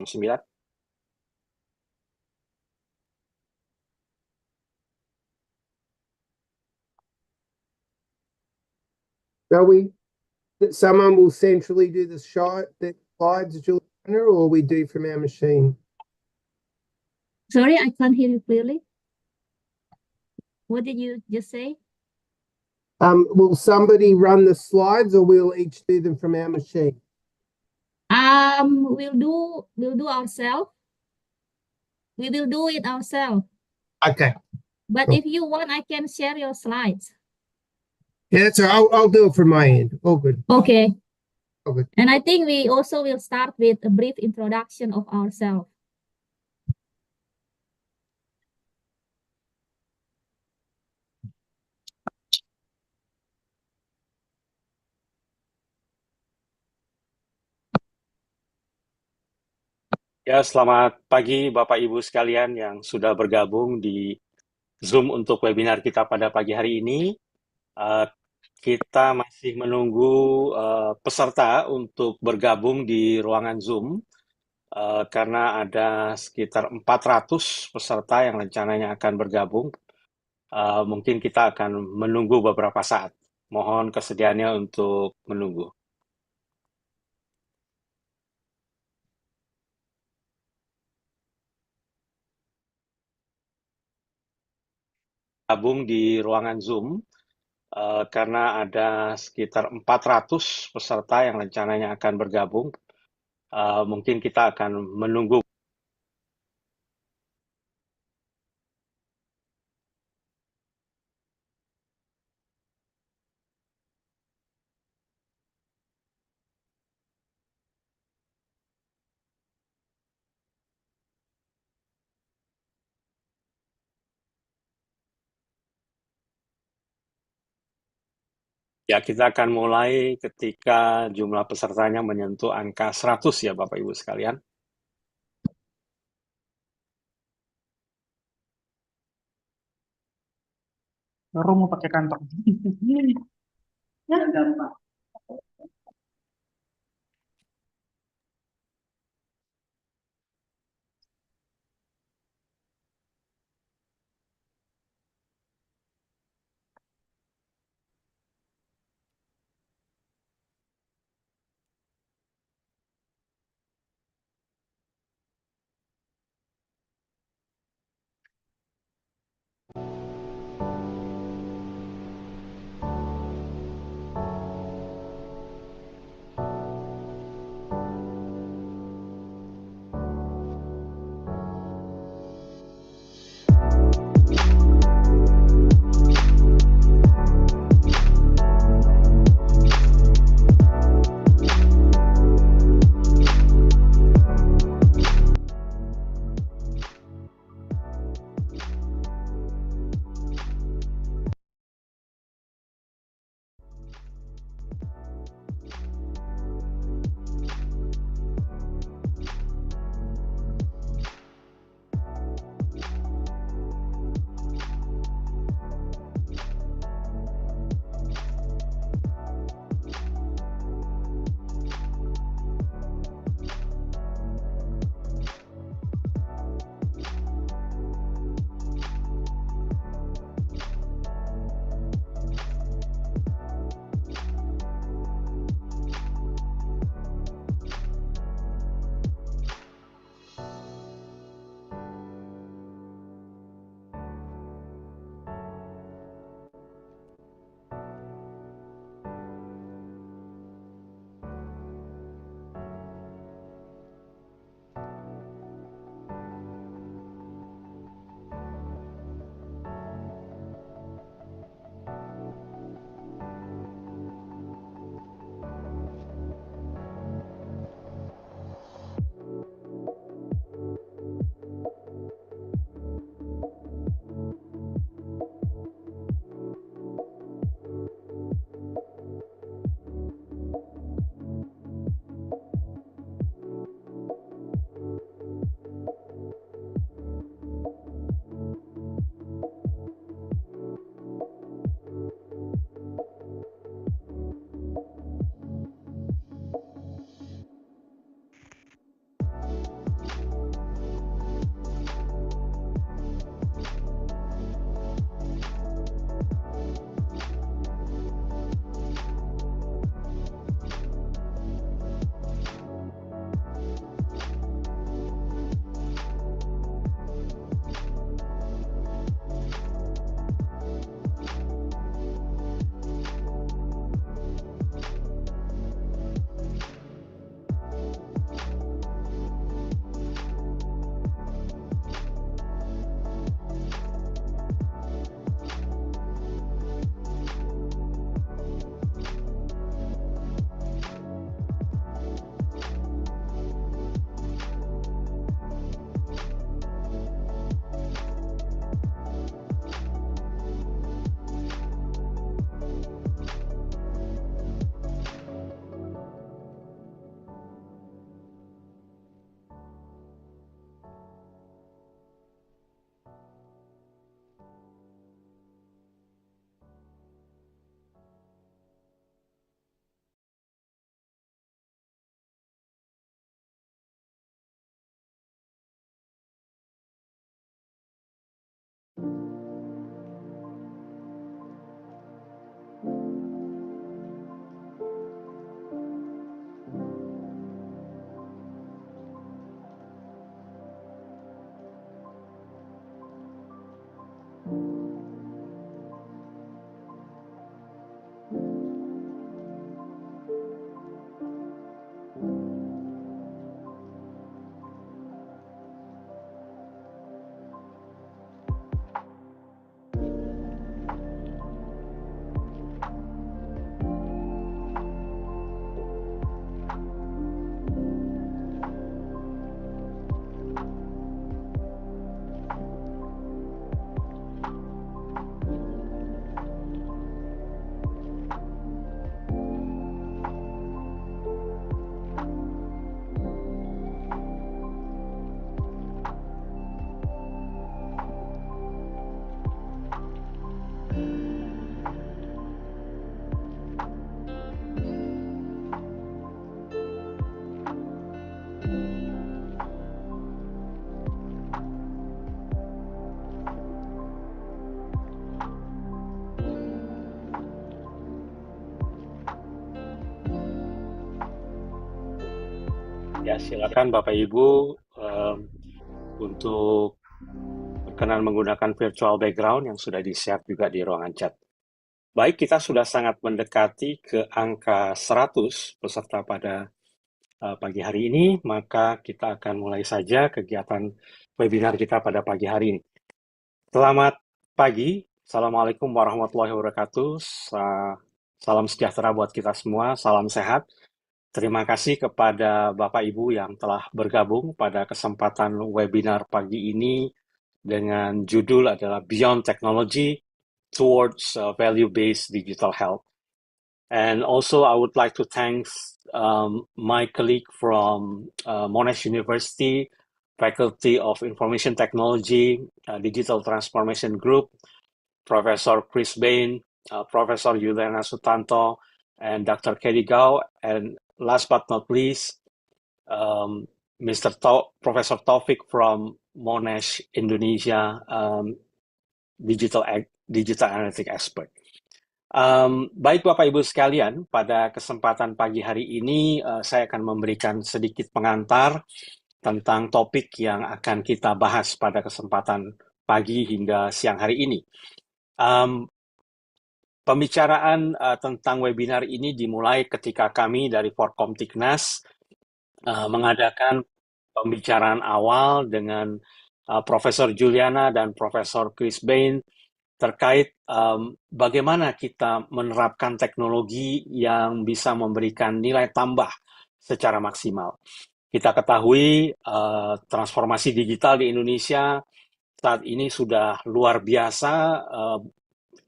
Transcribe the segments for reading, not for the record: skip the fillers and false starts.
9. Shall we, that someone will centrally do the slides, Juliana, or we do from our machine? Sorry, I can't hear you clearly. What did you just say? Will somebody run the slides or we'll each do them from our machine? We'll do ourselves. We will do it ourselves. Okay. But Cool. if you want, I can share your slides. Yeah, that's all right. I'll do it from my end. All good. Okay. All good. And I think we also will start with a brief introduction of ourselves. Ya, selamat pagi Bapak Ibu sekalian yang sudah bergabung di Zoom untuk webinar kita pada pagi hari ini. Kita masih menunggu peserta untuk bergabung di ruangan Zoom karena ada sekitar 400 peserta yang rencananya akan bergabung. Mungkin kita akan menunggu beberapa saat. Mohon kesediaannya untuk menunggu. Gabung di ruangan Zoom karena ada sekitar 400 peserta yang rencananya akan bergabung. Mungkin kita akan menunggu. Ya, kita akan mulai ketika jumlah pesertanya menyentuh angka 100 ya Bapak Ibu sekalian. Baru mau pakai kantong. Ya, gampang. Ya, silakan Bapak Ibu untuk berkenan menggunakan virtual background yang sudah di-share juga di ruangan chat. Baik, kita sudah sangat mendekati ke angka 100 peserta pada pagi hari ini, maka kita akan mulai saja kegiatan webinar kita pada pagi hari ini. Selamat pagi, Assalamualaikum warahmatullahi wabarakatuh, salam sejahtera buat kita semua, salam sehat. Terima kasih kepada Bapak Ibu yang telah bergabung pada kesempatan webinar pagi ini dengan judul adalah Beyond Technology Towards Value-Based Digital Health. And also I would like to thank my colleague from Monash University, Faculty of Information Technology, Digital Transformation Group, Professor Chris Bain, Professor Juliana Sutanto, and Dr. Caddie, and last but not least, Professor Taufiq from Monash Indonesia, digital analytic expert. Baik Bapak Ibu sekalian, pada kesempatan pagi hari ini saya akan memberikan sedikit pengantar tentang topik yang akan kita bahas pada kesempatan pagi hingga siang hari ini. Pembicaraan tentang webinar ini dimulai ketika kami dari Forkomtiknas mengadakan pembicaraan awal dengan Profesor Juliana dan Profesor Chris Bain terkait bagaimana kita menerapkan teknologi yang bisa memberikan nilai tambah secara maksimal. Kita ketahui transformasi digital di Indonesia saat ini sudah luar biasa,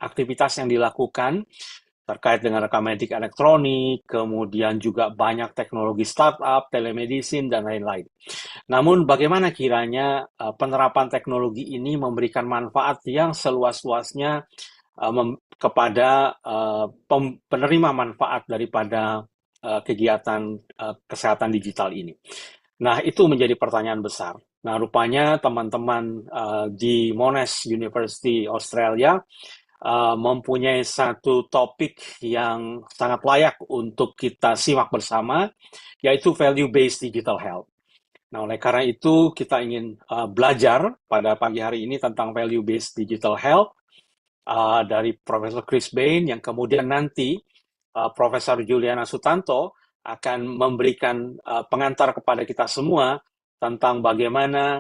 aktivitas yang dilakukan terkait dengan rekam medik elektronik, kemudian juga banyak teknologi startup, telemedicine, dan lain-lain. Namun bagaimana kiranya penerapan teknologi ini memberikan manfaat yang seluas-luasnya kepada penerima manfaat daripada kegiatan kesehatan digital ini. Nah, itu menjadi pertanyaan besar. Nah, rupanya teman-teman di Monash University, Australia, mempunyai satu topik yang sangat layak untuk kita simak bersama, yaitu value-based digital health. Nah, oleh karena itu kita ingin belajar pada pagi hari ini tentang value-based digital health dari Profesor Chris Bain, yang kemudian nanti Profesor Juliana Sutanto akan memberikan pengantar kepada kita semua tentang bagaimana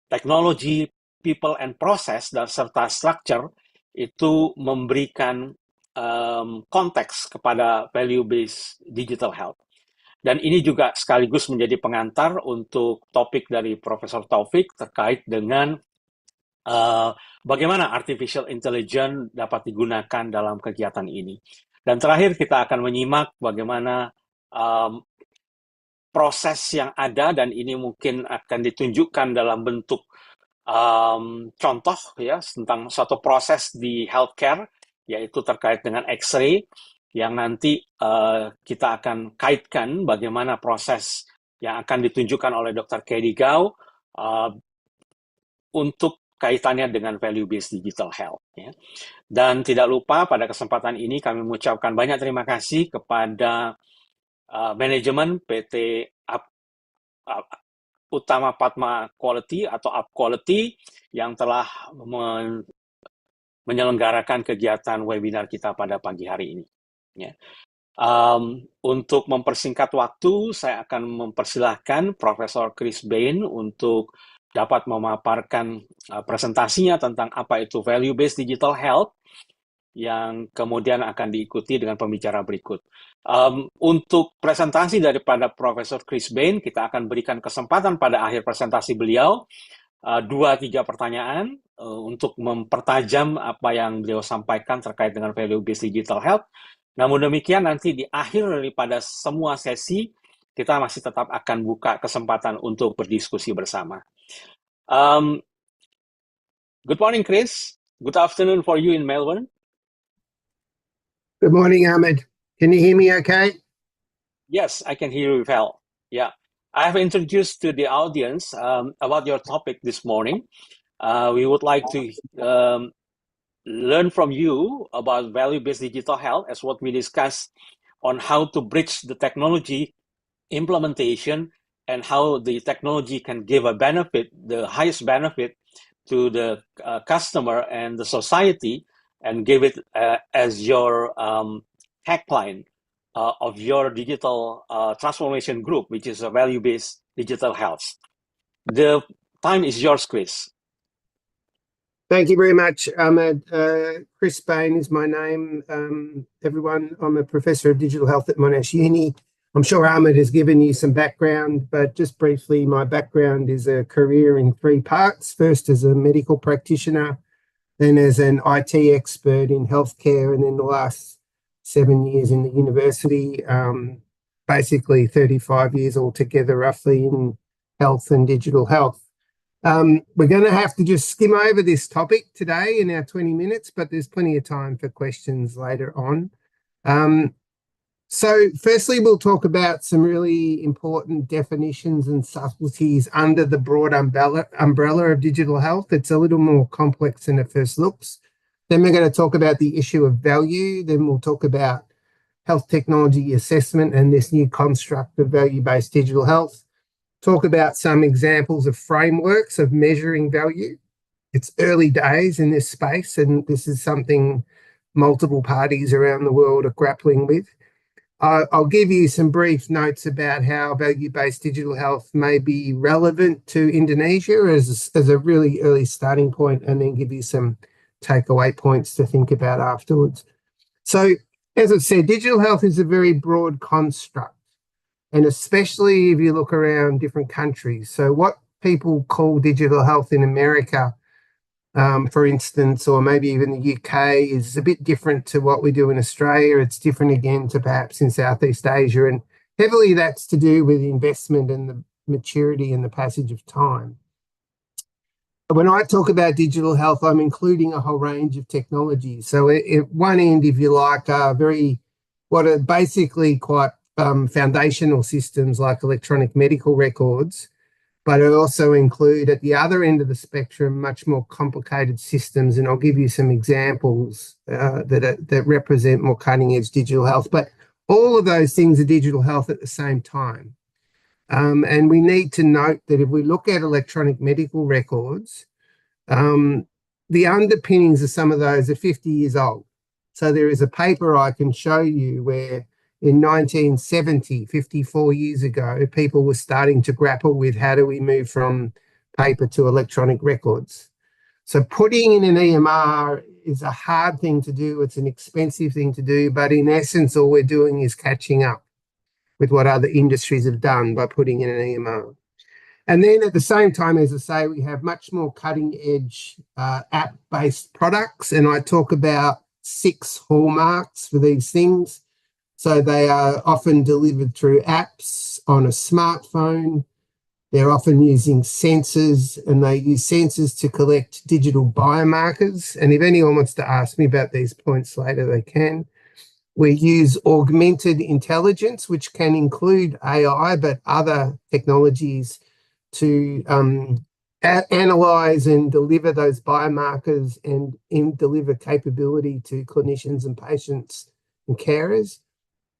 teknologi, people and process, dan serta structure itu memberikan konteks kepada value-based digital health. Dan ini juga sekaligus menjadi pengantar untuk topik dari Profesor Taufiq terkait dengan bagaimana artificial intelligence dapat digunakan dalam kegiatan ini. Dan terakhir kita akan menyimak bagaimana proses yang ada, dan ini mungkin akan ditunjukkan dalam bentuk contoh ya tentang suatu proses di healthcare, yaitu terkait dengan X-ray, yang nanti kita akan kaitkan bagaimana proses yang akan ditunjukkan oleh Dr. Caddie untuk kaitannya dengan value-based digital health. Ya. Dan tidak lupa pada kesempatan ini kami mengucapkan banyak terima kasih kepada manajemen PT Utama Padma Quality atau upquality yang telah menyelenggarakan kegiatan webinar kita pada pagi hari ini. Ya. Untuk mempersingkat waktu, saya akan mempersilahkan Profesor Chris Bain untuk dapat memaparkan presentasinya tentang apa itu value-based digital health, yang kemudian akan diikuti dengan pembicara berikut. Untuk presentasi daripada Profesor Chris Bain, kita akan berikan kesempatan pada akhir presentasi beliau 2-3 pertanyaan untuk mempertajam apa yang beliau sampaikan terkait dengan value-based digital health. Namun demikian, nanti di akhir daripada semua sesi, kita masih tetap akan buka kesempatan untuk berdiskusi bersama. Good morning, Chris. Good afternoon for you in Melbourne. Good morning, Ahmed. Can you hear me okay? Yes, I can hear you well. Yeah. I have introduced to the audience about your topic this morning. We would like to learn from you about value-based digital health as what we discussed on how to bridge the technology implementation and how the technology can give a benefit, the highest benefit to the customer and the society, and give it as your tagline of your digital transformation group, which is a value-based digital health. The time is yours, Chris. Thank you very much, Ahmed. Chris Bain is my name. Everyone, I'm a professor of digital health at Monash Uni. I'm sure Ahmed has given you some background, but just briefly, my background is a career in 3 parts. First as a medical practitioner, then as an IT expert in healthcare, and then the last 7 years in the university, basically 35 years altogether roughly in health and digital health. We're going to have to just skim over this topic today in our 20 minutes, but there's plenty of time for questions later on. So firstly, we'll talk about some really important definitions and subtleties under the broad umbrella of digital health. It's a little more complex than it first looks. Then we're going to talk about the issue of value. Then we'll talk about health technology assessment and this new construct of value-based digital health. Talk about some examples of frameworks of measuring value. It's early days in this space, and this is something multiple parties around the world are grappling with. I'll give you some brief notes about how value-based digital health may be relevant to Indonesia as a really early starting point, and then give you some takeaway points to think about afterwards. So, as I've said, digital health is a very broad construct, and especially if you look around different countries. So what people call digital health in America, for instance, or maybe even the UK, is a bit different to what we do in Australia. It's different again to perhaps in Southeast Asia, and heavily that's to do with investment and the maturity and the passage of time. When I talk about digital health, I'm including a whole range of technologies. So at one end, if you like, what are basically quite foundational systems like electronic medical records, but I also include at the other end of the spectrum much more complicated systems, and I'll give you some examples that represent more cutting-edge digital health. But all of those things are digital health at the same time. And we need to note that if we look at electronic medical records, the underpinnings of some of those are 50 years old. So there is a paper I can show you where in 1970, 54 years ago, people were starting to grapple with how do we move from paper to electronic records. So putting in an EMR is a hard thing to do. It's an expensive thing to do. But in essence, all we're doing is catching up with what other industries have done by putting in an EMR. And then at the same time, as I say, we have much more cutting edge app-based products. And I talk about 6 hallmarks for these things. So they are often delivered through apps on a smartphone. They're often using sensors, and they use sensors to collect digital biomarkers. And if anyone wants to ask me about these points later, they can. We use augmented intelligence, which can include AI, but other technologies to analyze and deliver those biomarkers and deliver capability to clinicians and patients and carers.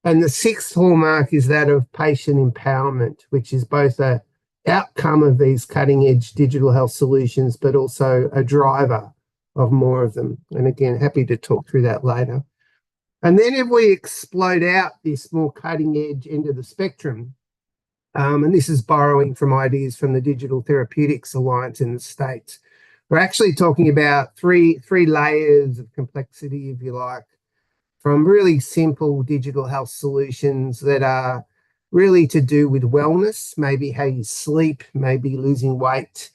And the sixth hallmark is that of patient empowerment, which is both a outcome of these cutting edge digital health solutions, but also a driver of more of them. And again, happy to talk through that later. And then if we explode out this more cutting edge end of the spectrum, and this is borrowing from ideas from the Digital Therapeutics Alliance in the States, we're actually talking about three layers of complexity, if you like, from really simple digital health solutions that are really to do with wellness, maybe how you sleep, maybe losing weight.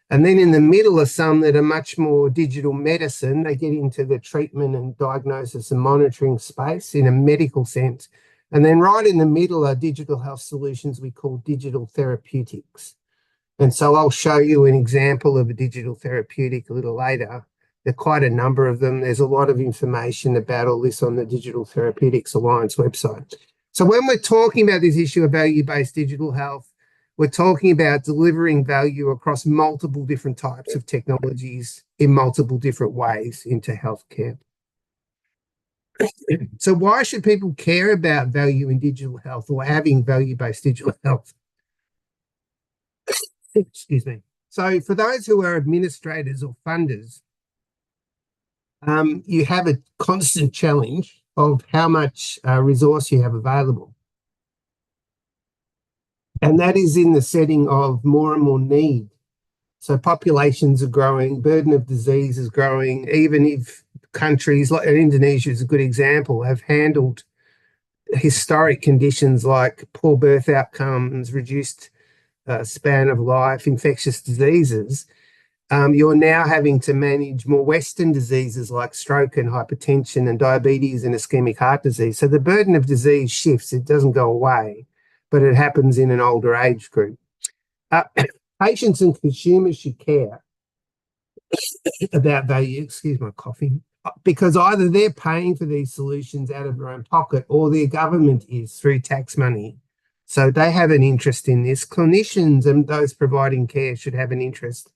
And then in the middle are some that are much more digital medicine. They get into the treatment and diagnosis and monitoring space in a medical sense. And then right in the middle are digital health solutions we call digital therapeutics. And so I'll show you an example of a digital therapeutic a little later. There are quite a number of them. There's a lot of information about all this on the Digital Therapeutics Alliance website. So when we're talking about this issue of value-based digital health, we're talking about delivering value across multiple different types of technologies in multiple different ways into healthcare. So why should people care about value in digital health or having value-based digital health? Excuse me. So for those who are administrators or funders, you have a constant challenge of how much resource you have available. And that is in the setting of more and more need. So populations are growing, burden of disease is growing, even if countries like Indonesia is a good example, have handled historic conditions like poor birth outcomes, reduced span of life, infectious diseases. You're now having to manage more Western diseases like stroke and hypertension and diabetes and ischemic heart disease. So the burden of disease shifts. It doesn't go away, but it happens in an older age group. Patients and consumers should care about value, excuse my coughing, because either they're paying for these solutions out of their own pocket or their government is through tax money. So they have an interest in this. Clinicians and those providing care should have an interest,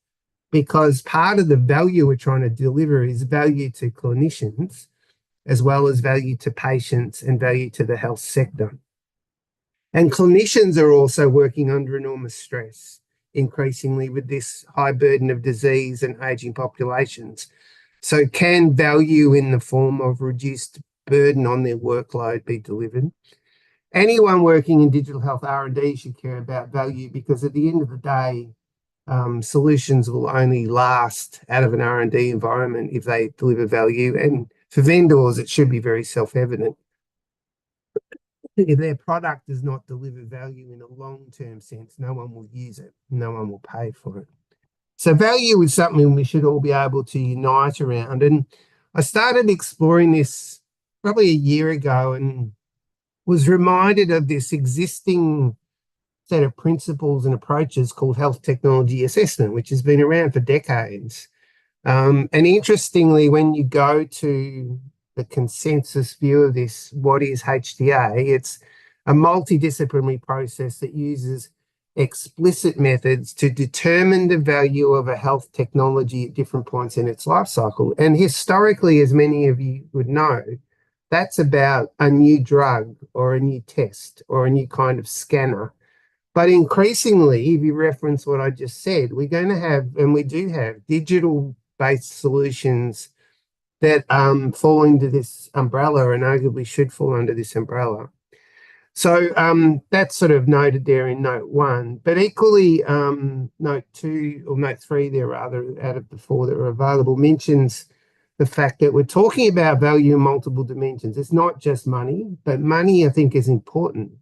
because part of the value we're trying to deliver is value to clinicians as well as value to patients and value to the health sector. And clinicians are also working under enormous stress, increasingly with this high burden of disease and aging populations. So can value in the form of reduced burden on their workload be delivered? Anyone working in digital health R&D should care about value, because at the end of the day, solutions will only last out of an R&D environment if they deliver value. And for vendors, it should be very self-evident. If their product does not deliver value in a long-term sense, no one will use it. No one will pay for it. So value is something we should all be able to unite around. And I started exploring this probably a year ago and was reminded of this existing set of principles and approaches called health technology assessment, which has been around for decades. And interestingly, when you go to the consensus view of this, what is HTA? It's a multidisciplinary process that uses explicit methods to determine the value of a health technology at different points in its life cycle. And historically, as many of you would know, that's about a new drug or a new test or a new kind of scanner. But increasingly, if you reference what I just said, we're going to have, and we do have, digital-based solutions that fall into this umbrella and arguably should fall under this umbrella. So that's sort of noted there in note 1. But equally, note 2, or note 3 there rather, out of the 4 that are available, mentions the fact that we're talking about value in multiple dimensions. It's not just money, but money I think is important,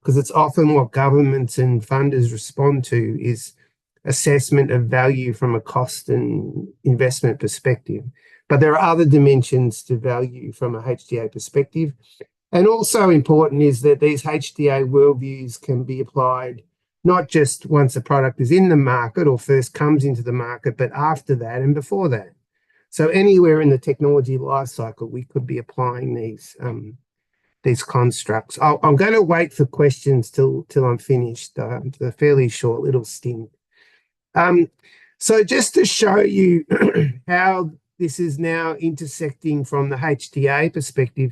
because it's often what governments and funders respond to is assessment of value from a cost and investment perspective. But there are other dimensions to value from a HTA perspective. And also important is that these HTA worldviews can be applied not just once a product is in the market or first comes into the market, but after that and before that. So anywhere in the technology life cycle, we could be applying these constructs. I'm going to wait for questions till I'm finished. It's a fairly short little stint. So just to show you how this is now intersecting from the HTA perspective,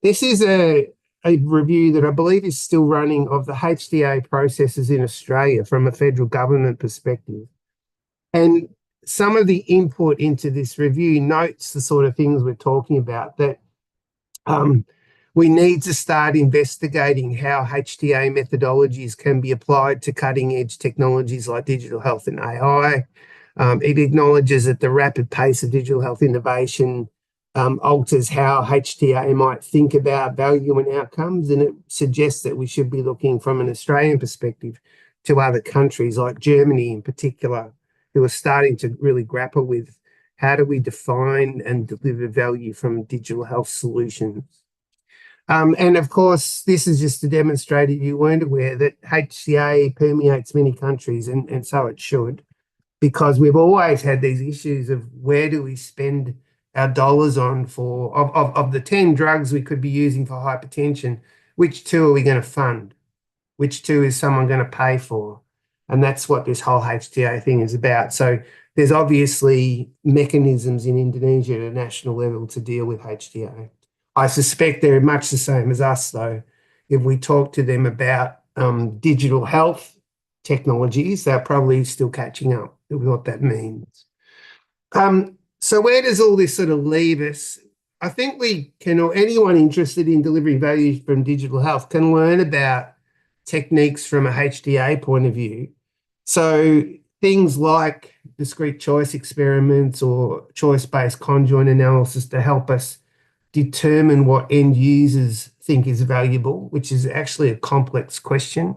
this is a review that I believe is still running of the HTA processes in Australia from a federal government perspective. And some of the input into this review notes the sort of things we're talking about, that we need to start investigating how HTA methodologies can be applied to cutting edge technologies like digital health and AI. It acknowledges that the rapid pace of digital health innovation alters how HTA might think about value and outcomes, and it suggests that we should be looking from an Australian perspective to other countries like Germany in particular, who are starting to really grapple with how do we define and deliver value from digital health solutions. And of course, this is just to demonstrate, if you weren't aware, that HCA permeates many countries, and so it should, because we've always had these issues of where do we spend our dollars on for, of the 10 drugs we could be using for hypertension, which 2 are we going to fund? Which 2 is someone going to pay for? And that's what this whole HTA thing is about. So there's obviously mechanisms in Indonesia at a national level to deal with HTA. I suspect they're much the same as us, though. If we talk to them about digital health technologies, they're probably still catching up with what that means. So where does all this sort of leave us? I think we can, or anyone interested in delivering value from digital health can learn about techniques from a HTA point of view. So things like discrete choice experiments or choice-based conjoint analysis to help us determine what end users think is valuable, which is actually a complex question.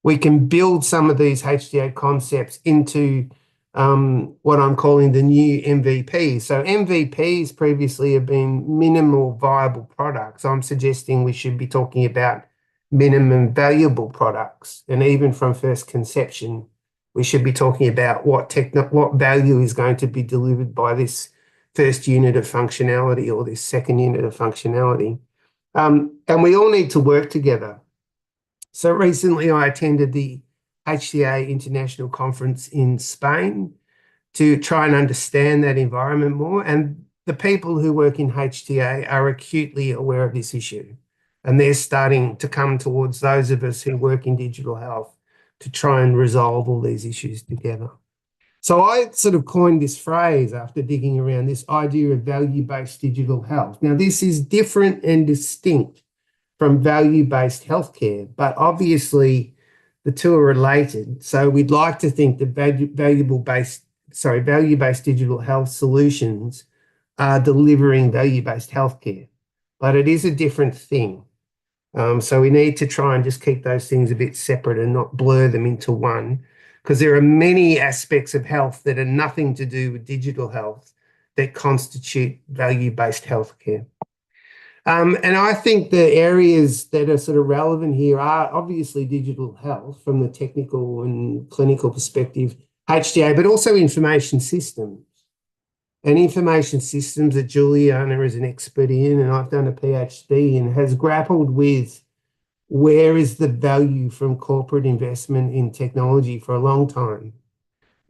We can build some of these HTA concepts into what I'm calling the new MVP. So MVPs previously have been minimal viable products. I'm suggesting we should be talking about minimum valuable products. And even from first conception, we should be talking about what value is going to be delivered by this first unit of functionality or this second unit of functionality. And we all need to work together. So recently I attended the HTA International Conference in Spain to try and understand that environment more. And the people who work in HTA are acutely aware of this issue. And they're starting to come towards those of us who work in digital health to try and resolve all these issues together. So I sort of coined this phrase after digging around, this idea of value-based digital health. Now, this is different and distinct from value-based healthcare, but obviously the two are related. So we'd like to think that value-based digital health solutions are delivering value-based healthcare, but it is a different thing. So we need to try and just keep those things a bit separate and not blur them into one, because there are many aspects of health that are nothing to do with digital health that constitute value-based healthcare. And I think the areas that are sort of relevant here are obviously digital health from the technical and clinical perspective, HTA, but also information systems. And information systems that Juliana is an expert in, and I've done a PhD in, has grappled with where is the value from corporate investment in technology for a long time.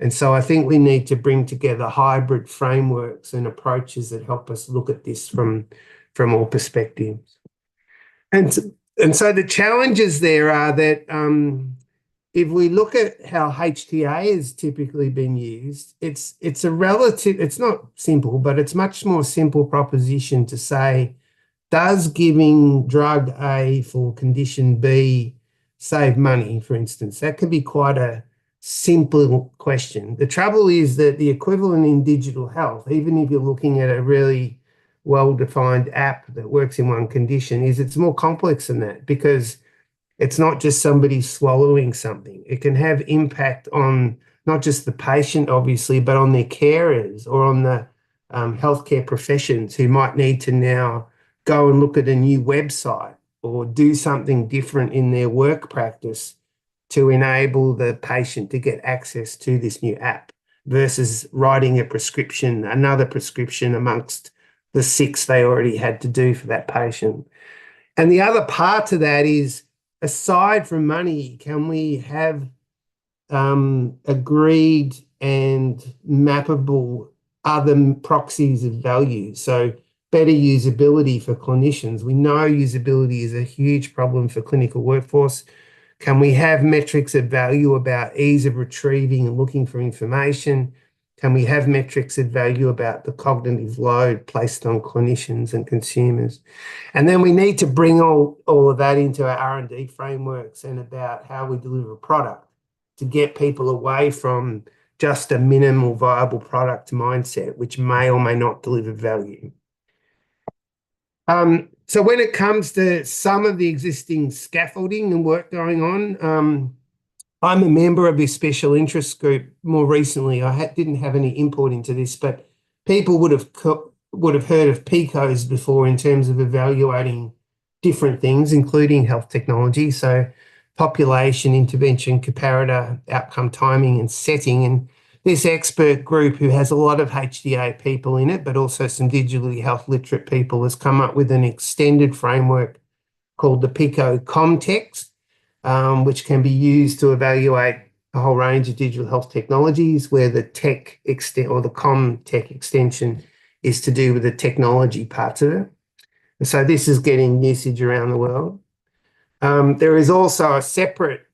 And so I think we need to bring together hybrid frameworks and approaches that help us look at this from all perspectives. And so the challenges there are that if we look at how HTA has typically been used, it's not simple, but it's much more simple proposition to say, does giving drug A for condition B save money, for instance? That could be quite a simple question. The trouble is that the equivalent in digital health, even if you're looking at a really well-defined app that works in one condition, is it's more complex than that, because it's not just somebody swallowing something. It can have impact on not just the patient, obviously, but on their carers or on the healthcare professions who might need to now go and look at a new website or do something different in their work practice to enable the patient to get access to this new app versus writing a prescription, another prescription amongst the 6 they already had to do for that patient. And the other part to that is, aside from money, can we have agreed and mappable other proxies of value. So better usability for clinicians. We know usability is a huge problem for clinical workforce. Can we have metrics of value about ease of retrieving and looking for information? Can we have metrics of value about the cognitive load placed on clinicians and consumers? And then we need to bring all of that into our R&D frameworks and about how we deliver product to get people away from just a minimal viable product mindset, which may or may not deliver value. So when it comes to some of the existing scaffolding and work going on, I'm a member of this special interest group. More recently, I didn't have any input into this, but people would have heard of PICOs before in terms of evaluating different things, including health technology. So population, intervention, comparator, outcome timing and setting. And this expert group, who has a lot of HDA people in it, but also some digitally health literate people, has come up with an extended framework called the PICO context, which can be used to evaluate a whole range of digital health technologies, where the tech extent or the tech extension is to do with the technology parts of it. And so this is getting usage around the world. There is also a separate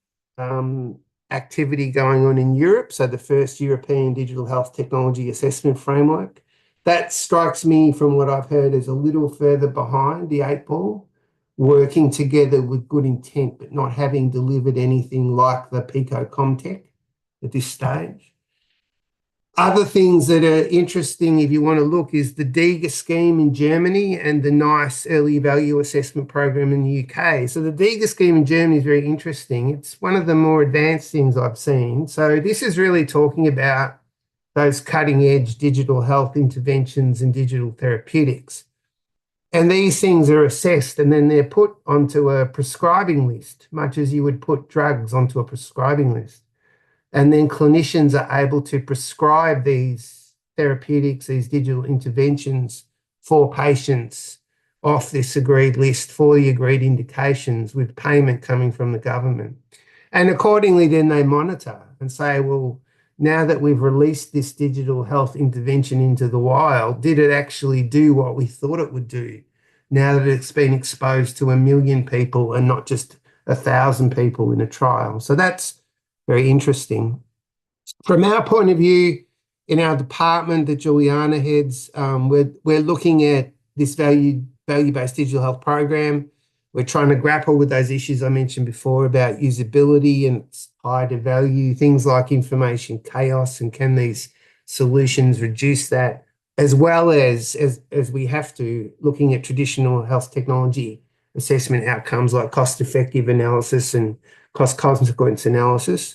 activity going on in Europe, so the first European Digital Health Technology Assessment Framework. That strikes me, from what I've heard, as a little further behind the 8 ball, working together with good intent, but not having delivered anything like the PICO Comtech at this stage. Other things that are interesting, if you want to look, is the DIGA scheme in Germany and the NICE Early Value Assessment Program in the UK. So the DIGA scheme in Germany is very interesting. It's one of the more advanced things I've seen. So this is really talking about those cutting-edge digital health interventions and digital therapeutics. And these things are assessed and then they're put onto a prescribing list, much as you would put drugs onto a prescribing list. And then clinicians are able to prescribe these therapeutics, these digital interventions for patients off this agreed list for the agreed indications, with payment coming from the government. And accordingly, then they monitor and say, well, now that we've released this digital health intervention into the wild, did it actually do what we thought it would do? Now that it's been exposed to 1 million people and not just 1,000 people in a trial. So that's very interesting. From our point of view, in our department that Juliana heads, we're looking at this value-based digital health program. We're trying to grapple with those issues I mentioned before about usability and its high to value, things like information chaos, and can these solutions reduce that, as well as we have to, looking at traditional health technology assessment outcomes like cost-effective analysis and cost-consequence analysis.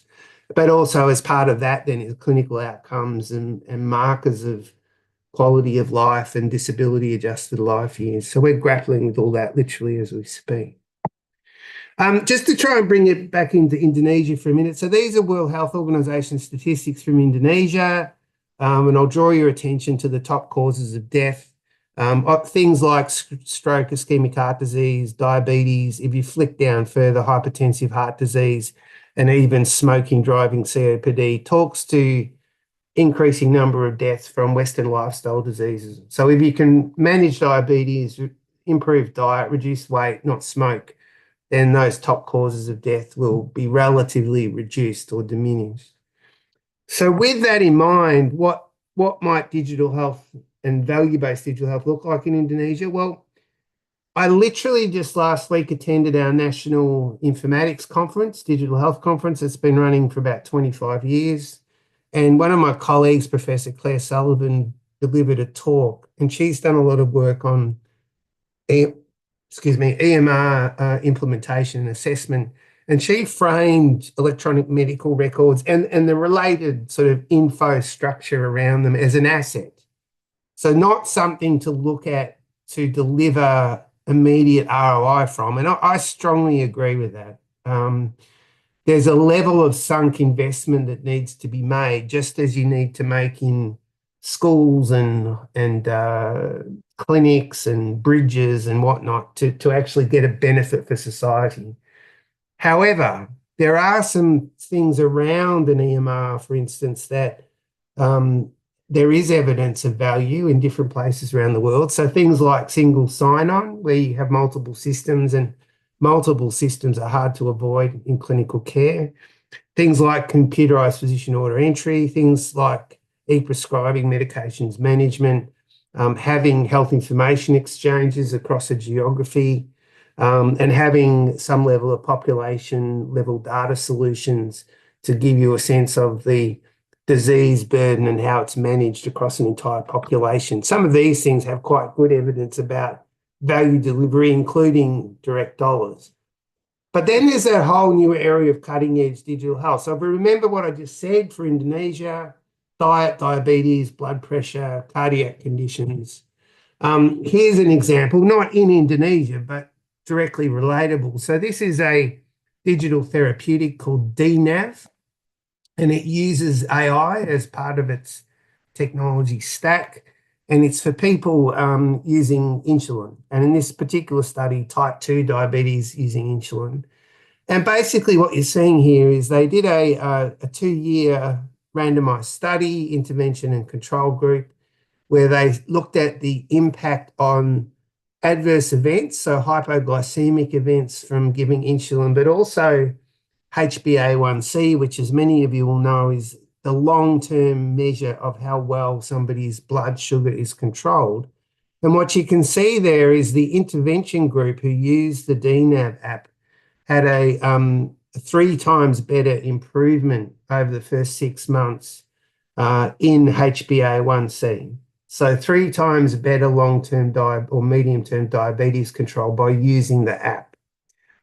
But also as part of that then is clinical outcomes and markers of quality of life and disability adjusted life years. So we're grappling with all that literally as we speak. Just to try and bring it back into Indonesia for a minute. So these are World Health Organization statistics from Indonesia. And I'll draw your attention to the top causes of death. Things like stroke, ischemic heart disease, diabetes. If you flick down further, hypertensive heart disease, and even smoking, driving, COPD, talks to increasing number of deaths from Western lifestyle diseases. So if you can manage diabetes, improve diet, reduce weight, not smoke, then those top causes of death will be relatively reduced or diminished. So with that in mind, what might digital health and value-based digital health look like in Indonesia? Well, I literally just last week attended our national informatics conference, digital health conference. It's been running for about 25 years. And one of my colleagues, Professor Claire Sullivan, delivered a talk, and she's done a lot of work on EMR implementation and assessment. And she framed electronic medical records and the related sort of info structure around them as an asset. So not something to look at to deliver immediate ROI from. And I strongly agree with that. There's a level of sunk investment that needs to be made, just as you need to make in schools and clinics and bridges and whatnot to actually get a benefit for society. However, there are some things around an EMR, for instance, that there is evidence of value in different places around the world. So things like single sign-on, where you have multiple systems, and multiple systems are hard to avoid in clinical care. Things like computerized physician order entry, things like e-prescribing, medications management, having health information exchanges across a geography, and having some level of population level data solutions to give you a sense of the disease burden and how it's managed across an entire population. Some of these things have quite good evidence about value delivery, including direct dollars. But then there's that whole new area of cutting edge digital health. So if we remember what I just said for Indonesia, diet, diabetes, blood pressure, cardiac conditions. Here's an example, not in Indonesia, but directly relatable. So this is a digital therapeutic called DNAV, and it uses AI as part of its technology stack. And it's for people using insulin. And in this particular study, type 2 diabetes using insulin. And basically what you're seeing here is they did a 2-year randomized study, intervention and control group, where they looked at the impact on adverse events, so hypoglycemic events from giving insulin, but also HbA1c, which, as many of you will know, is the long-term measure of how well somebody's blood sugar is controlled. And what you can see there is the intervention group who used the DNAV app had a 3 times better improvement over the first 6 months in HbA1c. So 3 times better long-term or medium-term diabetes control by using the app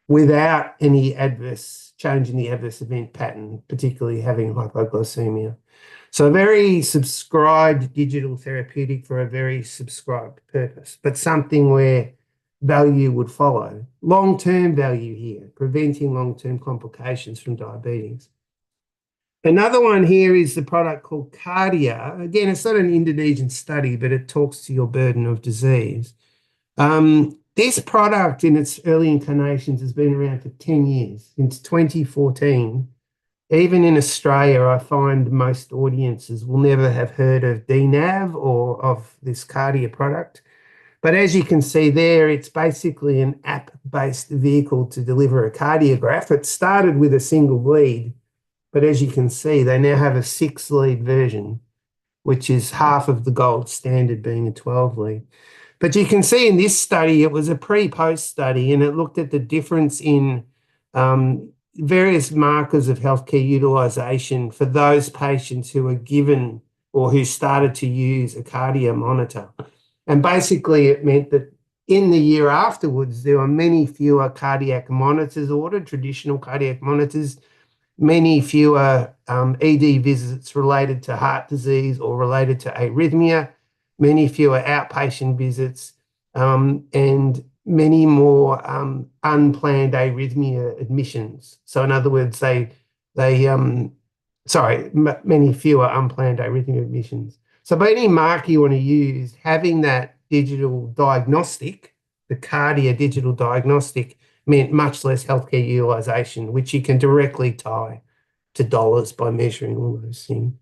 without any change in the adverse event pattern, particularly having hypoglycemia. So a very subscribed digital therapeutic for a very subscribed purpose, but something where value would follow. Long-term value here, preventing long-term complications from diabetes. Another one here is the product called Caddie. Again, it's not an Indonesian study, but it talks to your burden of disease. This product in its early incarnations has been around for 10 years, since 2014. Even in Australia, I find most audiences will never have heard of DNAV or of this Caddie product. But as you can see there, it's basically an app-based vehicle to deliver a cardiograph. It started with a single lead, but as you can see, they now have a 6-lead version, which is half of the gold standard being a 12-lead. But you can see in this study, it was a pre-post study, and it looked at the difference in various markers of healthcare utilisation for those patients who were given or who started to use a cardio monitor. And basically, it meant that in the year afterwards, there were many fewer cardiac monitors ordered, traditional cardiac monitors, many fewer ED visits related to heart disease or related to arrhythmia, many fewer outpatient visits, and many more unplanned arrhythmia admissions. So in other words, many fewer unplanned arrhythmia admissions. So by any mark you want to use, having that digital diagnostic, the Caddie digital diagnostic, meant much less healthcare utilisation, which you can directly tie to dollars by measuring all those things.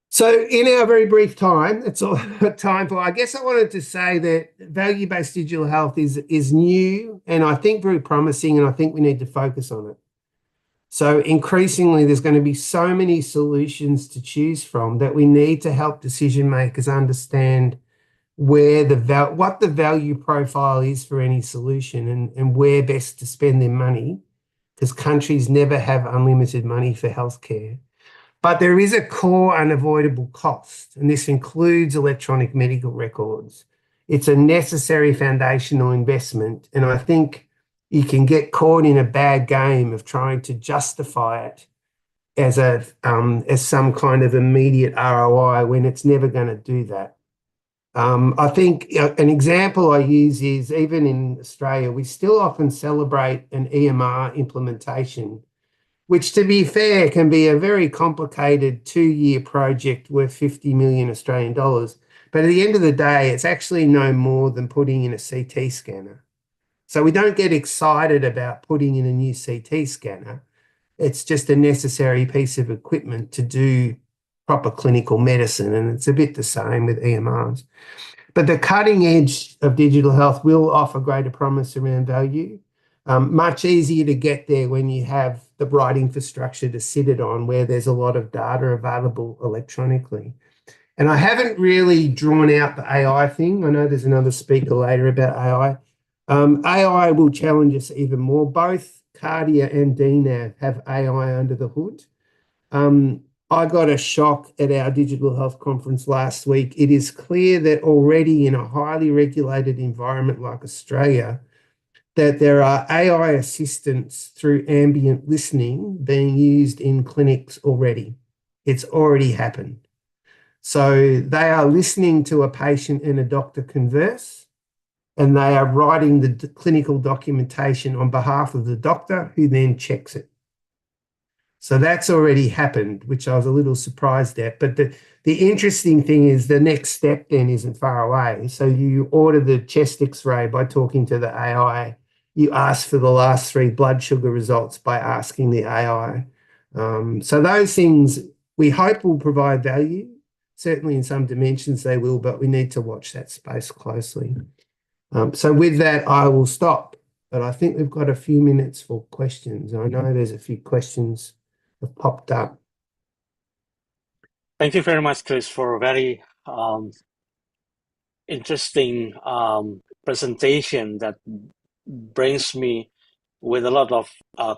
So in our very brief time, that's all I've got time for. I guess I wanted to say that value-based digital health is new and I think very promising, and I think we need to focus on it. So increasingly, there's going to be so many solutions to choose from that we need to help decision makers understand what the value profile is for any solution and where best to spend their money, because countries never have unlimited money for healthcare. But there is a core unavoidable cost, and this includes electronic medical records. It's a necessary foundational investment, and I think you can get caught in a bad game of trying to justify it as some kind of immediate ROI when it's never going to do that. I think an example I use is, even in Australia, we still often celebrate an EMR implementation, which, to be fair, can be a very complicated 2-year project worth 50 million Australian dollars. But at the end of the day, it's actually no more than putting in a CT scanner. So we don't get excited about putting in a new CT scanner. It's just a necessary piece of equipment to do proper clinical medicine, and it's a bit the same with EMRs. But the cutting edge of digital health will offer greater promise around value. Much easier to get there when you have the right infrastructure to sit it on, where there's a lot of data available electronically. And I haven't really drawn out the AI thing. I know there's another speaker later about AI. AI will challenge us even more. Both Caddie and DNAV have AI under the hood. I got a shock at our digital health conference last week. It is clear that already in a highly regulated environment like Australia, that there are AI assistants through ambient listening being used in clinics already. It's already happened. So they are listening to a patient and a doctor converse, and they are writing the clinical documentation on behalf of the doctor, who then checks it. So that's already happened, which I was a little surprised at. But the interesting thing is the next step then isn't far away. So you order the chest X-ray by talking to the AI. You ask for the last 3 blood sugar results by asking the AI. So those things we hope will provide value. Certainly in some dimensions they will, but we need to watch that space closely. So with that, I will stop. But I think we've got a few minutes for questions. I know there's a few questions have popped up. Thank you very much, Chris, for a very interesting presentation that brings me with a lot of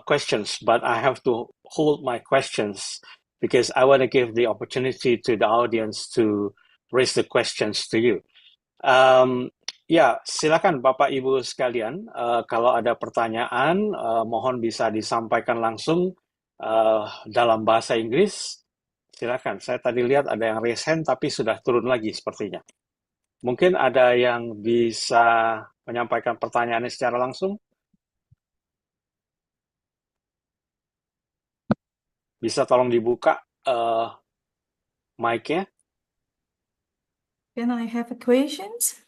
questions, but I have to hold my questions because I want to give the opportunity to the audience to raise the questions to you. Ya, silakan Bapak Ibu sekalian, kalau ada pertanyaan, mohon bisa disampaikan langsung dalam bahasa Inggris. Silakan, saya tadi lihat ada yang raise hand tapi sudah turun lagi sepertinya. Mungkin ada yang bisa menyampaikan pertanyaannya secara langsung? Bisa tolong dibuka mic-nya? Can I have questions?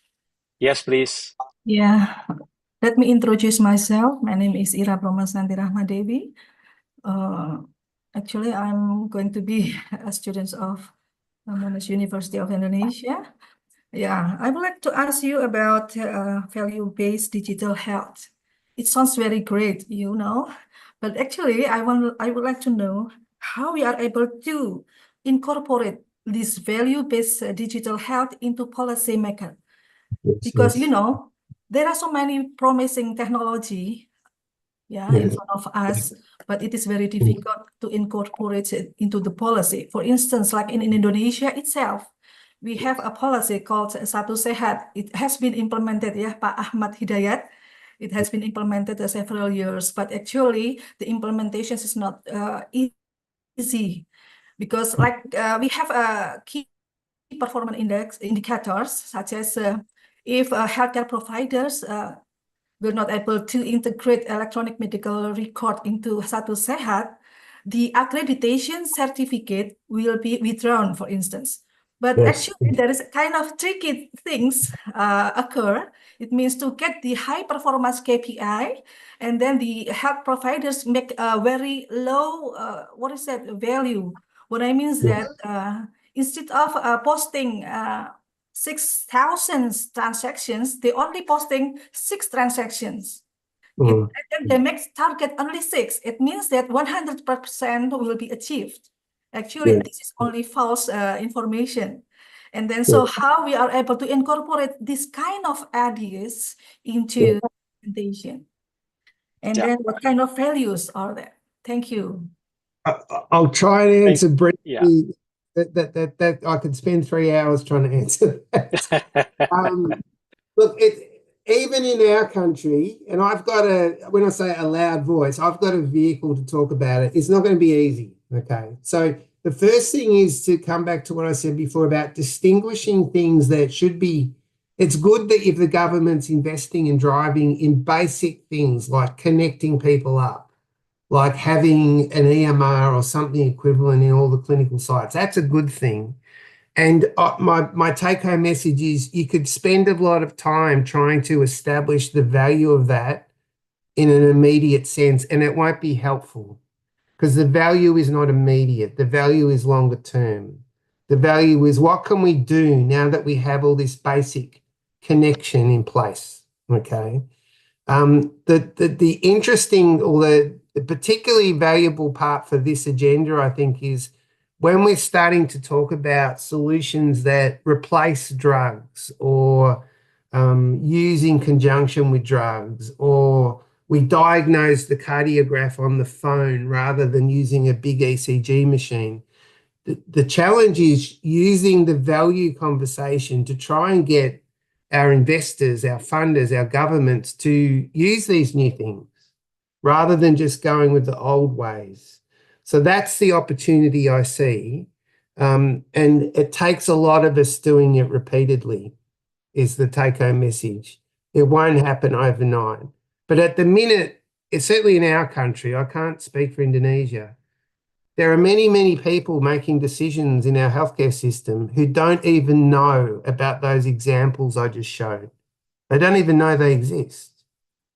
Yes, please. Yeah, let me introduce myself. My name is Ira Bromasanti Rahmadevi. Actually, I'm going to be a student of Monash University of Indonesia. Yeah, I would like to ask you about value-based digital health. It sounds very great, you know, but actually, I would like to know how we are able to incorporate this value-based digital health into policy maker. Because, you know, there are so many promising technology, in front of us, but it is very difficult to incorporate it into the policy. For instance, like in Indonesia itself, we have a policy called Satu Sehat. It has been implemented, Pak Ahmad Hidayat. It has been implemented several years, but actually the implementation is not easy because we have a key performance indicators such as if healthcare providers will not able to integrate electronic medical record into Satu Sehat, the accreditation certificate will be withdrawn, for instance. But actually, there is kind of tricky things occur. It means to get the high performance KPI, and then the health providers make a very low, value. What I mean is that instead of posting 6,000 transactions, they only posting 6 transactions. And they make target only 6. It means that 100% will be achieved. Actually, this is only false information. And then, so how we are able to incorporate this kind of ideas into presentation? And then what kind of values are there? Thank you. I'll try and answer briefly. That I could spend 3 hours trying to answer that. Look, even in our country, and I've got when I say a loud voice, I've got a vehicle to talk about it. It's not going to be easy, okay? So the first thing is to come back to what I said before about distinguishing things that should be, it's good that if the government's investing and driving in basic things like connecting people up, like having an EMR or something equivalent in all the clinical sites, that's a good thing. And my take-home message is you could spend a lot of time trying to establish the value of that in an immediate sense, and it won't be helpful because the value is not immediate. The value is longer term. The value is what can we do now that we have all this basic connection in place, okay? The interesting or the particularly valuable part for this agenda, I think, is when we're starting to talk about solutions that replace drugs or use in conjunction with drugs, or we diagnose the cardiograph on the phone rather than using a big ECG machine. The challenge is using the value conversation to try and get our investors, our funders, our governments to use these new things rather than just going with the old ways. So that's the opportunity I see. And it takes a lot of us doing it repeatedly, is the take-home message. It won't happen overnight. But at the minute, it's certainly in our country, I can't speak for Indonesia, there are many, many people making decisions in our healthcare system who don't even know about those examples I just showed. They don't even know they exist.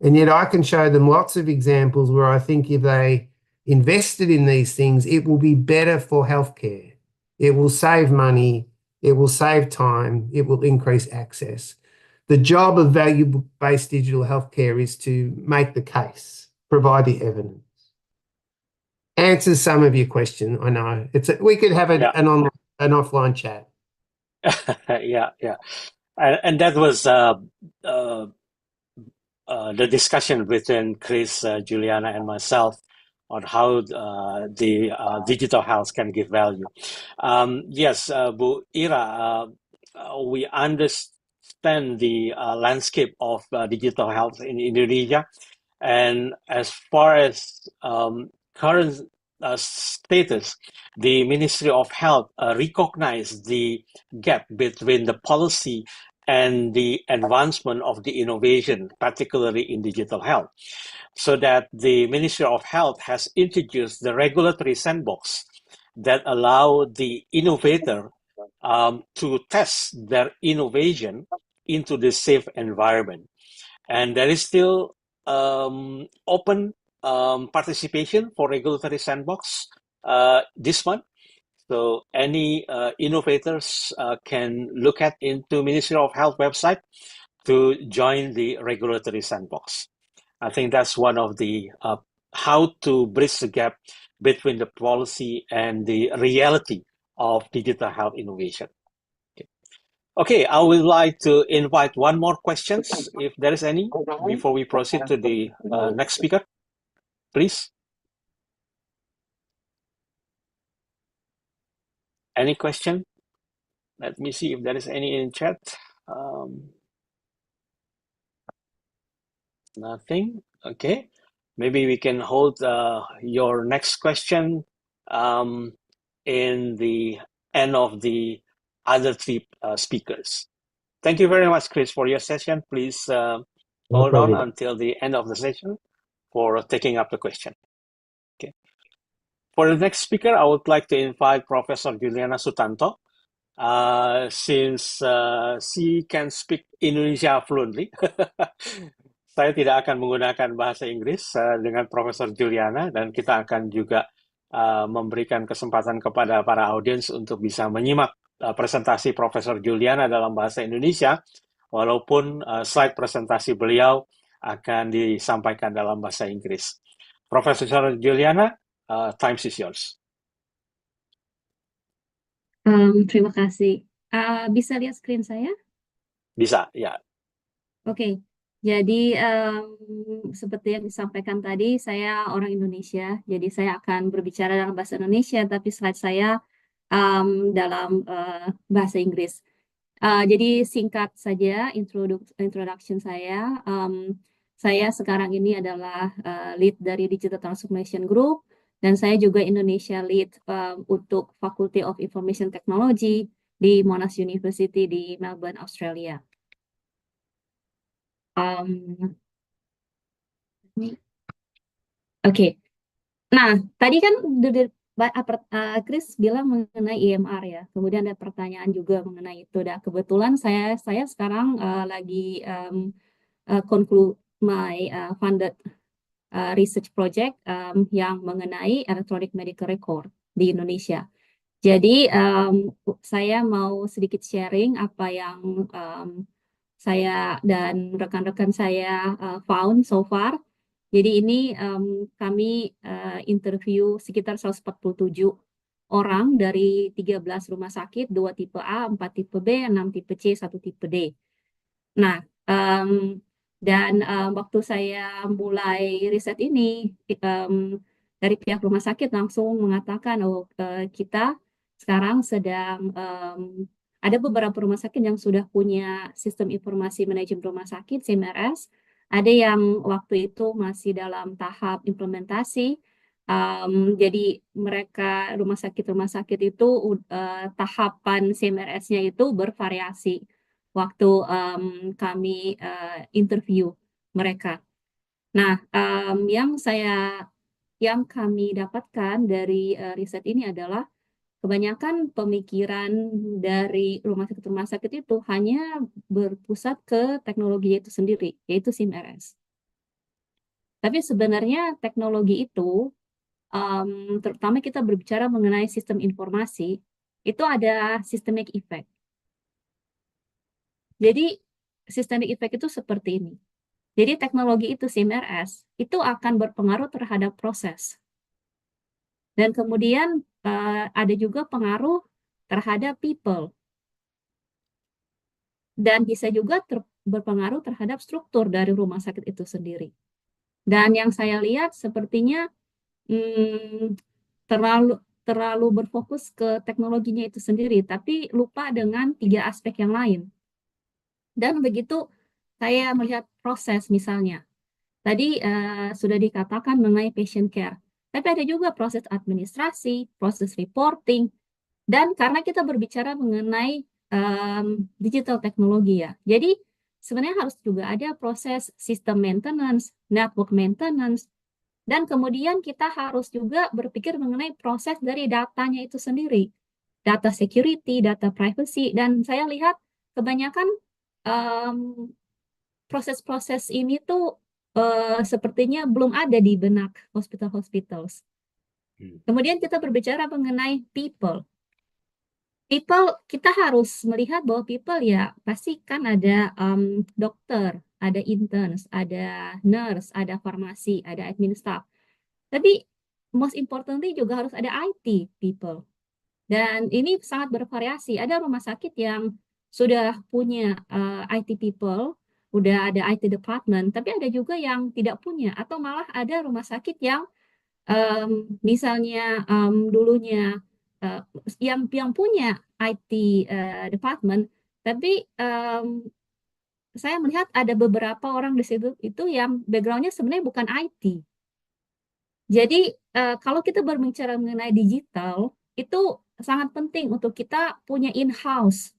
And yet I can show them lots of examples where I think if they invested in these things, it will be better for healthcare. It will save money. It will save time. It will increase access. The job of value-based digital healthcare is to make the case, provide the evidence. Answers some of your question, I know. We could have Yeah. an offline chat. Yeah, yeah. And that was the discussion between Chris, Juliana, and myself on how the digital health can give value. Yes, Bu Ira, we understand the landscape of digital health in Indonesia. And as far as current status, the Ministry of Health recognized the gap between the policy and the advancement of the innovation, particularly in digital health, so that the Ministry of Health has introduced the regulatory sandbox that allow the innovator to test their innovation into the safe environment. And there is still open participation for regulatory sandbox this month. So any innovators can look at into Ministry of Health website to join the regulatory sandbox. I think that's one of the how to bridge the gap between the policy and the reality of digital health innovation. Okay, I would like to invite one more questions, if there is any, before we proceed to the next speaker, please. Any question? Let me see if there is any in chat. Nothing. Okay, maybe we can hold your next question in the end of the other three speakers. Thank you very much, Chris, for your session. Please hold on until the end of the session for taking up the question. Okay. For the next speaker, I would like to invite Professor Juliana Sutanto. Since she can speak Indonesia fluently, saya tidak akan menggunakan bahasa Inggris dengan Profesor Juliana, dan kita akan juga memberikan kesempatan kepada para audiens untuk bisa menyimak presentasi Profesor Juliana dalam bahasa Indonesia, walaupun slide presentasi beliau akan disampaikan dalam bahasa Inggris. Profesor Juliana, time is yours. Terima kasih. Bisa lihat screen saya? Bisa, ya. Oke, jadi seperti yang disampaikan tadi, saya orang Indonesia, jadi saya akan berbicara dalam bahasa Indonesia, tapi slide saya dalam bahasa Inggris. Jadi singkat saja introduction saya. Saya sekarang ini adalah lead dari Digital Transformation Group, dan saya juga Indonesia lead untuk Faculty of Information Technology di Monash University di Melbourne, Australia. Oke. Nah, tadi kan Chris bilang mengenai EMR ya. Kemudian ada pertanyaan juga mengenai itu. Dan kebetulan saya sekarang lagi conclude my funded research project yang mengenai electronic medical record di Indonesia. Jadi saya mau sedikit sharing apa yang saya dan rekan-rekan saya found so far. Jadi ini kami interview sekitar 147 orang dari 13 rumah sakit, 2 tipe A, 4 tipe B, 6 tipe C, 1 tipe D. Nah, dan waktu saya mulai riset ini, dari pihak rumah sakit langsung mengatakan, oh kita sekarang sedang ada beberapa rumah sakit yang sudah punya sistem informasi manajemen rumah sakit (SIMRS), ada yang waktu itu masih dalam tahap implementasi. Jadi mereka rumah sakit itu tahapan SIMRS-nya itu bervariasi waktu kami interview mereka. Nah, yang kami dapatkan dari riset ini adalah kebanyakan pemikiran dari rumah sakit itu hanya berpusat ke teknologi itu sendiri, yaitu SIMRS. Tapi sebenarnya teknologi itu, terutama kita berbicara mengenai sistem informasi, itu ada systemic effect. Jadi systemic effect itu seperti ini. Jadi teknologi itu SIMRS itu akan berpengaruh terhadap proses. Dan kemudian ada juga pengaruh terhadap people. Dan bisa juga berpengaruh terhadap struktur dari rumah sakit itu sendiri. Dan yang saya lihat sepertinya terlalu berfokus ke teknologinya itu sendiri, tapi lupa dengan 3 aspek yang lain. Dan begitu saya melihat proses misalnya, tadi sudah dikatakan mengenai patient care, tapi ada juga proses administrasi, proses reporting, dan karena kita berbicara mengenai digital teknologi ya, jadi sebenarnya harus juga ada proses sistem maintenance, network maintenance, dan kemudian kita harus juga berpikir mengenai proses dari datanya itu sendiri, data security, data privacy, dan saya lihat kebanyakan proses-proses ini tuh sepertinya belum ada di benak hospital. Kemudian kita berbicara mengenai people. People, kita harus melihat bahwa people ya pasti kan ada dokter, ada interns, ada nurse, ada farmasi, ada admin staff. Tapi most importantly juga harus ada IT people. Dan ini sangat bervariasi. Ada rumah sakit yang sudah punya IT people, udah ada IT department, tapi ada juga yang tidak punya. Atau malah ada rumah sakit yang misalnya dulunya yang punya IT department, tapi saya melihat ada beberapa orang di situ itu yang backgroundnya sebenarnya bukan IT. Jadi kalau kita berbicara mengenai digital, itu sangat penting untuk kita punya in-house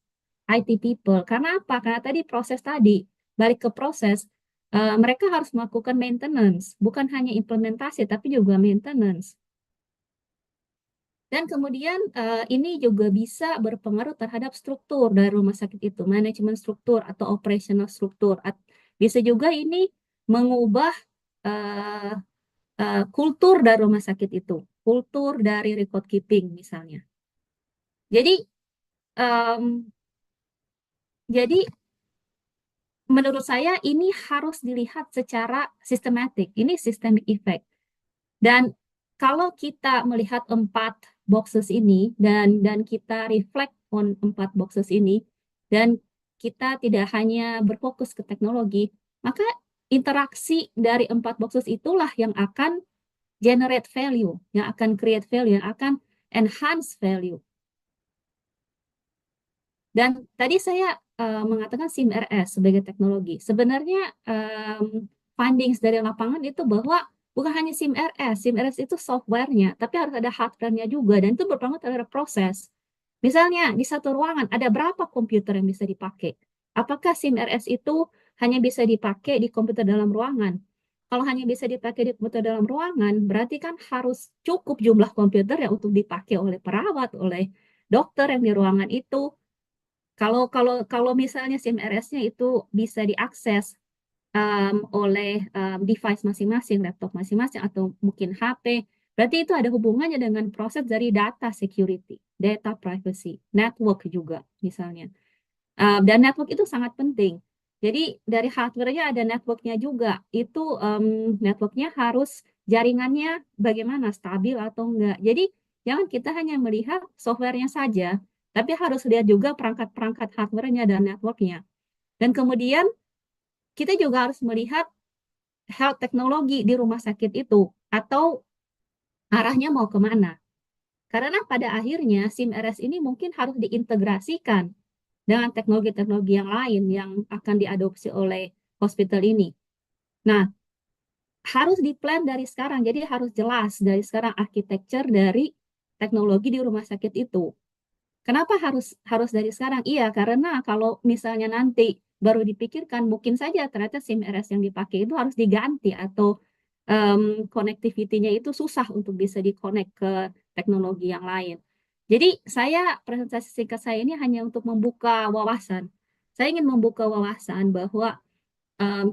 IT people. Karena apa? Karena tadi proses tadi, balik ke proses, mereka harus melakukan maintenance, bukan hanya implementasi, tapi juga maintenance. Dan kemudian ini juga bisa berpengaruh terhadap struktur dari rumah sakit itu, manajemen struktur atau operational struktur. Bisa juga ini mengubah kultur dari rumah sakit itu, kultur dari record keeping misalnya. Jadi menurut saya ini harus dilihat secara sistematik. Ini systemic effect. Dan kalau kita melihat 4 boxes ini dan kita reflect on 4 boxes ini dan kita tidak hanya berfokus ke teknologi, maka interaksi dari 4 boxes itulah yang akan generate value, yang akan create value, yang akan enhance value. Dan tadi saya mengatakan SIMRS sebagai teknologi. Sebenarnya findings dari lapangan itu bahwa bukan hanya SIMRS itu software-nya, tapi harus ada hardware-nya juga, dan itu berpengaruh terhadap proses. Misalnya di satu ruangan ada berapa komputer yang bisa dipakai? Apakah SIMRS itu hanya bisa dipakai di komputer dalam ruangan? kalau hanya bisa dipakai di komputer dalam ruangan, berarti kan harus cukup jumlah komputer ya untuk dipakai oleh perawat, oleh dokter yang di ruangan itu. Kalau misalnya SIM RS-nya itu bisa diakses oleh device masing-masing, laptop masing-masing, atau mungkin HP, berarti itu ada hubungannya dengan proses dari data security, data privacy, network juga misalnya. Dan network itu sangat penting. Jadi dari hardware-nya ada network-nya juga. Itu network-nya harus jaringannya bagaimana, stabil atau enggak. Jadi jangan kita hanya melihat software-nya saja, tapi harus lihat juga perangkat-perangkat hardware-nya dan network-nya. Dan kemudian kita juga harus melihat health teknologi di rumah sakit itu, atau arahnya mau kemana. Karena pada akhirnya SIM RS ini mungkin harus diintegrasikan dengan teknologi-teknologi yang lain yang akan diadopsi oleh hospital ini. Nah, harus di-plan dari sekarang, jadi harus jelas dari sekarang architecture dari teknologi di rumah sakit itu. Kenapa harus dari sekarang? Iya, karena kalau misalnya nanti baru dipikirkan, mungkin saja ternyata SIM RS yang dipakai itu harus diganti, atau connectivity-nya itu susah untuk bisa di-connect ke teknologi yang lain. Jadi presentasi singkat saya ini hanya untuk membuka wawasan. Saya ingin membuka wawasan bahwa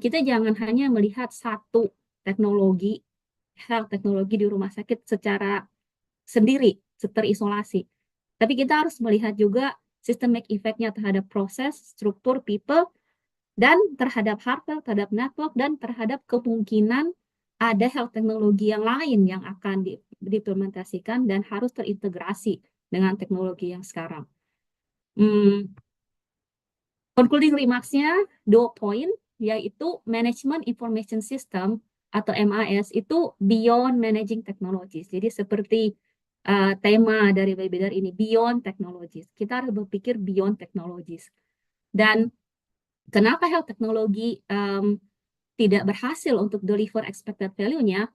kita jangan hanya melihat satu teknologi, health teknologi di rumah sakit secara sendiri, terisolasi. Tapi kita harus melihat juga systemic effect-nya terhadap proses, struktur, people, dan terhadap hardware, terhadap network, dan terhadap kemungkinan ada health teknologi yang lain yang akan diimplementasikan dan harus terintegrasi dengan teknologi yang sekarang. Concluding remarks-nya 2 poin, yaitu Management Information System atau MIS itu beyond managing technologies. Jadi seperti tema dari webinar ini, beyond technologies. Kita harus berpikir beyond technologies. Dan kenapa health teknologi tidak berhasil untuk deliver expected value-nya?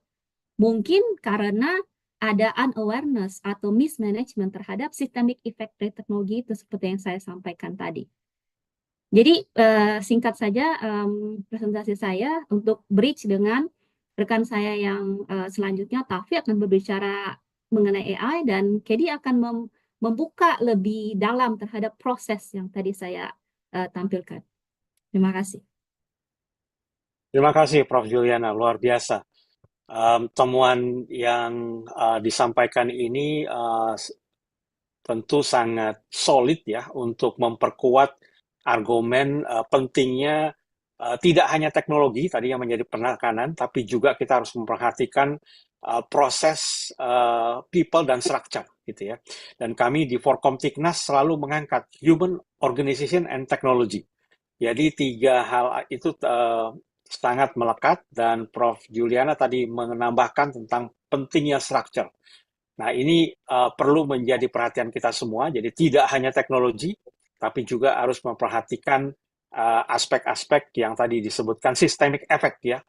Mungkin karena ada unawareness atau mismanagement terhadap systemic effect dari teknologi itu, seperti yang saya sampaikan tadi. Jadi singkat saja presentasi saya untuk bridge dengan rekan saya yang selanjutnya, Taufiq akan berbicara mengenai AI, dan Caddie akan membuka lebih dalam terhadap proses yang tadi saya tampilkan. Terima kasih. Terima kasih Prof. Juliana, luar biasa. Temuan yang disampaikan ini tentu sangat solid ya untuk memperkuat argumen pentingnya tidak hanya teknologi tadi yang menjadi penekanan, tapi juga kita harus memperhatikan proses people dan structure gitu ya. Dan kami di Forkomtiknas selalu mengangkat human, organization, and technology. Jadi 3 hal itu sangat melekat, dan Prof. Juliana tadi menambahkan tentang pentingnya structure. Nah, ini perlu menjadi perhatian kita semua. Jadi tidak hanya teknologi, tapi juga harus memperhatikan aspek-aspek yang tadi disebutkan systemic effect ya,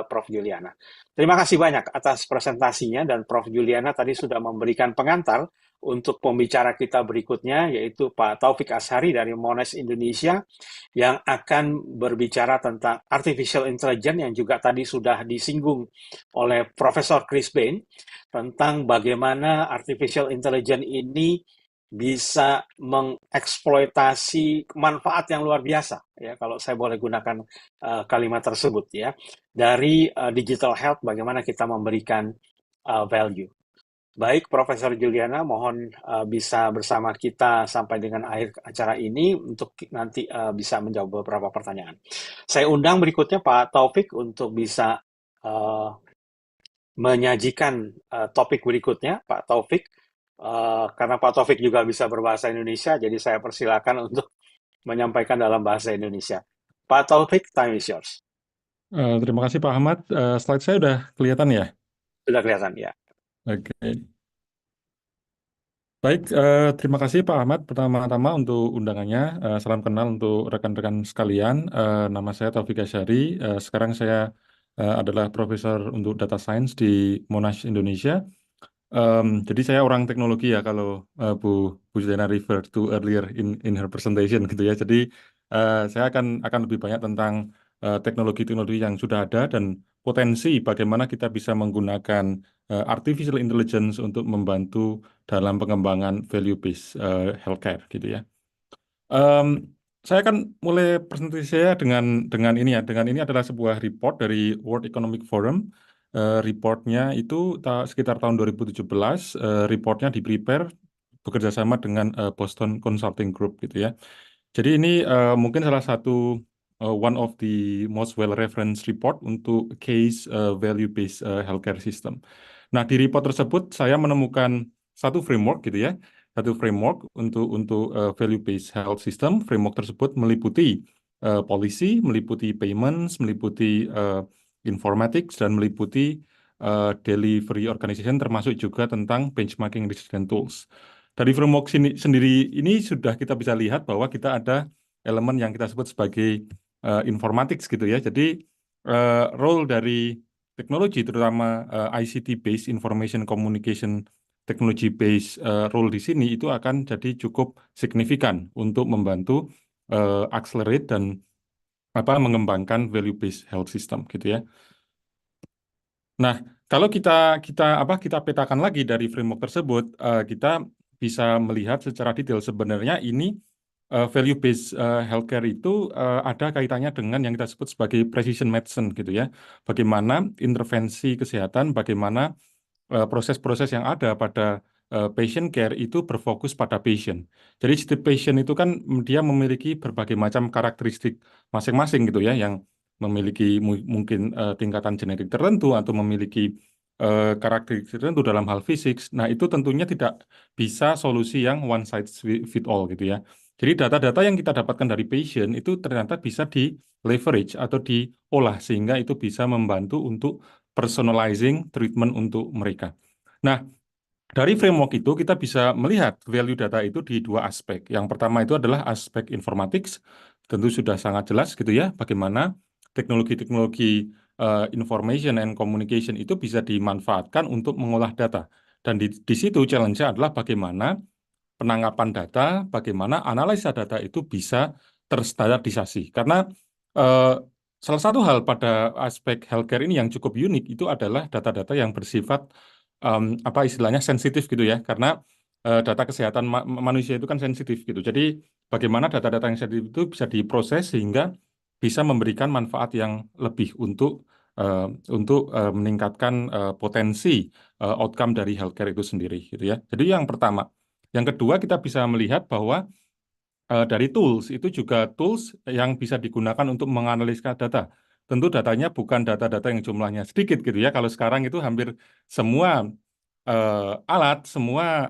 Prof. Juliana. Terima kasih banyak atas presentasinya, dan Prof. Juliana tadi sudah memberikan pengantar untuk pembicara kita berikutnya, yaitu Pak Taufiq Asyhari dari Monash Indonesia, yang akan berbicara tentang artificial intelligence yang juga tadi sudah disinggung oleh Profesor Chris Bain, tentang bagaimana artificial intelligence ini bisa mengeksploitasi manfaat yang luar biasa ya, kalau saya boleh gunakan kalimat tersebut ya, dari digital health, bagaimana kita memberikan value. Baik, Profesor Juliana, mohon bisa bersama kita sampai dengan akhir acara ini untuk nanti bisa menjawab beberapa pertanyaan. Saya undang berikutnya Pak Taufiq untuk bisa menyajikan topik berikutnya, Pak Taufiq. Karena Pak Taufiq juga bisa berbahasa Indonesia, jadi saya persilakan untuk menyampaikan dalam bahasa Indonesia. Pak Taufiq, time is yours. Terima kasih Pak Ahmad. Slide saya udah kelihatan ya? Sudah kelihatan ya. Oke. Baik, terima kasih Pak Ahmad pertama-tama untuk undangannya. Salam kenal untuk rekan-rekan sekalian. Nama saya Taufiq Asyhari. Sekarang saya adalah profesor untuk data science di Monash Indonesia. Jadi saya orang teknologi ya, kalau Bu Juliana refer to earlier in her presentation gitu ya. Jadi saya akan lebih banyak tentang teknologi-teknologi yang sudah ada dan potensi bagaimana kita bisa menggunakan artificial intelligence untuk membantu dalam pengembangan value-based healthcare gitu ya. Em, saya akan mulai presentasi saya dengan ini ya. Dengan ini adalah sebuah report dari World Economic Forum. Reportnya itu sekitar tahun 2017. Reportnya di-prepare bekerja sama dengan Boston Consulting Group gitu ya. Jadi ini mungkin salah satu one of the most well-referenced report untuk case value-based healthcare system. Nah, di report tersebut saya menemukan satu framework gitu ya, satu framework untuk value-based health system. Framework tersebut meliputi policy, meliputi payments, meliputi informatics, dan meliputi delivery organization, termasuk juga tentang benchmarking research and tools. Dari framework sendiri ini sudah kita bisa lihat bahwa kita ada elemen yang kita sebut sebagai informatics gitu ya. Jadi role dari teknologi, terutama ICT-based information communication technology-based role di sini itu akan jadi cukup signifikan untuk membantu accelerate dan mengembangkan value-based health system gitu ya. Nah, kalau kita petakan lagi dari framework tersebut, kita bisa melihat secara detail sebenarnya ini value-based healthcare itu ada kaitannya dengan yang kita sebut sebagai precision medicine gitu ya. Bagaimana intervensi kesehatan, bagaimana proses-proses yang ada pada patient care itu berfokus pada patient. Jadi setiap patient itu kan dia memiliki berbagai macam karakteristik masing-masing gitu ya, yang memiliki mungkin tingkatan genetik tertentu atau memiliki karakteristik tertentu dalam hal fisik. Nah, itu tentunya tidak bisa solusi yang one size fit all gitu ya. Jadi data-data yang kita dapatkan dari patient itu ternyata bisa di leverage atau diolah sehingga itu bisa membantu untuk personalizing treatment untuk mereka. Nah, dari framework itu kita bisa melihat value data itu di dua aspek. Yang pertama itu adalah aspek informatics, tentu sudah sangat jelas gitu ya, bagaimana teknologi-teknologi information and communication itu bisa dimanfaatkan untuk mengolah data. Dan di situ challenge-nya adalah bagaimana penangkapan data, bagaimana analisa data itu bisa terstandardisasi. Karena eh, salah satu hal pada aspek healthcare ini yang cukup unik itu adalah data-data yang bersifat apa istilahnya sensitif gitu ya. Karena data kesehatan manusia itu kan sensitif gitu. Jadi bagaimana data-data yang sensitif itu bisa diproses sehingga bisa memberikan manfaat yang lebih eh, untuk meningkatkan potensi outcome dari healthcare itu sendiri gitu ya. Jadi yang pertama. Yang kedua, kita bisa melihat bahwa dari tools itu juga tools yang bisa digunakan untuk menganalisa data. Tentu datanya bukan data-data yang jumlahnya sedikit gitu ya. Kalau sekarang itu hampir semua alat, semua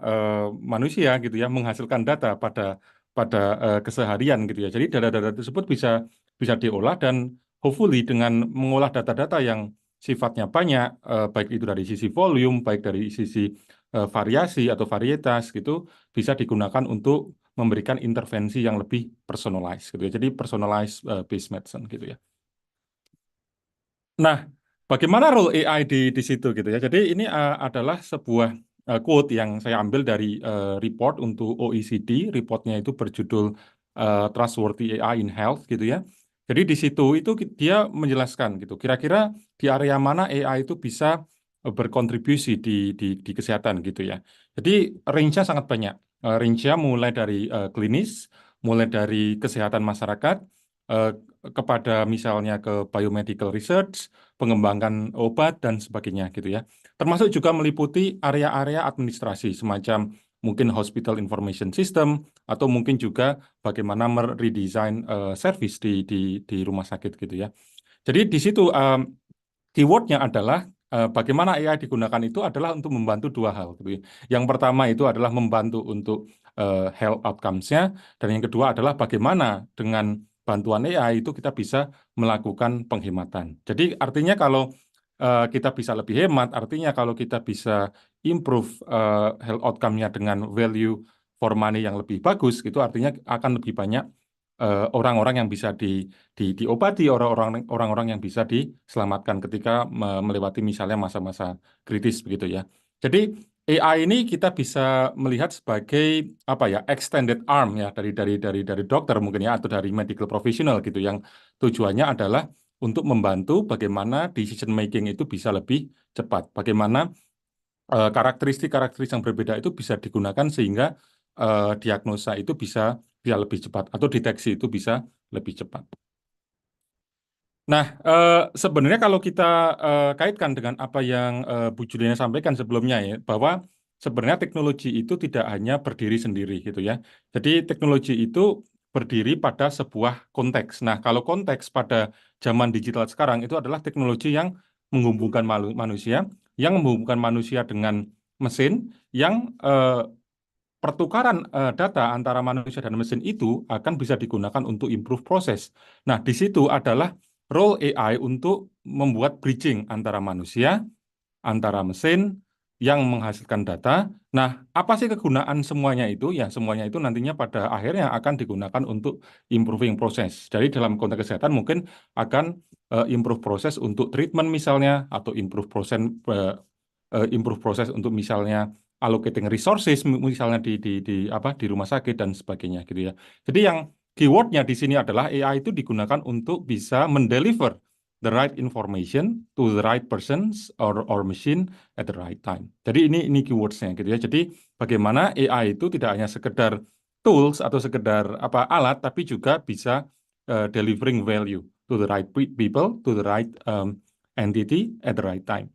manusia gitu ya menghasilkan data pada pada keseharian gitu ya. Jadi data-data tersebut bisa bisa diolah dan hopefully dengan mengolah data-data yang sifatnya banyak, baik itu dari sisi volume, baik dari sisi variasi atau varietas gitu, bisa digunakan untuk memberikan intervensi yang lebih personalized gitu ya. Jadi personalized based medicine gitu ya. Nah, bagaimana role AI di situ gitu ya. Jadi ini adalah sebuah quote yang saya ambil dari report untuk OECD. Reportnya itu berjudul Trustworthy AI in Health gitu ya. Jadi di situ itu dia menjelaskan gitu. Kira-kira di area mana AI itu bisa berkontribusi di kesehatan gitu ya. Jadi range-nya sangat banyak. Range-nya mulai dari klinis, mulai dari kesehatan masyarakat, eh, kepada misalnya ke biomedical research, pengembangan obat dan sebagainya gitu ya. Termasuk juga meliputi area-area administrasi semacam mungkin hospital information system atau mungkin juga bagaimana meredesign service di rumah sakit gitu ya. Jadi di situ keywordnya adalah bagaimana AI digunakan itu adalah untuk membantu dua hal gitu ya. Yang pertama itu adalah membantu untuk health outcomes-nya, dan yang kedua adalah bagaimana dengan bantuan AI itu kita bisa melakukan penghematan. Jadi artinya kalau kita bisa lebih hemat, artinya kalau kita bisa improve health outcome-nya dengan value for money yang lebih bagus, gitu artinya akan lebih banyak orang-orang yang bisa diobati, orang-orang yang bisa diselamatkan ketika melewati misalnya masa-masa kritis begitu ya. Jadi AI ini kita bisa melihat sebagai apa ya, extended arm ya dari dokter mungkin ya, atau dari medical professional gitu, yang tujuannya adalah untuk membantu bagaimana decision making itu bisa lebih cepat, bagaimana karakteristik-karakteristik yang berbeda itu bisa digunakan sehingga diagnosa itu bisa lebih cepat, atau deteksi itu bisa lebih cepat. Nah, sebenarnya kalau kita kaitkan dengan apa yang Bu Juliana sampaikan sebelumnya ya, bahwa sebenarnya teknologi itu tidak hanya berdiri sendiri gitu ya. Jadi teknologi itu berdiri pada sebuah konteks. Nah, kalau konteks pada zaman digital sekarang itu adalah teknologi yang menghubungkan manusia, yang menghubungkan manusia dengan mesin, yang pertukaran data antara manusia dan mesin itu akan bisa digunakan untuk improve proses. Nah, di situ adalah role AI untuk membuat bridging antara manusia, antara mesin yang menghasilkan data. Nah, apa sih kegunaan semuanya itu? Ya, semuanya itu nantinya pada akhirnya akan digunakan untuk improving proses. Jadi dalam konteks kesehatan mungkin akan improve proses untuk treatment misalnya, atau improve proses untuk misalnya allocating resources misalnya di rumah sakit dan sebagainya gitu ya. Jadi yang keywordnya di sini adalah AI itu digunakan untuk bisa mendeliver the right information to the right persons or machine at the right time. Jadi ini keywordsnya gitu ya. Jadi bagaimana AI itu tidak hanya sekedar tools atau sekedar apa alat, tapi juga bisa delivering value to the right people, to the right entity at the right time.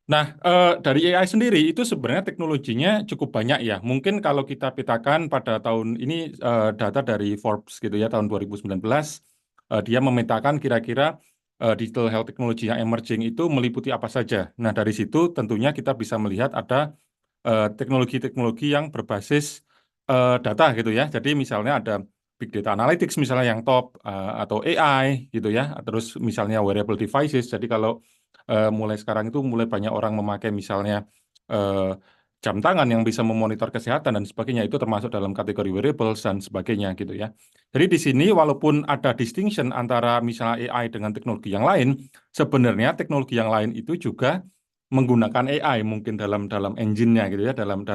Nah, dari AI sendiri itu sebenarnya teknologinya cukup banyak ya. Mungkin kalau kita petakan pada tahun ini data dari Forbes gitu ya, tahun 2019, dia memetakan kira-kira digital health technology yang emerging itu meliputi apa saja. Nah, dari situ tentunya kita bisa melihat ada teknologi-teknologi yang berbasis data gitu ya. Jadi misalnya ada big data analytics misalnya yang top, atau AI gitu ya. Terus misalnya wearable devices. Jadi kalau mulai sekarang itu mulai banyak orang memakai misalnya eh, jam tangan yang bisa memonitor kesehatan dan sebagainya, itu termasuk dalam kategori wearables dan sebagainya gitu ya. Jadi di sini walaupun ada distinction antara misalnya AI dengan teknologi yang lain, sebenarnya teknologi yang lain itu juga menggunakan AI mungkin dalam engine-nya gitu ya, dalam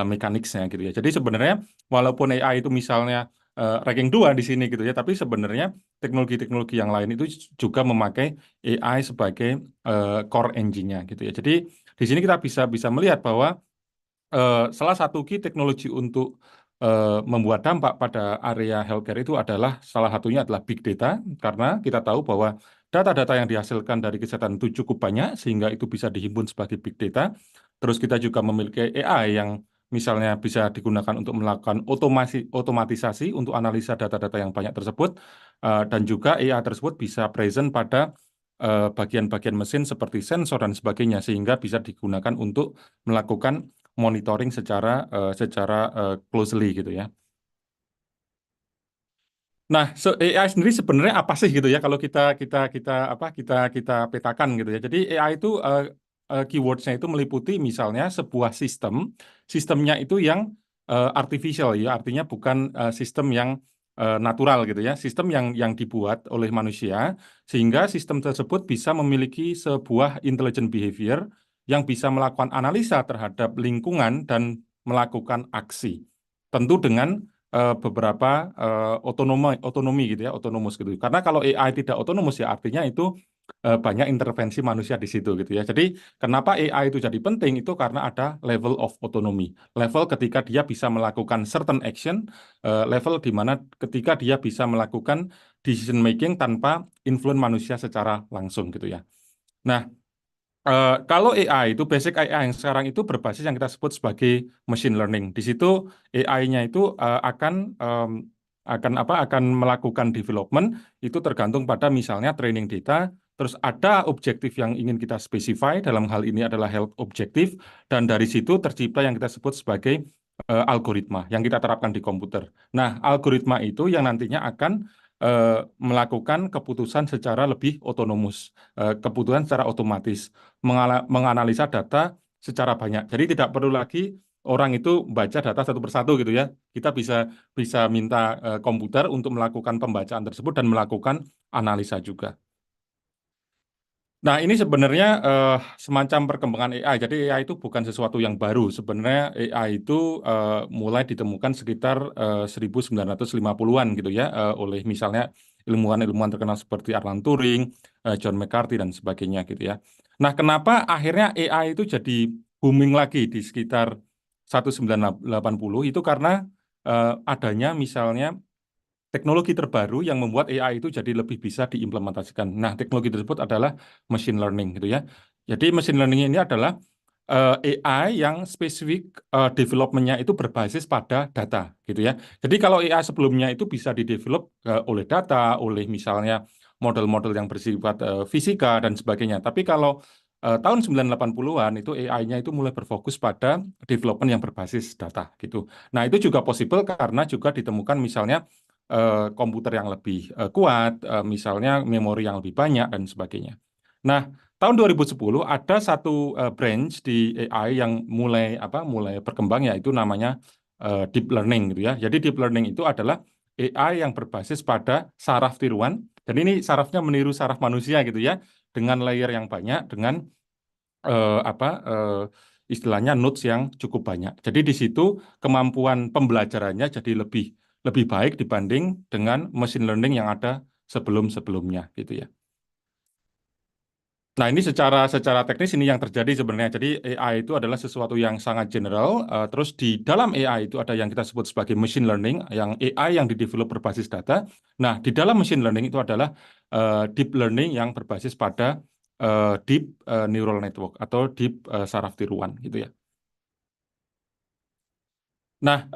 mekaniknya gitu ya. Jadi sebenarnya walaupun AI itu misalnya ranking 2 di sini gitu ya, tapi sebenarnya teknologi-teknologi yang lain itu juga memakai AI sebagai core engine-nya gitu ya. Jadi di sini kita bisa melihat bahwa salah satu key teknologi untuk membuat dampak pada area healthcare itu adalah salah satunya adalah big data, karena kita tahu bahwa data-data yang dihasilkan dari kesehatan itu cukup banyak sehingga itu bisa dihimpun sebagai big data. Terus kita juga memiliki AI yang misalnya bisa digunakan untuk melakukan otomatisasi untuk analisa data-data yang banyak tersebut, dan juga AI tersebut bisa present pada bagian-bagian mesin seperti sensor dan sebagainya, sehingga bisa digunakan untuk melakukan monitoring secara closely gitu ya. Nah, AI sendiri sebenarnya apa sih gitu ya, kalau kita petakan gitu ya. Jadi AI itu keywordsnya itu meliputi misalnya sebuah sistemnya itu yang artificial ya, artinya bukan sistem yang natural gitu ya, sistem yang dibuat oleh manusia sehingga sistem tersebut bisa memiliki sebuah intelligent behavior yang bisa melakukan analisa terhadap lingkungan dan melakukan aksi. Tentu dengan beberapa otonomi gitu ya, otonomus gitu. Karena kalau AI tidak otonomus ya artinya itu banyak intervensi manusia di situ gitu ya. Jadi kenapa AI itu jadi penting itu karena ada level of autonomy. Level ketika dia bisa melakukan certain action, level di mana ketika dia bisa melakukan decision making tanpa influence manusia secara langsung gitu ya. Nah, kalau AI itu basic AI yang sekarang itu berbasis yang kita sebut sebagai machine learning. Di situ AI-nya itu akan melakukan development itu tergantung pada misalnya training data, terus ada objektif yang ingin kita specify, dalam hal ini adalah health objektif, dan dari situ tercipta yang kita sebut sebagai algoritma yang kita terapkan di komputer. Nah, algoritma itu yang nantinya akan melakukan keputusan secara lebih otonomus, keputusan secara otomatis, menganalisa data secara banyak. Jadi tidak perlu lagi orang itu baca data satu persatu gitu ya. Kita bisa minta komputer untuk melakukan pembacaan tersebut dan melakukan analisa juga. Nah, ini sebenarnya semacam perkembangan AI. Jadi AI itu bukan sesuatu yang baru. Sebenarnya AI itu mulai ditemukan sekitar 1950-an gitu ya, oleh misalnya ilmuwan-ilmuwan terkenal seperti Alan Turing, John McCarthy dan sebagainya gitu ya. Nah, kenapa akhirnya AI itu jadi booming lagi di sekitar 1980 itu karena adanya misalnya teknologi terbaru yang membuat AI itu jadi lebih bisa diimplementasikan. Nah, teknologi tersebut adalah machine learning gitu ya. Jadi machine learning ini adalah AI yang spesifik development-nya itu berbasis pada data gitu ya. Jadi kalau AI sebelumnya itu bisa didevelop oleh data, oleh misalnya model-model yang bersifat fisika dan sebagainya. Tapi kalau tahun 1980-an itu AI-nya itu mulai berfokus pada development yang berbasis data gitu. Nah, itu juga possible karena juga ditemukan misalnya komputer yang lebih kuat, misalnya memori yang lebih banyak dan sebagainya. Nah, tahun 2010 ada satu branch di AI yang mulai berkembang yaitu namanya deep learning gitu ya. Jadi deep learning itu adalah AI yang berbasis pada saraf tiruan dan ini sarafnya meniru saraf manusia gitu ya dengan layer yang banyak dengan eh, apa eh, istilahnya nodes yang cukup banyak. Jadi di situ kemampuan pembelajarannya jadi lebih baik dibanding dengan machine learning yang ada sebelum-sebelumnya gitu ya. Nah, ini secara teknis ini yang terjadi sebenarnya. Jadi AI itu adalah sesuatu yang sangat general. Terus di dalam AI itu ada yang kita sebut sebagai machine learning, yang AI yang didevelop berbasis data. Nah, di dalam machine learning itu adalah deep learning yang berbasis pada deep neural network atau deep saraf tiruan gitu ya. Nah,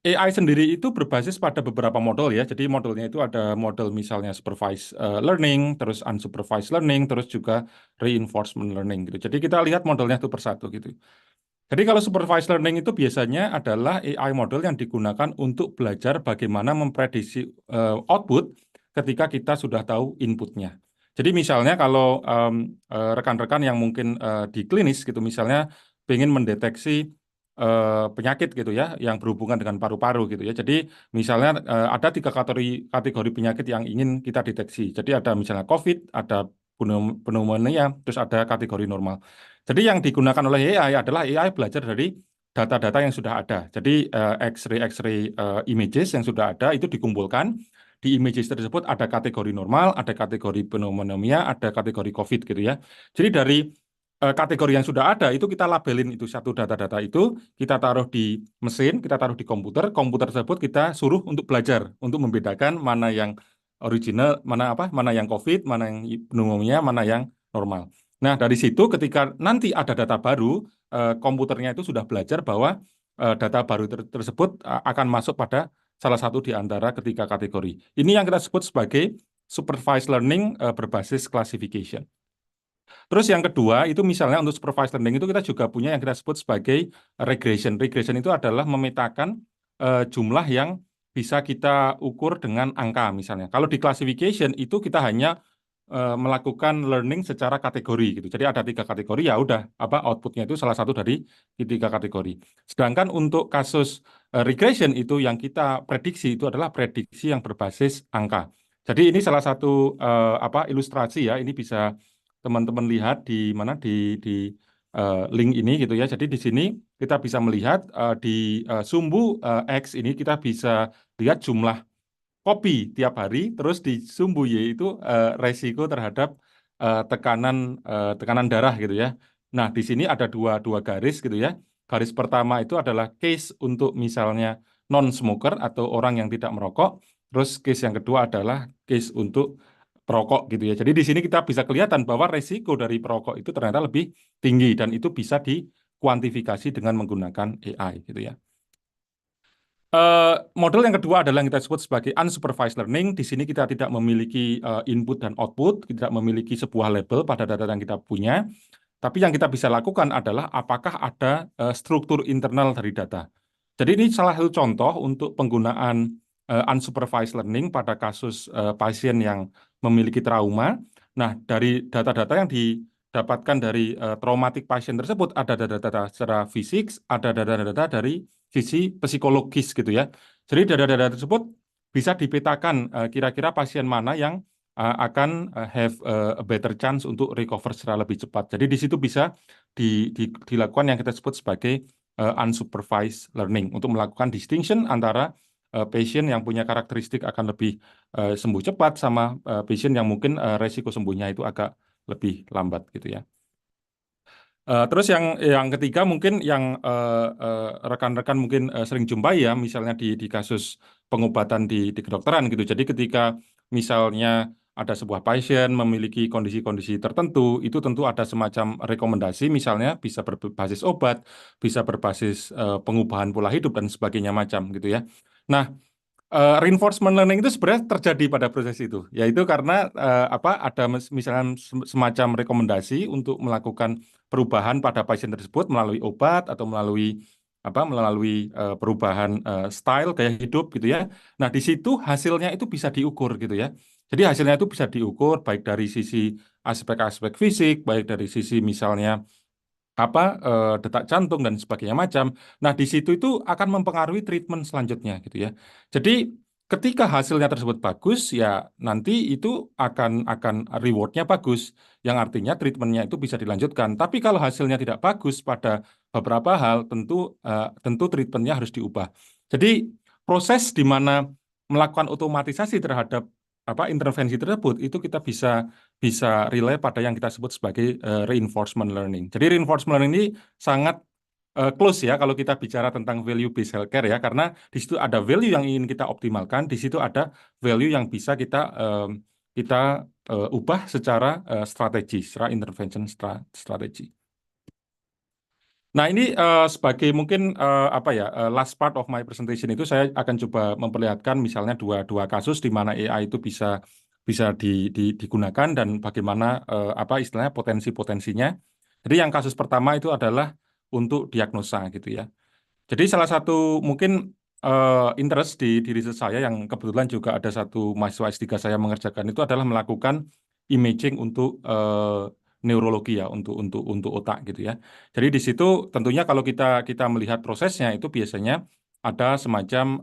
AI sendiri itu berbasis pada beberapa model ya. Jadi modelnya itu ada model misalnya supervised learning, terus unsupervised learning, terus juga reinforcement learning gitu. Jadi kita lihat modelnya itu persatu gitu. Jadi kalau supervised learning itu biasanya adalah AI model yang digunakan untuk belajar bagaimana memprediksi output ketika kita sudah tahu inputnya. Jadi misalnya kalau rekan-rekan yang mungkin di klinis gitu, misalnya ingin mendeteksi penyakit gitu ya, yang berhubungan dengan paru-paru gitu ya. Jadi misalnya ada tiga kategori penyakit yang ingin kita deteksi. Jadi ada misalnya COVID, ada pneumonia, terus ada kategori normal. Jadi yang digunakan oleh AI adalah AI belajar dari data-data yang sudah ada. Jadi X-ray images yang sudah ada itu dikumpulkan. Di images tersebut ada kategori normal, ada kategori pneumonia, ada kategori COVID gitu ya. Jadi dari kategori yang sudah ada itu kita labelin itu satu data-data itu, kita taruh di mesin, kita taruh di komputer tersebut kita suruh untuk belajar, untuk membedakan mana yang original, mana yang COVID, mana yang pneumonia, mana yang normal. Nah, dari situ ketika nanti ada data baru, komputernya itu sudah belajar bahwa data baru tersebut akan masuk pada salah satu di antara ketiga kategori. Ini yang kita sebut sebagai supervised learning berbasis classification. Terus yang kedua itu misalnya untuk supervised learning itu kita juga punya yang kita sebut sebagai regression. Regression itu adalah memetakan jumlah yang bisa kita ukur dengan angka misalnya. Kalau di classification itu kita hanya melakukan learning secara kategori gitu. Jadi ada tiga kategori ya udah apa outputnya itu salah satu dari tiga kategori. Sedangkan untuk kasus regression itu yang kita prediksi itu adalah prediksi yang berbasis angka. Jadi ini salah satu ilustrasi ya. Ini bisa teman-teman lihat di mana di link ini gitu ya. Jadi di sini kita bisa melihat di sumbu X ini kita bisa lihat jumlah kopi tiap hari, terus di sumbu Y itu resiko terhadap tekanan darah gitu ya. Nah, di sini ada dua garis gitu ya. Garis pertama itu adalah case untuk misalnya non-smoker atau orang yang tidak merokok. Terus case yang kedua adalah case untuk perokok gitu ya. Jadi di sini kita bisa kelihatan bahwa resiko dari perokok itu ternyata lebih tinggi dan itu bisa dikuantifikasi dengan menggunakan AI gitu ya. Model yang kedua adalah yang kita sebut sebagai unsupervised learning. Di sini kita tidak memiliki input dan output, tidak memiliki sebuah label pada data yang kita punya. Tapi yang kita bisa lakukan adalah apakah ada struktur internal dari data. Jadi ini salah satu contoh untuk penggunaan unsupervised learning pada kasus pasien yang memiliki trauma. Nah, dari data-data yang didapatkan dari traumatic pasien tersebut ada data-data secara fisik, ada data-data dari sisi psikologis gitu ya. Jadi data-data tersebut bisa dipetakan kira-kira pasien mana yang akan have a better chance untuk recover secara lebih cepat. Jadi di situ bisa dilakukan yang kita sebut sebagai unsupervised learning untuk melakukan distinction antara patient yang punya karakteristik akan lebih sembuh cepat sama patient yang mungkin resiko sembuhnya itu agak lebih lambat gitu ya. Terus yang ketiga mungkin yang rekan-rekan mungkin sering jumpai ya, misalnya di kasus pengobatan di kedokteran gitu. Jadi ketika misalnya ada sebuah pasien memiliki kondisi-kondisi tertentu, itu tentu ada semacam rekomendasi, misalnya bisa berbasis obat, bisa berbasis pengubahan pola hidup dan sebagainya macam gitu ya. Nah, reinforcement learning itu sebenarnya terjadi pada proses itu, yaitu karena ada misalnya semacam rekomendasi untuk melakukan perubahan pada pasien tersebut melalui obat atau melalui perubahan style gaya hidup gitu ya. Nah, di situ hasilnya itu bisa diukur gitu ya. Jadi hasilnya itu bisa diukur baik dari sisi aspek-aspek fisik, baik dari sisi misalnya detak jantung dan sebagainya macam. Nah, di situ itu akan mempengaruhi treatment selanjutnya gitu ya. Jadi ketika hasilnya tersebut bagus, ya nanti itu akan rewardnya bagus, yang artinya treatmentnya itu bisa dilanjutkan. Tapi kalau hasilnya tidak bagus pada beberapa hal, tentu treatmentnya harus diubah. Jadi proses di mana melakukan otomatisasi terhadap intervensi tersebut itu kita bisa relay pada yang kita sebut sebagai reinforcement learning. Jadi reinforcement learning ini sangat close ya kalau kita bicara tentang value based healthcare ya, karena di situ ada value yang ingin kita optimalkan, di situ ada value yang bisa kita ubah secara strategi, secara intervention strategi. Nah, ini sebagai mungkin last part of my presentation itu saya akan coba memperlihatkan misalnya dua kasus di mana AI itu bisa digunakan dan bagaimana istilahnya potensi-potensinya. Jadi yang kasus pertama itu adalah untuk diagnosa gitu ya. Jadi salah satu mungkin interest di riset saya yang kebetulan juga ada satu mahasiswa S3 saya mengerjakan itu adalah melakukan imaging untuk neurologi ya, untuk otak gitu ya. Jadi di situ tentunya kalau kita melihat prosesnya itu biasanya ada semacam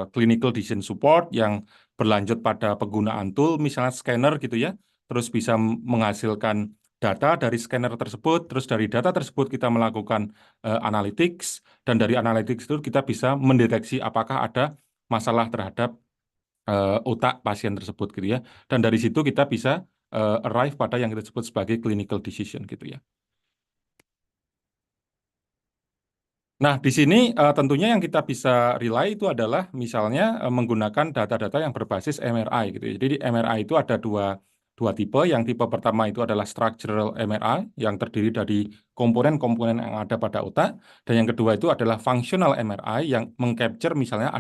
clinical decision support yang berlanjut pada penggunaan tool misalnya scanner gitu ya. Terus bisa menghasilkan data dari scanner tersebut, terus dari data tersebut kita melakukan analytics, dan dari analytics itu kita bisa mendeteksi apakah ada masalah terhadap otak pasien tersebut gitu ya. Dan dari situ kita bisa arrive pada yang kita sebut sebagai clinical decision gitu ya. Nah, di sini tentunya yang kita bisa rely itu adalah misalnya menggunakan data-data yang berbasis MRI gitu ya. Jadi di MRI itu ada dua tipe. Yang tipe pertama itu adalah structural MRI yang terdiri dari komponen-komponen yang ada pada otak. Dan yang kedua itu adalah functional MRI yang mengcapture misalnya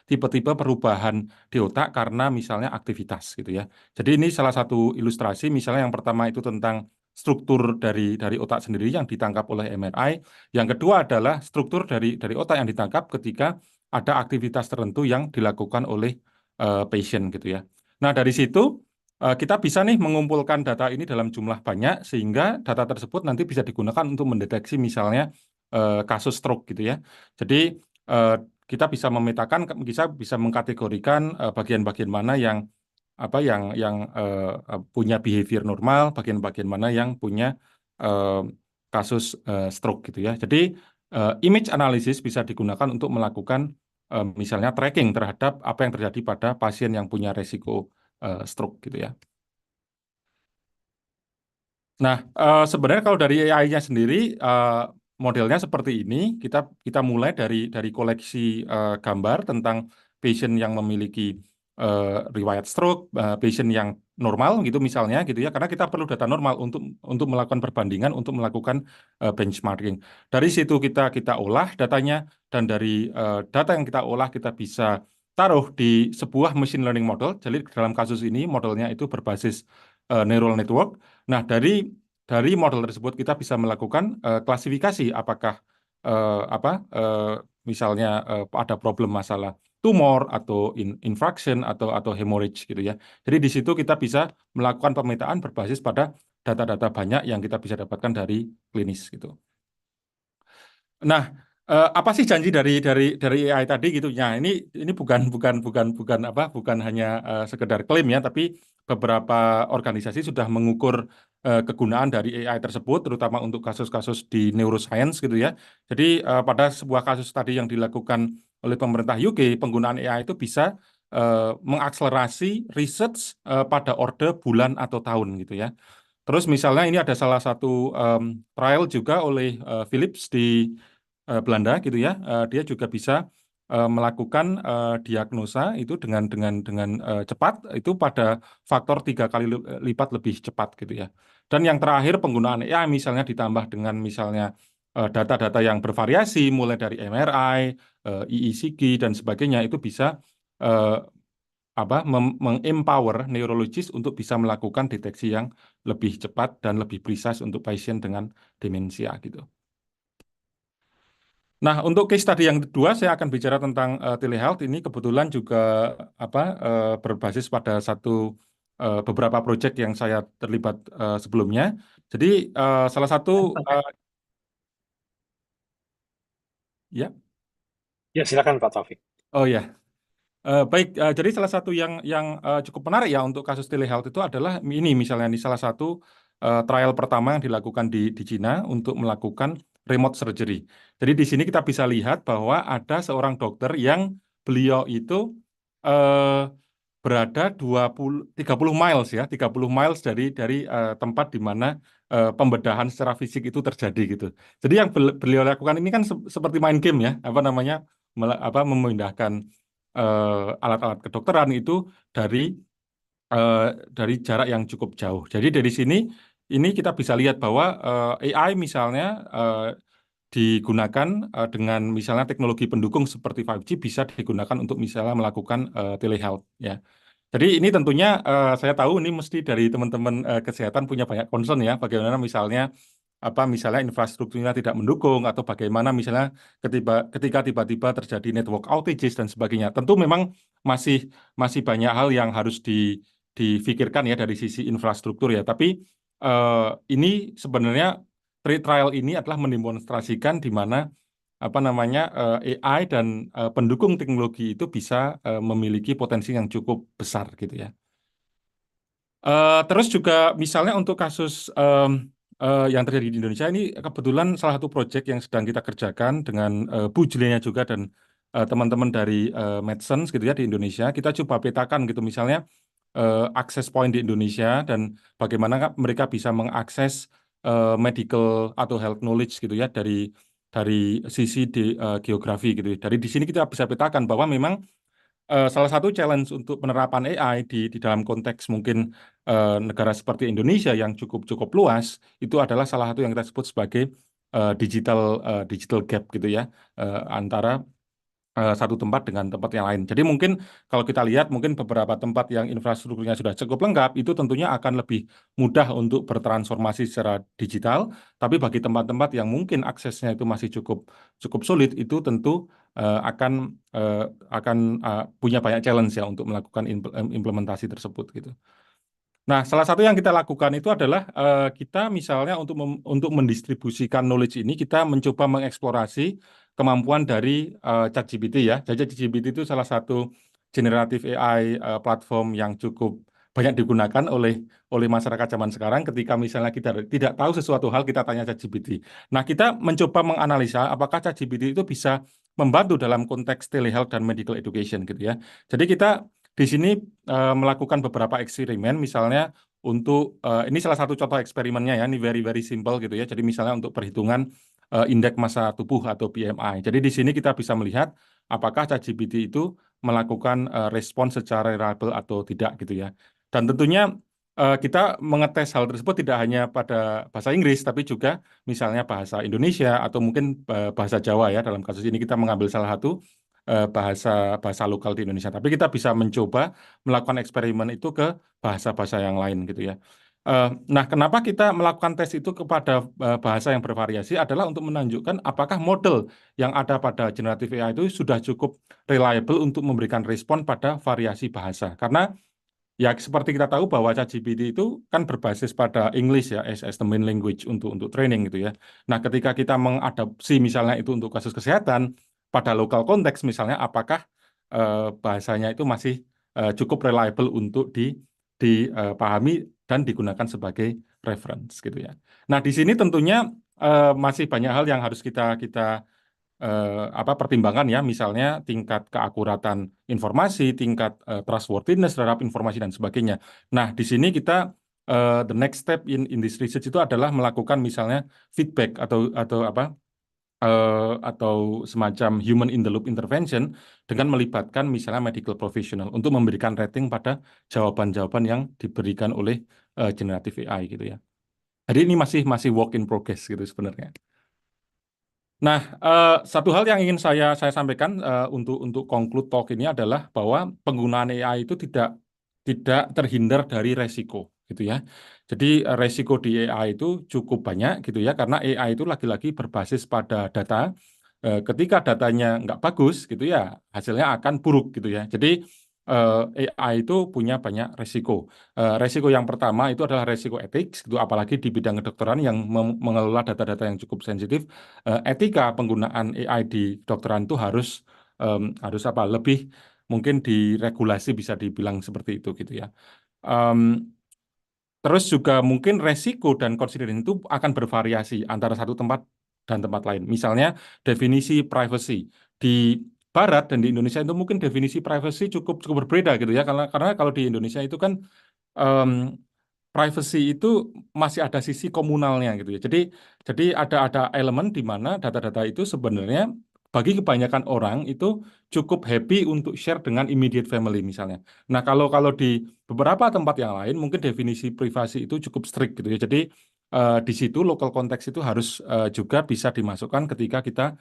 tipe-tipe perubahan di otak karena misalnya aktivitas gitu ya. Jadi ini salah satu ilustrasi, misalnya yang pertama itu tentang struktur dari otak sendiri yang ditangkap oleh MRI. Yang kedua adalah struktur dari otak yang ditangkap ketika ada aktivitas tertentu yang dilakukan oleh patient gitu ya. Nah, dari situ kita bisa nih mengumpulkan data ini dalam jumlah banyak sehingga data tersebut nanti bisa digunakan untuk mendeteksi misalnya kasus stroke gitu ya. Jadi eh, kita bisa memetakan, bisa mengkategorikan bagian-bagian mana yang punya behavior normal, bagian-bagian mana yang punya eh, kasus stroke gitu ya. Jadi image analysis bisa digunakan untuk melakukan misalnya tracking terhadap apa yang terjadi pada pasien yang punya resiko stroke gitu ya. Nah, sebenarnya kalau dari AI-nya sendiri, modelnya seperti ini. Kita mulai dari koleksi gambar tentang pasien yang memiliki riwayat stroke, pasien yang normal gitu misalnya gitu ya. Karena kita perlu data normal untuk melakukan perbandingan, untuk melakukan benchmarking. Dari situ kita olah datanya, dan dari data yang kita olah kita bisa taruh di sebuah machine learning model. Jadi dalam kasus ini modelnya itu berbasis neural network. Nah, dari model tersebut kita bisa melakukan klasifikasi apakah misalnya ada problem masalah tumor atau infraction atau hemorrhage gitu ya. Jadi di situ kita bisa melakukan pemetaan berbasis pada data-data banyak yang kita bisa dapatkan dari klinis gitu. Nah, Apa sih janji dari AI tadi gitu? Ya, ini bukan hanya sekedar klaim ya, tapi beberapa organisasi sudah mengukur kegunaan dari AI tersebut, terutama untuk kasus-kasus di neuroscience gitu ya. Jadi pada sebuah kasus tadi yang dilakukan oleh pemerintah UK, penggunaan AI itu bisa mengakselerasi research pada orde bulan atau tahun gitu ya. Terus misalnya ini ada salah satu trial juga oleh Philips di Belanda gitu ya, dia juga bisa melakukan diagnosa itu dengan cepat itu pada faktor 3 kali lipat lebih cepat gitu ya. Dan yang terakhir penggunaan AI misalnya ditambah dengan misalnya data-data yang bervariasi mulai dari MRI, EECG dan sebagainya itu bisa eh, mengempower neurologis untuk bisa melakukan deteksi yang lebih cepat dan lebih precise untuk pasien dengan demensia gitu. Nah, untuk case study yang kedua, saya akan bicara tentang telehealth. Ini kebetulan juga berbasis pada beberapa proyek yang saya terlibat sebelumnya. Jadi salah satu ya, Ya, silakan Pak Taufik. oh ya. Baik, jadi salah satu yang cukup menarik ya untuk kasus telehealth itu adalah ini misalnya ini salah satu trial pertama yang dilakukan di Cina untuk melakukan remote surgery. Jadi di sini kita bisa lihat bahwa ada seorang dokter yang beliau itu eh, berada 30 miles ya, 30 miles dari tempat di mana pembedahan secara fisik itu terjadi gitu. Jadi yang beliau lakukan ini kan seperti main game ya, apa namanya memindahkan alat-alat kedokteran itu dari eh, dari jarak yang cukup jauh. Jadi dari sini ini kita bisa lihat bahwa AI misalnya digunakan dengan misalnya teknologi pendukung seperti 5G bisa digunakan untuk misalnya melakukan telehealth ya. Jadi ini tentunya saya tahu ini mesti dari teman-teman kesehatan punya banyak concern ya, bagaimana misalnya infrastrukturnya tidak mendukung atau bagaimana misalnya ketika tiba-tiba terjadi network outages dan sebagainya. Tentu memang masih masih banyak hal yang harus difikirkan ya dari sisi infrastruktur ya. Tapi eh, ini sebenarnya trial ini adalah mendemonstrasikan di mana AI dan pendukung teknologi itu bisa memiliki potensi yang cukup besar gitu ya. Terus juga misalnya untuk kasus yang terjadi di Indonesia ini kebetulan salah satu proyek yang sedang kita kerjakan dengan Bu Juliana juga dan teman-teman dari Medsense gitu ya di Indonesia. Kita coba petakan gitu misalnya akses point di Indonesia dan bagaimana mereka bisa mengakses medical atau health knowledge gitu ya dari sisi geografi gitu. Dari di sini kita bisa petakan bahwa memang salah satu challenge untuk penerapan AI di dalam konteks mungkin negara seperti Indonesia yang cukup cukup luas itu adalah salah satu yang kita sebut sebagai digital gap gitu ya antara satu tempat dengan tempat yang lain. Jadi mungkin kalau kita lihat mungkin beberapa tempat yang infrastrukturnya sudah cukup lengkap itu tentunya akan lebih mudah untuk bertransformasi secara digital. Tapi bagi tempat-tempat yang mungkin aksesnya itu masih cukup cukup sulit itu tentu eh, akan eh, akan punya banyak challenge ya untuk melakukan implementasi tersebut gitu. Nah, salah satu yang kita lakukan itu adalah kita misalnya untuk mendistribusikan knowledge ini kita mencoba mengeksplorasi kemampuan dari ChatGPT ya. Jadi ChatGPT itu salah satu generative AI platform yang cukup banyak digunakan oleh masyarakat zaman sekarang ketika misalnya kita tidak tahu sesuatu hal kita tanya ChatGPT. Nah, kita mencoba menganalisa apakah ChatGPT itu bisa membantu dalam konteks telehealth dan medical education gitu ya. Jadi kita di sini melakukan beberapa eksperimen, misalnya untuk ini salah satu contoh eksperimennya ya, ini very very simple gitu ya. Jadi misalnya untuk perhitungan indeks massa tubuh atau BMI. Jadi di sini kita bisa melihat apakah ChatGPT itu melakukan respon secara reliable atau tidak gitu ya. Dan tentunya kita mengetes hal tersebut tidak hanya pada bahasa Inggris, tapi juga misalnya bahasa Indonesia atau mungkin bahasa Jawa ya. Dalam kasus ini kita mengambil salah satu bahasa bahasa lokal di Indonesia. Tapi kita bisa mencoba melakukan eksperimen itu ke bahasa-bahasa yang lain gitu ya. Nah, kenapa kita melakukan tes itu kepada bahasa yang bervariasi adalah untuk menunjukkan apakah model yang ada pada generative AI itu sudah cukup reliable untuk memberikan respon pada variasi bahasa. Karena Ya seperti kita tahu bahwa ChatGPT itu kan berbasis pada English ya as the main language untuk training gitu ya. Nah, ketika kita mengadopsi misalnya itu untuk kasus kesehatan pada lokal konteks misalnya, apakah bahasanya itu masih cukup reliable untuk dipahami dan digunakan sebagai reference gitu ya. Nah, di sini tentunya masih banyak hal yang harus kita pertimbangan ya, misalnya tingkat keakuratan informasi, tingkat trustworthiness terhadap informasi dan sebagainya. Nah, di sini kita the next step in this research itu adalah melakukan misalnya feedback atau semacam human in the loop intervention dengan melibatkan misalnya medical professional untuk memberikan rating pada jawaban-jawaban yang diberikan oleh generative AI gitu ya. Jadi ini masih work in progress gitu sebenarnya. Nah, satu hal yang ingin saya sampaikan untuk conclude talk ini adalah bahwa penggunaan AI itu tidak terhindar dari resiko, gitu ya. Jadi resiko di AI itu cukup banyak, gitu ya, karena AI itu lagi-lagi berbasis pada data. Ketika datanya nggak bagus, gitu ya, hasilnya akan buruk, gitu ya. Jadi AI itu punya banyak resiko. Resiko yang pertama itu adalah resiko etik, gitu, apalagi di bidang kedokteran yang mengelola data-data yang cukup sensitif. Etika penggunaan AI di kedokteran itu harus lebih mungkin diregulasi bisa dibilang seperti itu gitu ya. Em, Terus juga mungkin resiko dan consideration itu akan bervariasi antara satu tempat dan tempat lain. Misalnya definisi privacy di Barat dan di Indonesia itu mungkin definisi privacy cukup cukup berbeda gitu ya. Karena kalau di Indonesia itu kan em, privacy itu masih ada sisi komunalnya gitu ya. Jadi ada elemen di mana data-data itu sebenarnya bagi kebanyakan orang itu cukup happy untuk share dengan immediate family misalnya. Nah, kalau di beberapa tempat yang lain mungkin definisi privasi itu cukup strict gitu ya. Jadi di situ local konteks itu harus juga bisa dimasukkan ketika kita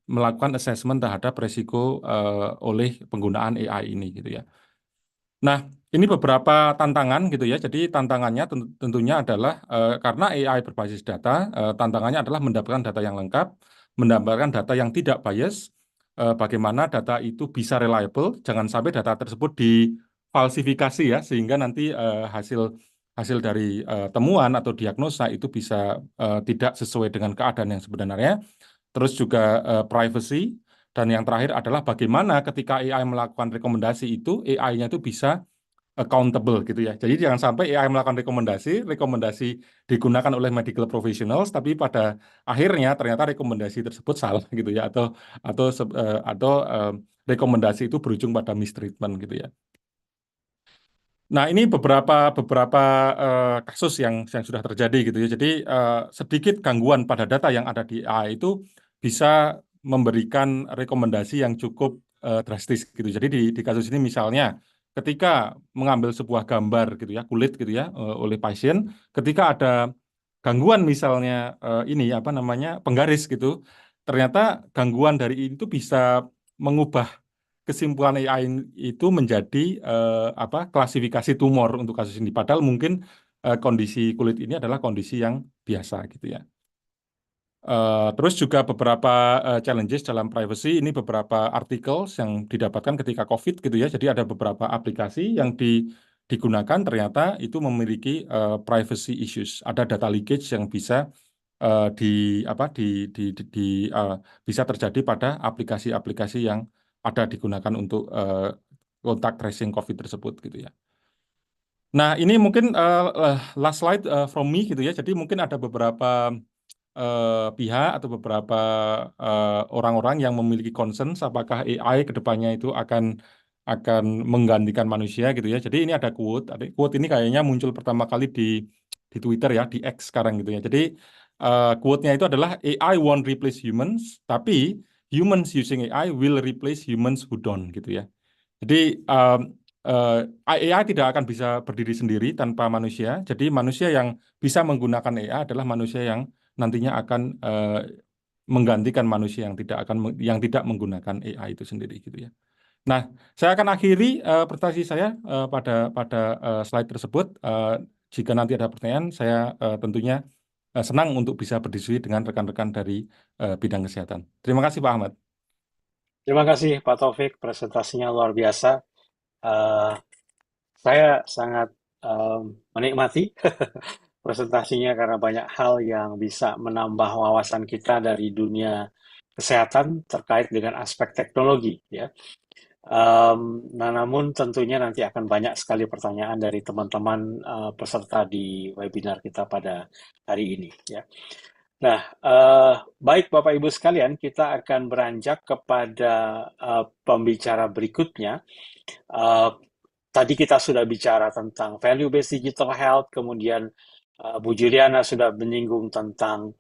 melakukan assessment terhadap resiko oleh penggunaan AI ini gitu ya. Nah, ini beberapa tantangan gitu ya. Jadi tantangannya tentunya adalah karena AI berbasis data, tantangannya adalah mendapatkan data yang lengkap, mendapatkan data yang tidak bias, bagaimana data itu bisa reliable, jangan sampai data tersebut difalsifikasi ya, sehingga nanti hasil hasil dari temuan atau diagnosa itu bisa tidak sesuai dengan keadaan yang sebenarnya. Terus juga privacy. Dan yang terakhir adalah bagaimana ketika AI melakukan rekomendasi itu, AI-nya itu bisa accountable gitu ya. Jadi jangan sampai AI melakukan rekomendasi digunakan oleh medical professionals, tapi pada akhirnya ternyata rekomendasi tersebut salah gitu ya, atau rekomendasi itu berujung pada mistreatment gitu ya. Nah, ini beberapa kasus yang sudah terjadi gitu ya. Jadi sedikit gangguan pada data yang ada di AI itu bisa memberikan rekomendasi yang cukup drastis gitu. Jadi di kasus ini misalnya ketika mengambil sebuah gambar gitu ya, kulit gitu ya, oleh pasien, ketika ada gangguan misalnya ini apa namanya penggaris gitu, ternyata gangguan dari itu bisa mengubah kesimpulan AI itu menjadi klasifikasi tumor untuk kasus ini. Padahal mungkin kondisi kulit ini adalah kondisi yang biasa gitu ya. Terus juga beberapa challenges dalam privacy, ini beberapa artikel yang didapatkan ketika COVID gitu ya. Jadi ada beberapa aplikasi yang digunakan ternyata itu memiliki privacy issues. Ada data leakage yang bisa eh, di apa bisa terjadi pada aplikasi-aplikasi yang ada digunakan untuk kontak tracing COVID tersebut gitu ya. Nah, ini mungkin last slide from me gitu ya. Jadi mungkin ada beberapa pihak atau beberapa orang-orang yang memiliki concern apakah AI ke depannya itu akan menggantikan manusia gitu ya. Jadi ini ada quote. Quote ini kayaknya muncul pertama kali di Twitter ya, di X sekarang gitu ya. Jadi quote-nya itu adalah AI won't replace humans, tapi humans using AI will replace humans who don't gitu ya. Jadi AI tidak akan bisa berdiri sendiri tanpa manusia. Jadi manusia yang bisa menggunakan AI adalah manusia yang nantinya akan menggantikan manusia yang tidak menggunakan AI itu sendiri gitu ya. Nah, saya akan akhiri presentasi saya pada slide tersebut. Jika nanti ada pertanyaan, saya tentunya senang untuk bisa berdiskusi dengan rekan-rekan dari bidang kesehatan. Terima kasih Pak Ahmad. Terima kasih Pak Taufik, presentasinya luar biasa. Eh, Saya sangat menikmati presentasinya karena banyak hal yang bisa menambah wawasan kita dari dunia kesehatan terkait dengan aspek teknologi, ya. Nah, namun tentunya nanti akan banyak sekali pertanyaan dari teman-teman peserta di webinar kita pada hari ini, ya. Nah, baik Bapak Ibu sekalian, kita akan beranjak kepada pembicara berikutnya. Eh, Tadi kita sudah bicara tentang value-based digital health, kemudian Bu Juliana sudah menyinggung tentang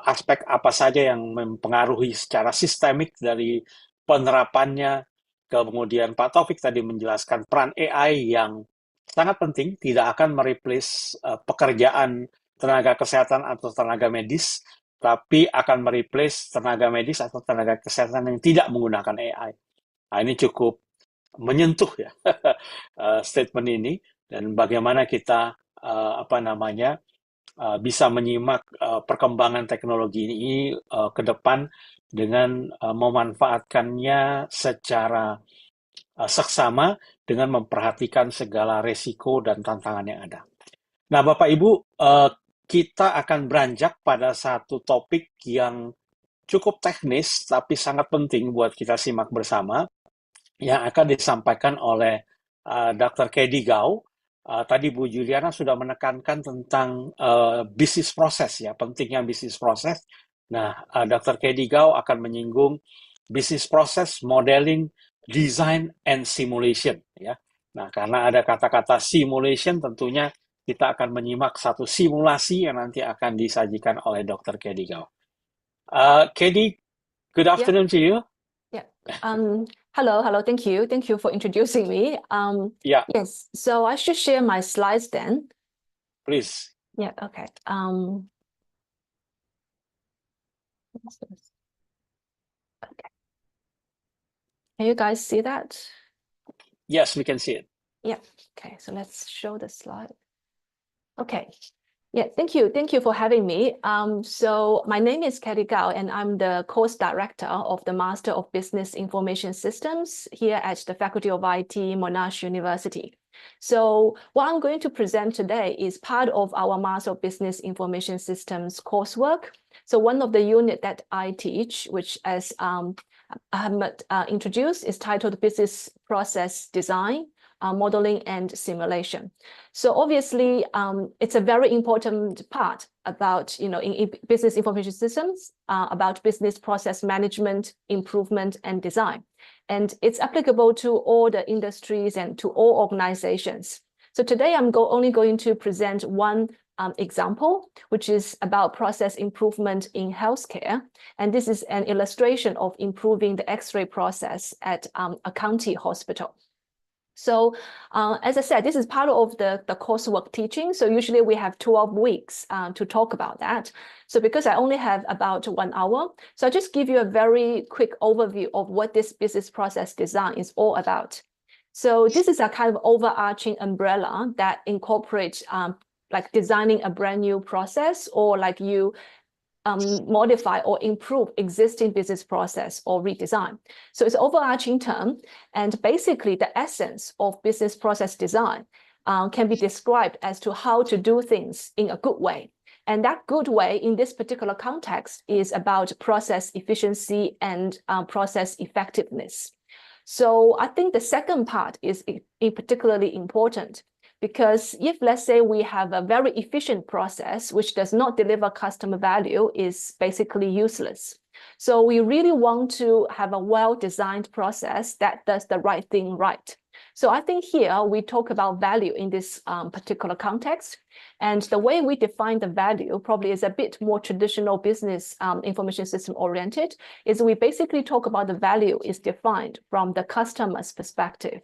aspek apa saja yang mempengaruhi secara sistemik dari penerapannya. Kemudian Pak Taufik tadi menjelaskan peran AI yang sangat penting, tidak akan mereplace pekerjaan tenaga kesehatan atau tenaga medis, tapi akan mereplace tenaga medis atau tenaga kesehatan yang tidak menggunakan AI. Nah, ini cukup menyentuh ya statement ini, dan bagaimana kita bisa menyimak perkembangan teknologi ini ke depan dengan memanfaatkannya secara seksama dengan memperhatikan segala resiko dan tantangan yang ada. Nah, Bapak Ibu, kita akan beranjak pada satu topik yang cukup teknis tapi sangat penting buat kita simak bersama, yang akan disampaikan oleh Dr. Caddie. Tadi Bu Juliana sudah menekankan tentang bisnis proses, ya, pentingnya bisnis proses. Nah, Dr. Caddie akan menyinggung bisnis proses, modeling, design, and simulation, ya. Nah, karena ada kata-kata simulation, tentunya kita akan menyimak satu simulasi yang nanti akan disajikan oleh Dr. Caddie. Caddie, good Yeah, afternoon to you. yeah. Hello. Thank you for introducing me. Yeah, Yes. So I should share my slides then. please. Yeah. Okay. Okay. Can you guys see that? Yes, we can see it. Yeah. Okay. So let's show the slide. Okay. Yeah, thank you. Thank you for having me. So my name is Caddie Gao, and I'm the course director of the Master of Business Information Systems here at the Faculty of IT, Monash University. So what I'm going to present today is part of our Master of Business Information Systems coursework. So one of the unit that I teach, which as Ahmed introduced, is titled Business Process Design, Modeling and Simulation. So obviously, it's a very important part about, in business information systems, about business process management, improvement, and design. And it's applicable to all the industries and to all organizations. So today I'm only going to present one example, which is about process improvement in healthcare. And this is an illustration of improving the X-ray process at a county hospital. So as I said, this is part of the coursework teaching. So usually we have 12 weeks to talk about that. So because I only have about 1 hour, so I'll just give you a very quick overview of what this business process design is all about. So this is a kind of overarching umbrella that incorporates like designing a brand new process, or like you modify or improve existing business process or redesign. So it's an overarching term, and basically the essence of business process design can be described as to how to do things in a good way. And that good way in this particular context is about process efficiency and process effectiveness. So I think the second part is particularly important, because if, let's say, we have a very efficient process which does not deliver customer value, is basically useless. So we really want to have a well-designed process that does the right thing right. So I think here we talk about value in this particular context. And the way we define the value probably is a bit more traditional business information system oriented, is we basically talk about the value is defined from the customer's perspective.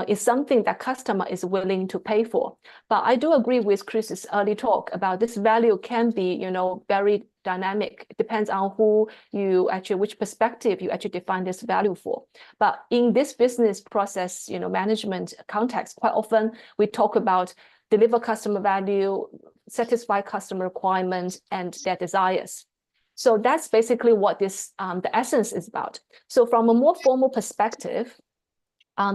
Is something that customer is willing to pay for. But I do agree with Chris's early talk about this value can be, very dynamic. It depends on which perspective you actually define this value for. But in this business process, management context, quite often we talk about deliver customer value, satisfy customer requirements and their desires. So that's basically what this the essence is about. So from a more formal perspective,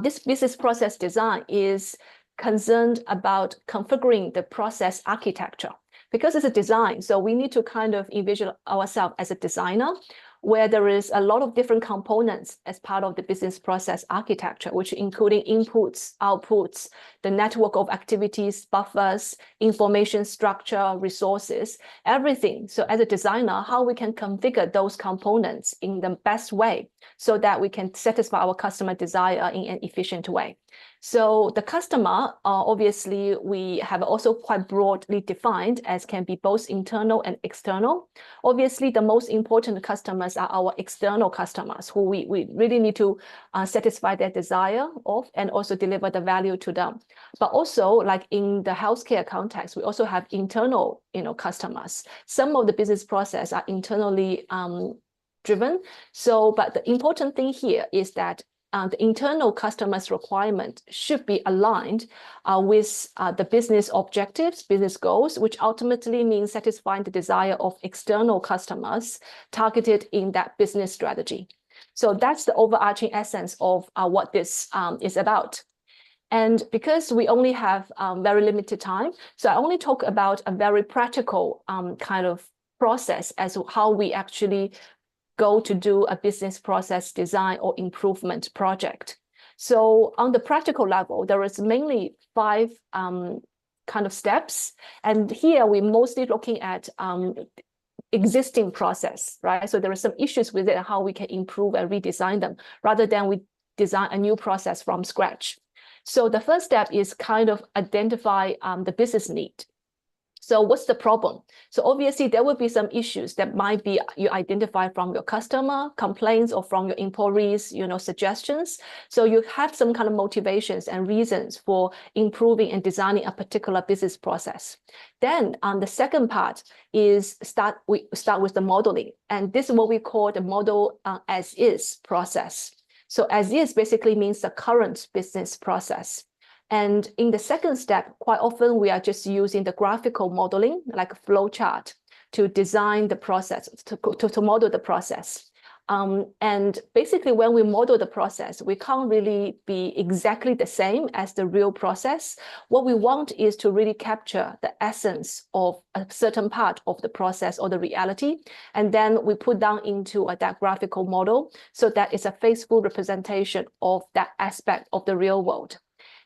this business process design is concerned about configuring the process architecture. Because it's a design, so we need to kind of envision ourselves as a designer, where there is a lot of different components as part of the business process architecture, which including inputs, outputs, the network of activities, buffers, information structure, resources, everything. So as a designer, how we can configure those components in the best way so that we can satisfy our customer desire in an efficient way. So the customer, obviously, we have also quite broadly defined as can be both internal and external. Obviously, the most important customers are our external customers who we really need to satisfy their desire of and also deliver the value to them. But also, like in the healthcare context, we also have internal, customers. Some of the business process are internally driven. So, but the important thing here is that the internal customer's requirement should be aligned with the business objectives, business goals, which ultimately means satisfying the desire of external customers targeted in that business strategy. So that's the overarching essence of what this is about. And because we only have very limited time, so I only talk about a very practical kind of process as to how we actually go to do a business process design or improvement project. So on the practical level, there is mainly 5 kind of steps. And here we're mostly looking at existing process, right? So there are some issues with it, how we can improve and redesign them, rather than we design a new process from scratch. So the first step is kind of identify the business need. So what's the problem? So obviously there will be some issues that might be you identify from your customer complaints or from your employees, suggestions. So you have some kind of motivations and reasons for improving and designing a particular business process. Then the second part is we start with the modeling. And this is what we call the model as is process. So as is basically means the current business process. And in the second step, quite often we are just using the graphical modeling, like a flow chart, to design the process, to model the process. And basically, when we model the process, we can't really be exactly the same as the real process. What we want is to really capture the essence of a certain part of the process or the reality. And then we put down into that graphical model so that it's a faithful representation of that aspect of the real world.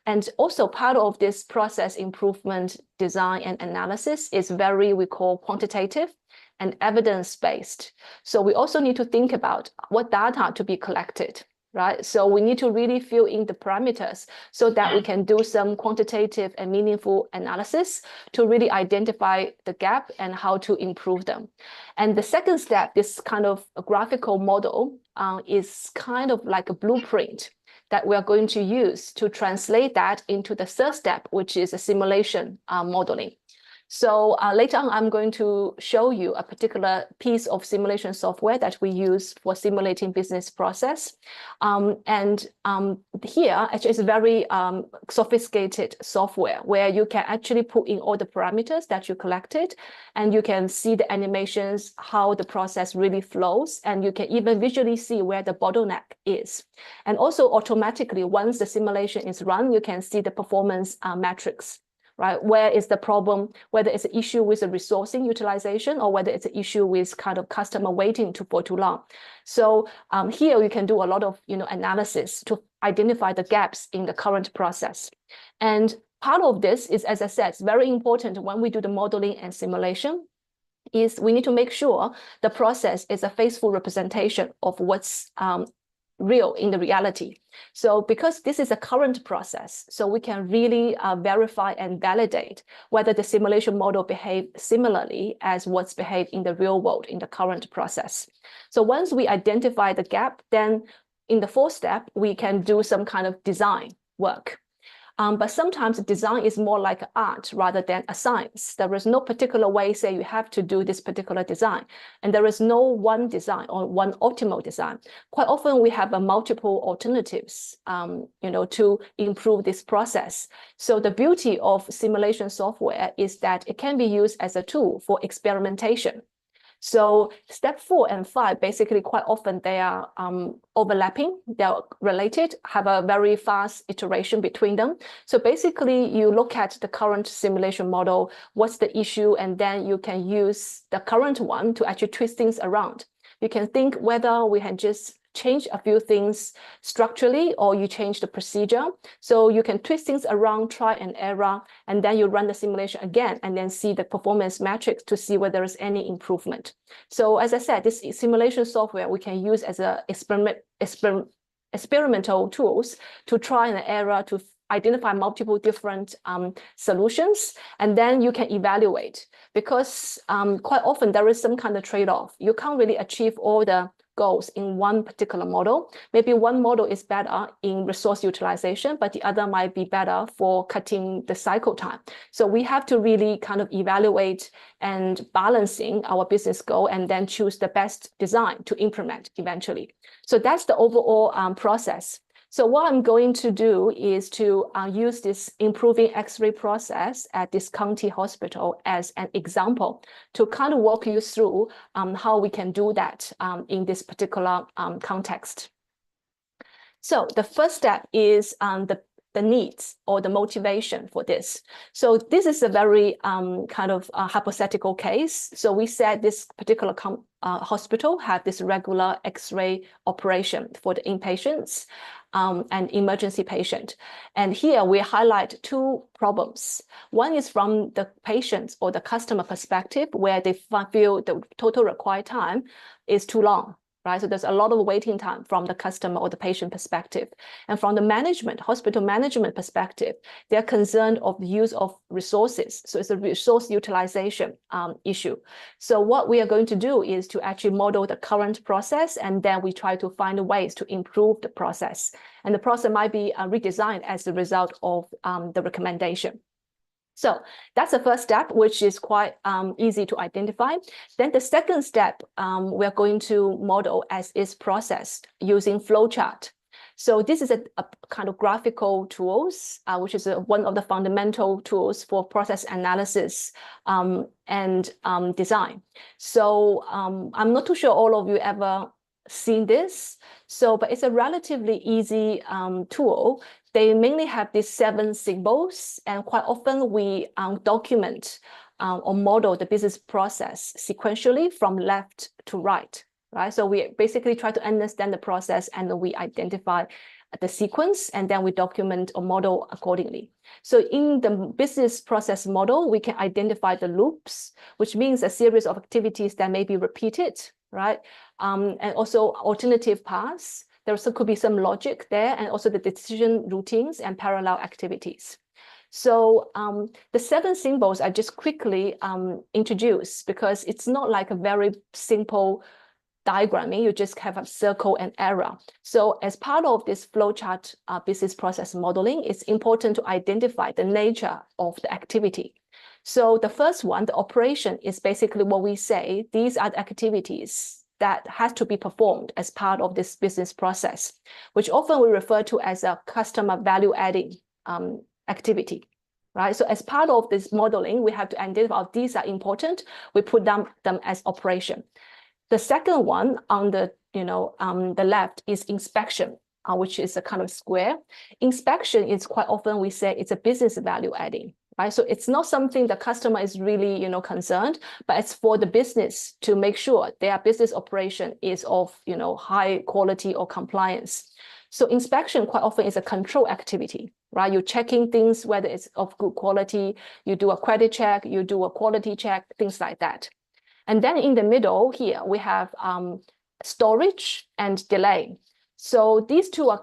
And also part of this process improvement design and analysis is we call quantitative and evidence-based. So we also need to think about what data to be collected, right? So we need to really fill in the parameters so that we can do some quantitative and meaningful analysis to really identify the gap and how to improve them. And the second step, this kind of a graphical model is kind of like a blueprint that we are going to use to translate that into the third step, which is a simulation modeling. So later on, I'm going to show you a particular piece of simulation software that we use for simulating business process. Here, actually, it's a very sophisticated software where you can actually put in all the parameters that you collected, and you can see the animations, how the process really flows, and you can even visually see where the bottleneck is. And also automatically, once the simulation is run, you can see the performance metrics. Right? Where is the problem, whether it's an issue with the resourcing utilization or whether it's an issue with kind of customer waiting for too long. So here we can do a lot of analysis to identify the gaps in the current process. And part of this is, as I said, it's very important when we do the modeling and simulation, is we need to make sure the process is a faithful representation of what's real in the reality. So because this is a current process, so we can really verify and validate whether the simulation model behaves similarly as what's behaved in the real world in the current process. So once we identify the gap, then in the fourth step, we can do some kind of design work. But sometimes design is more like art rather than a science. There is no particular way, say you have to do this particular design. And there is no one design or one optimal design. Quite often we have multiple alternatives, to improve this process. So the beauty of simulation software is that it can be used as a tool for experimentation. So step 4 and 5, basically quite often they are overlapping, they're related, have a very fast iteration between them. So basically you look at the current simulation model, what's the issue, and then you can use the current one to actually twist things around. You can think whether we can just change a few things structurally or you change the procedure. So you can twist things around, try and error, and then you run the simulation again and then see the performance metrics to see whether there is any improvement. So as I said, this simulation software we can use as a experimental tools to try and error, to identify multiple different solutions, and then you can evaluate, because quite often there is some kind of trade-off. You can't really achieve all the goals in one particular model. Maybe one model is better in resource utilization, but the other might be better for cutting the cycle time. So we have to really kind of evaluate and balancing our business goal and then choose the best design to implement eventually. So that's the overall process. So what I'm going to do is to use this improving X-ray process at this county hospital as an example to kind of walk you through how we can do that in this particular context. So the first step is the needs or the motivation for this. So this is a very kind of hypothetical case. So we said this particular hospital had this regular X-ray operation for the inpatients and emergency patient. And here we highlight two problems. One is from the patient or the customer perspective, where they feel the total required time is too long. Right? So there's a lot of waiting time from the customer or the patient perspective. And from the management, hospital management perspective, they're concerned of the use of resources. So it's a resource utilization issue. So what we are going to do is to actually model the current process, and then we try to find ways to improve the process. And the process might be redesigned as a result of the recommendation. So that's the first step, which is quite easy to identify. Then the second step, we're going to model as is processed using flowchart. So this is a kind of graphical tools, which is one of the fundamental tools for process analysis and design. So I'm not too sure all of you ever seen this. So, but it's a relatively easy tool. They mainly have these 7 symbols, and quite often we document or model the business process sequentially from left to right, right? So we basically try to understand the process and we identify the sequence, and then we document or model accordingly. So in the business process model, we can identify the loops, which means a series of activities that may be repeated, right? And also alternative paths. There also could be some logic there, and also the decision routines and parallel activities. So the 7 symbols I just quickly introduce, because it's not like a very simple diagramming. You just have a circle and arrow. So as part of this flowchart business process modeling, it's important to identify the nature of the activity. So the first one, the operation, is basically what we say, these are the activities that has to be performed as part of this business process, which often we refer to as a customer value adding activity, right? So as part of this modeling, we have to identify these are important. We put them as operation. The second one on the the left is inspection, which is a kind of square. Inspection is quite often we say it's a business value adding. Right? So it's not something the customer is really, concerned, but it's for the business to make sure their business operation is of, high quality or compliance. So inspection quite often is a control activity, right? You're checking things, whether it's of good quality, you do a credit check, you do a quality check, things like that. And then in the middle here, we have storage and delay. So these two are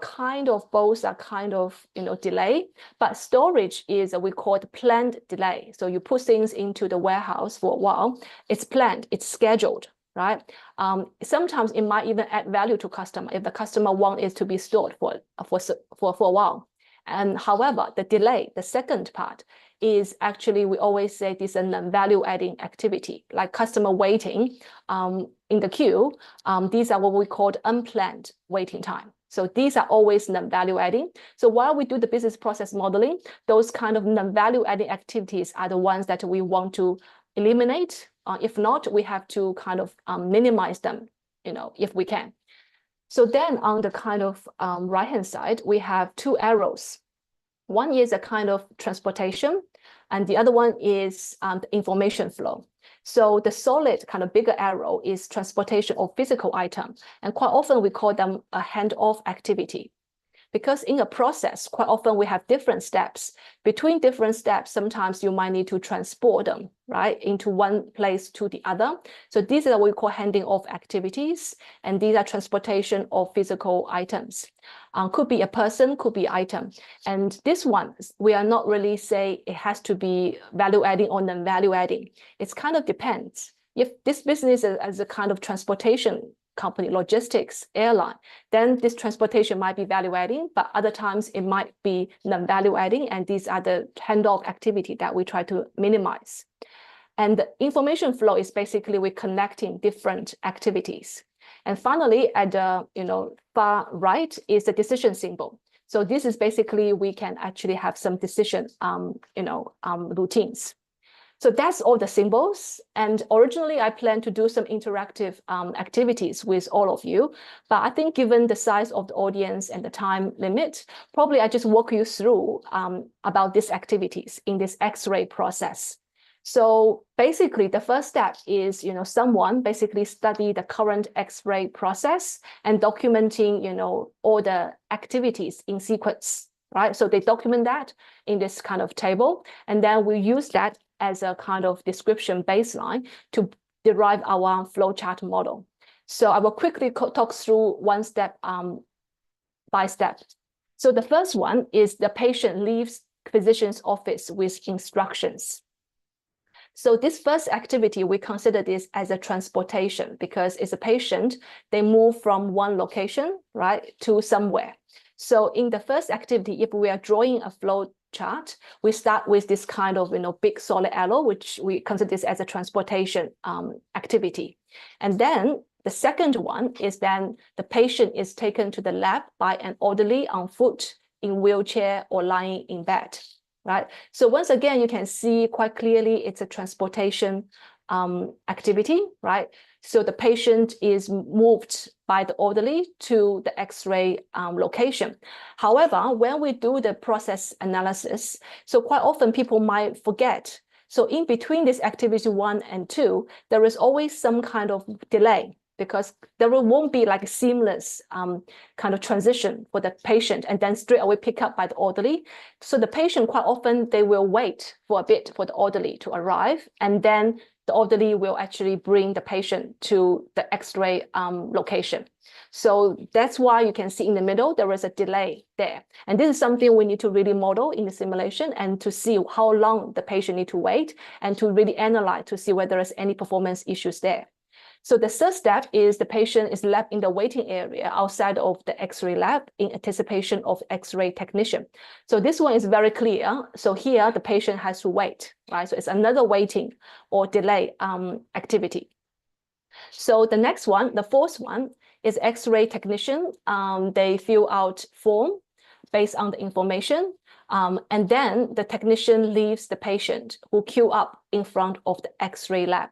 both are kind of delay, but storage is we call it planned delay. So you put things into the warehouse for a while, it's planned, it's scheduled, right? Sometimes it might even add value to customer if the customer wants it to be stored for a while. And however, the delay, the second part, is actually, we always say this is a non-value adding activity, like customer waiting in the queue. These are what we call unplanned waiting time. So these are always non-value adding. So while we do the business process modeling, those kind of non-value adding activities are the ones that we want to eliminate. If not, we have to kind of minimize them, if we can. So then on the kind of right-hand side, we have two arrows. One is a kind of transportation, and the other one is the information flow. So the solid kind of bigger arrow is transportation of physical item. And quite often we call them a handoff activity. Because in a process, quite often we have different steps. Between different steps, sometimes you might need to transport them, right, into one place to the other. So these are what we call handing off activities, and these are transportation of physical items. Could be a person, could be item. And this one, we are not really say it has to be value adding or non-value adding. It kind of depends. If this business is as a kind of transportation company, logistics, airline, then this transportation might be value adding, but other times it might be non-value adding, and these are the handoff activity that we try to minimize. And the information flow is basically we're connecting different activities. And finally, at the far right is the decision symbol. So this is basically we can actually have some decision routines. So that's all the symbols. And originally, I planned to do some interactive activities with all of you. But I think given the size of the audience and the time limit, probably I just walk you through about these activities in this X-ray process. So basically, the first step is, someone basically study the current X-ray process and documenting, all the activities in sequence, right? So they document that in this kind of table, and then we use that as a kind of description baseline to derive our flowchart model. So I will quickly talk through one step by step. So the first one is the patient leaves physician's office with instructions. So this first activity, we consider this as a transportation because it's a patient, they move from one location, right, to somewhere. So in the first activity, if we are drawing a flow chart, we start with this kind of big solid arrow, which we consider this as a transportation activity. And then the second one is then the patient is taken to the lab by an orderly on foot, in wheelchair, or lying in bed, right? So once again, you can see quite clearly it's a transportation activity, right? So the patient is moved by the orderly to the X-ray location. However, when we do the process analysis, so quite often people might forget. So in between this activity 1 and 2, there is always some kind of delay because there won't be like a seamless kind of transition for the patient and then straight away pick up by the orderly. So the patient quite often, they will wait for a bit for the orderly to arrive, and then the orderly will actually bring the patient to the X-ray location. So that's why you can see in the middle, there is a delay there. And this is something we need to really model in the simulation and to see how long the patient need to wait and to really analyze to see whether there's any performance issues there. So the third step is the patient is left in the waiting area outside of the X-ray lab in anticipation of X-ray technician. So this one is very clear. So here the patient has to wait, right? So it's another waiting or delay activity. So the next one, the fourth one, is X-ray technician. They fill out form based on the information. And then the technician leaves the patient who queue up in front of the X-ray lab.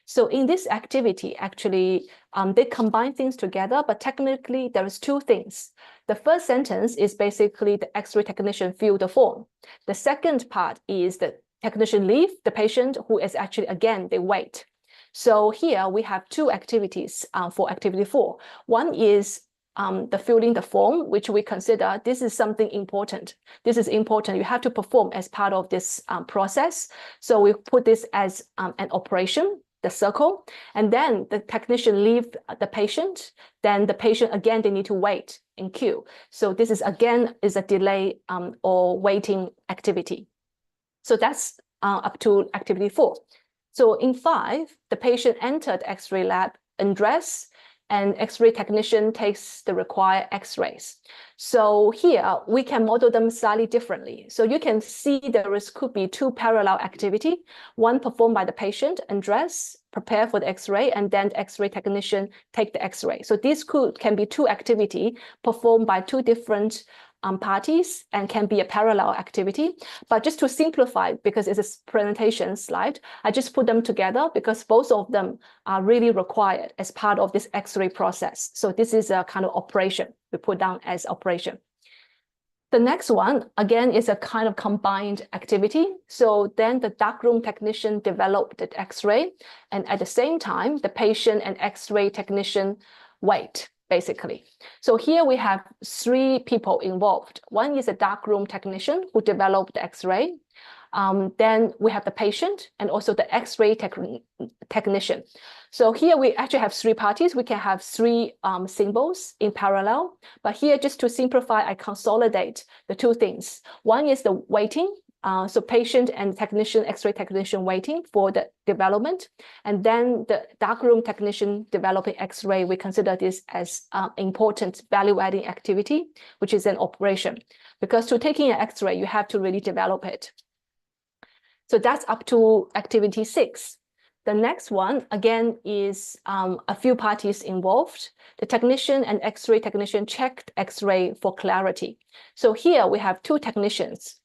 So in this activity, actually, they combine things together, but technically there is two things. The first sentence is basically the X-ray technician fill the form. The second part is the technician leave the patient who is actually, again, they wait. So here we have two activities for activity 4. One is the filling the form, which we consider this is something important. This is important. You have to perform as part of this process. So we put this as an operation, the circle, and then the technician leave the patient. Then the patient, again, they need to wait in queue. So this is, again, is a delay or waiting activity. So that's up to activity 4. So in 5, the patient entered X-ray lab, undressed, and X-ray technician takes the required X-rays. So here we can model them slightly differently. So you can see could be two parallel activity, one performed by the patient, undress, prepare for the X-ray, and then the X-ray technician take the X-ray. So this can be two activity performed by two different parties and can be a parallel activity. But just to simplify, because it's a presentation slide, I just put them together because both of them are really required as part of this X-ray process. So this is a kind of operation we put down as operation. The next one, again, is a kind of combined activity. So then the darkroom technician developed the X-ray, and at the same time, the patient and X-ray technician wait, basically. So here we have 3 people involved. One is a darkroom technician who developed the X-ray. Then we have the patient and also the X-ray technician. So here we actually have 3 parties. We can have 3 symbols in parallel. But here, just to simplify, I consolidate the 2 things. One is the waiting. So patient and technician, X-ray technician waiting for the development. And then the darkroom technician developing X-ray, we consider this as important value-adding activity, which is an operation. Because to taking an X-ray, you have to really develop it. So that's up to activity 6. The next one, again, is a few parties involved. The technician and X-ray technician checked X-ray for clarity. So here we have 2 technicians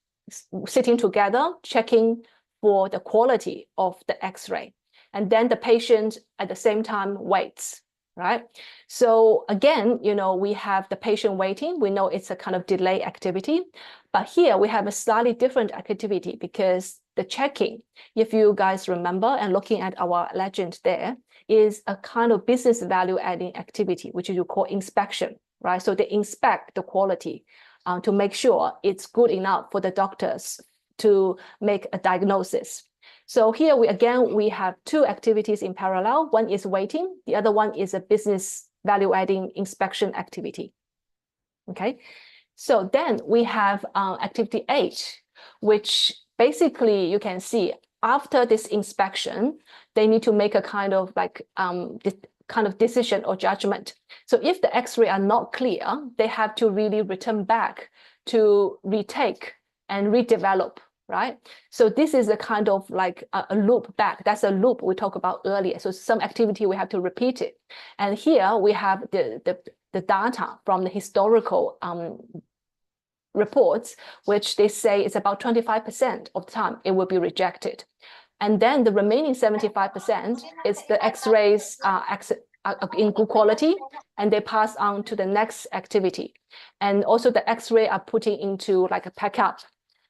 sitting together, checking for the quality of the X-ray. And then the patient at the same time waits, right? So again, you know, we have the patient waiting. We know it's a kind of delay activity. But here we have a slightly different activity because the checking, if you guys remember and looking at our legend there, is a kind of business value adding activity, which you call inspection, right? So they inspect the quality to make sure it's good enough for the doctors to make a diagnosis. So here we have 2 activities in parallel. One is waiting, the other one is a business value adding inspection activity. Okay, so then we have activity 8, which basically you can see after this inspection, they need to make a kind of like decision or judgment. So if the X-ray are not clear, they have to really return back to retake and redevelop, right? So this is a kind of like a loop back. That's a loop we talked about earlier. So some activity we have to repeat it. And here we have the data from the historical reports, which they say is about 25% of the time it will be rejected. And then the remaining 75% is the X-rays in good quality, and they pass on to the next activity. And also the X-ray are putting into like a pack-up.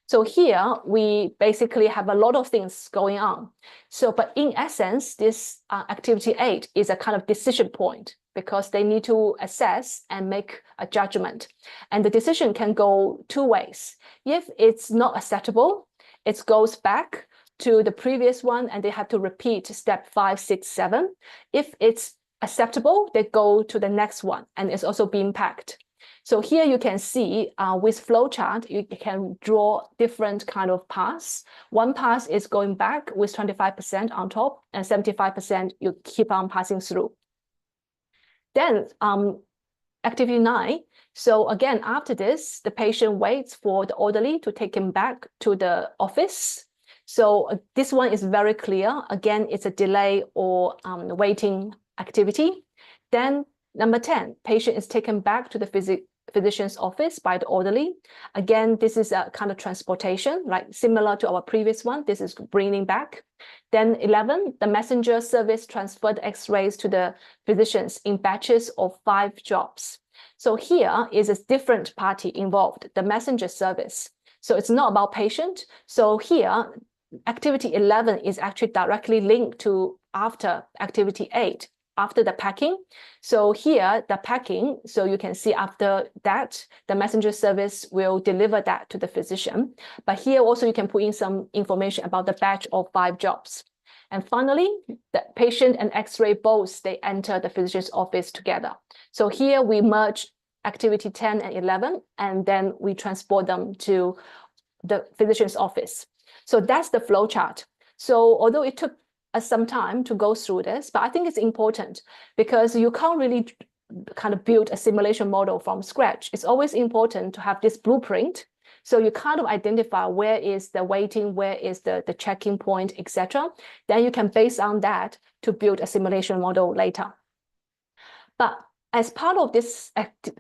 So here we basically have a lot of things going on. So, but in essence, this activity 8 is a kind of decision point because they need to assess and make a judgment. And the decision can go 2 ways. If it's not acceptable, it goes back to the previous one and they have to repeat step 5, 6, 7. If it's acceptable, they go to the next one and it's also being packed. So here you can see with flowchart, you can draw different kind of paths. One path is going back with 25% on top and 75% you keep on passing through. Then activity 9. So again, after this, the patient waits for the orderly to take him back to the office. So this one is very clear. Again, it's a delay or waiting activity. Then number 10, patient is taken back to the physician's office by the orderly. Again, this is a kind of transportation, like similar to our previous one. This is bringing back. Then 11, the messenger service transferred X-rays to the physicians in batches of 5 jobs. So here is a different party involved, the messenger service. So it's not about patient. So here, activity 11 is actually directly linked to after activity 8. After the packing. So here, the packing, so you can see after that, the messenger service will deliver that to the physician. But here also you can put in some information about the batch of 5 jobs. And finally, the patient and X-ray both, they enter the physician's office together. So here we merge activity 10 and 11, and then we transport them to the physician's office. So that's the flow chart. So although it took some time to go through this, but I think it's important because you can't really kind of build a simulation model from scratch. It's always important to have this blueprint. So you kind of identify where is the waiting, where is the checking point, etc. Then you can base on that to build a simulation model later. But as part of this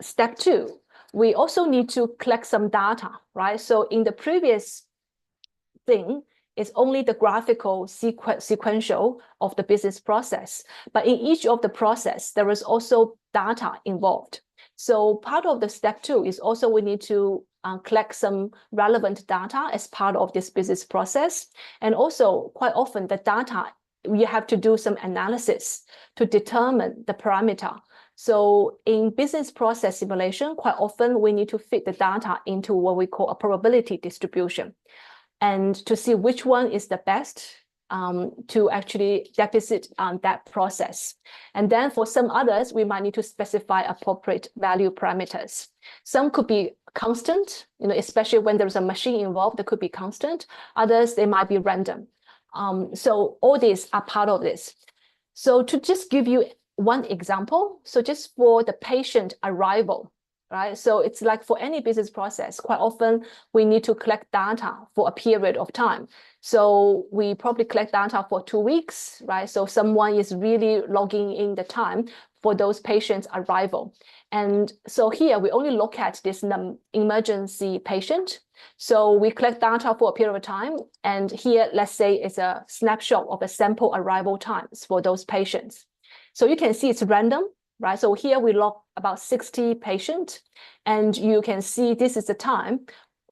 step 2, we also need to collect some data, right? So in the previous thing, it's only the graphical sequential of the business process. But in each of the process, there is also data involved. So part of the step 2 is also we need to collect some relevant data as part of this business process. And also quite often the data, we have to do some analysis to determine the parameter. So in business process simulation, quite often we need to fit the data into what we call a probability distribution, and to see which one is the best to actually deficit that process. And then for some others, we might need to specify appropriate value parameters. Some could be constant, especially when there's a machine involved, they could be constant. Others, they might be random. So all these are part of this. So to just give you one example, so just for the patient arrival, right? So it's like for any business process, quite often we need to collect data for a period of time. So we probably collect data for 2 weeks, right? So someone is really logging in the time for those patients' arrival. And so here we only look at this emergency patient. So we collect data for a period of time. And here, let's say it's a snapshot of the sample arrival times for those patients. So you can see it's random, right? So here we log about 60 patients, and you can see this is the time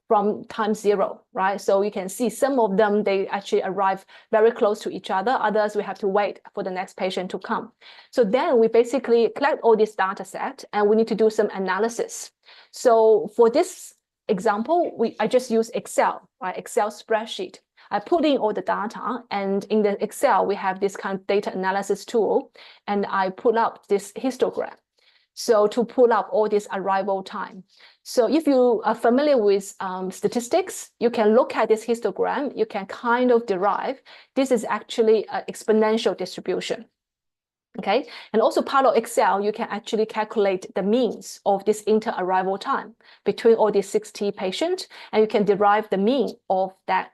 from time 0, right? So you can see some of them, they actually arrive very close to each other. Others, we have to wait for the next patient to come. So then we basically collect all this data set, and we need to do some analysis. So for this example, I just use Excel, right? Excel spreadsheet. I put in all the data, and in the Excel, we have this kind of data analysis tool, and I pull up this histogram. So to pull up all this arrival time. So if you are familiar with statistics, you can look at this histogram, you can kind of derive, this is actually an exponential distribution. Okay, and also part of Excel, you can actually calculate the means of this inter-arrival time between all these 60 patients, and you can derive the mean of that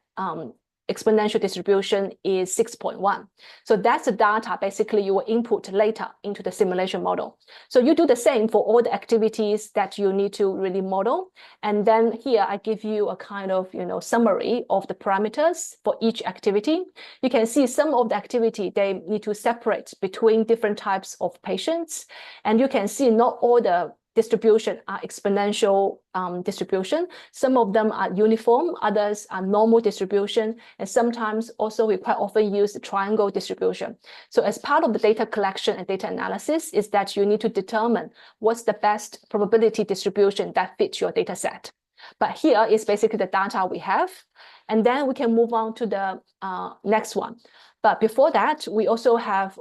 exponential distribution is 6.1. So that's the data basically you will input later into the simulation model. So you do the same for all the activities that you need to really model. And then here I give you a kind of summary of the parameters for each activity. You can see some of the activity, they need to separate between different types of patients. And you can see not all the distribution are exponential distribution. Some of them are uniform, others are normal distribution, and sometimes also we quite often use the triangle distribution. So as part of the data collection and data analysis is that you need to determine what's the best probability distribution that fits your data set. But here is basically the data we have, and then we can move on to the next one. But before that, we also have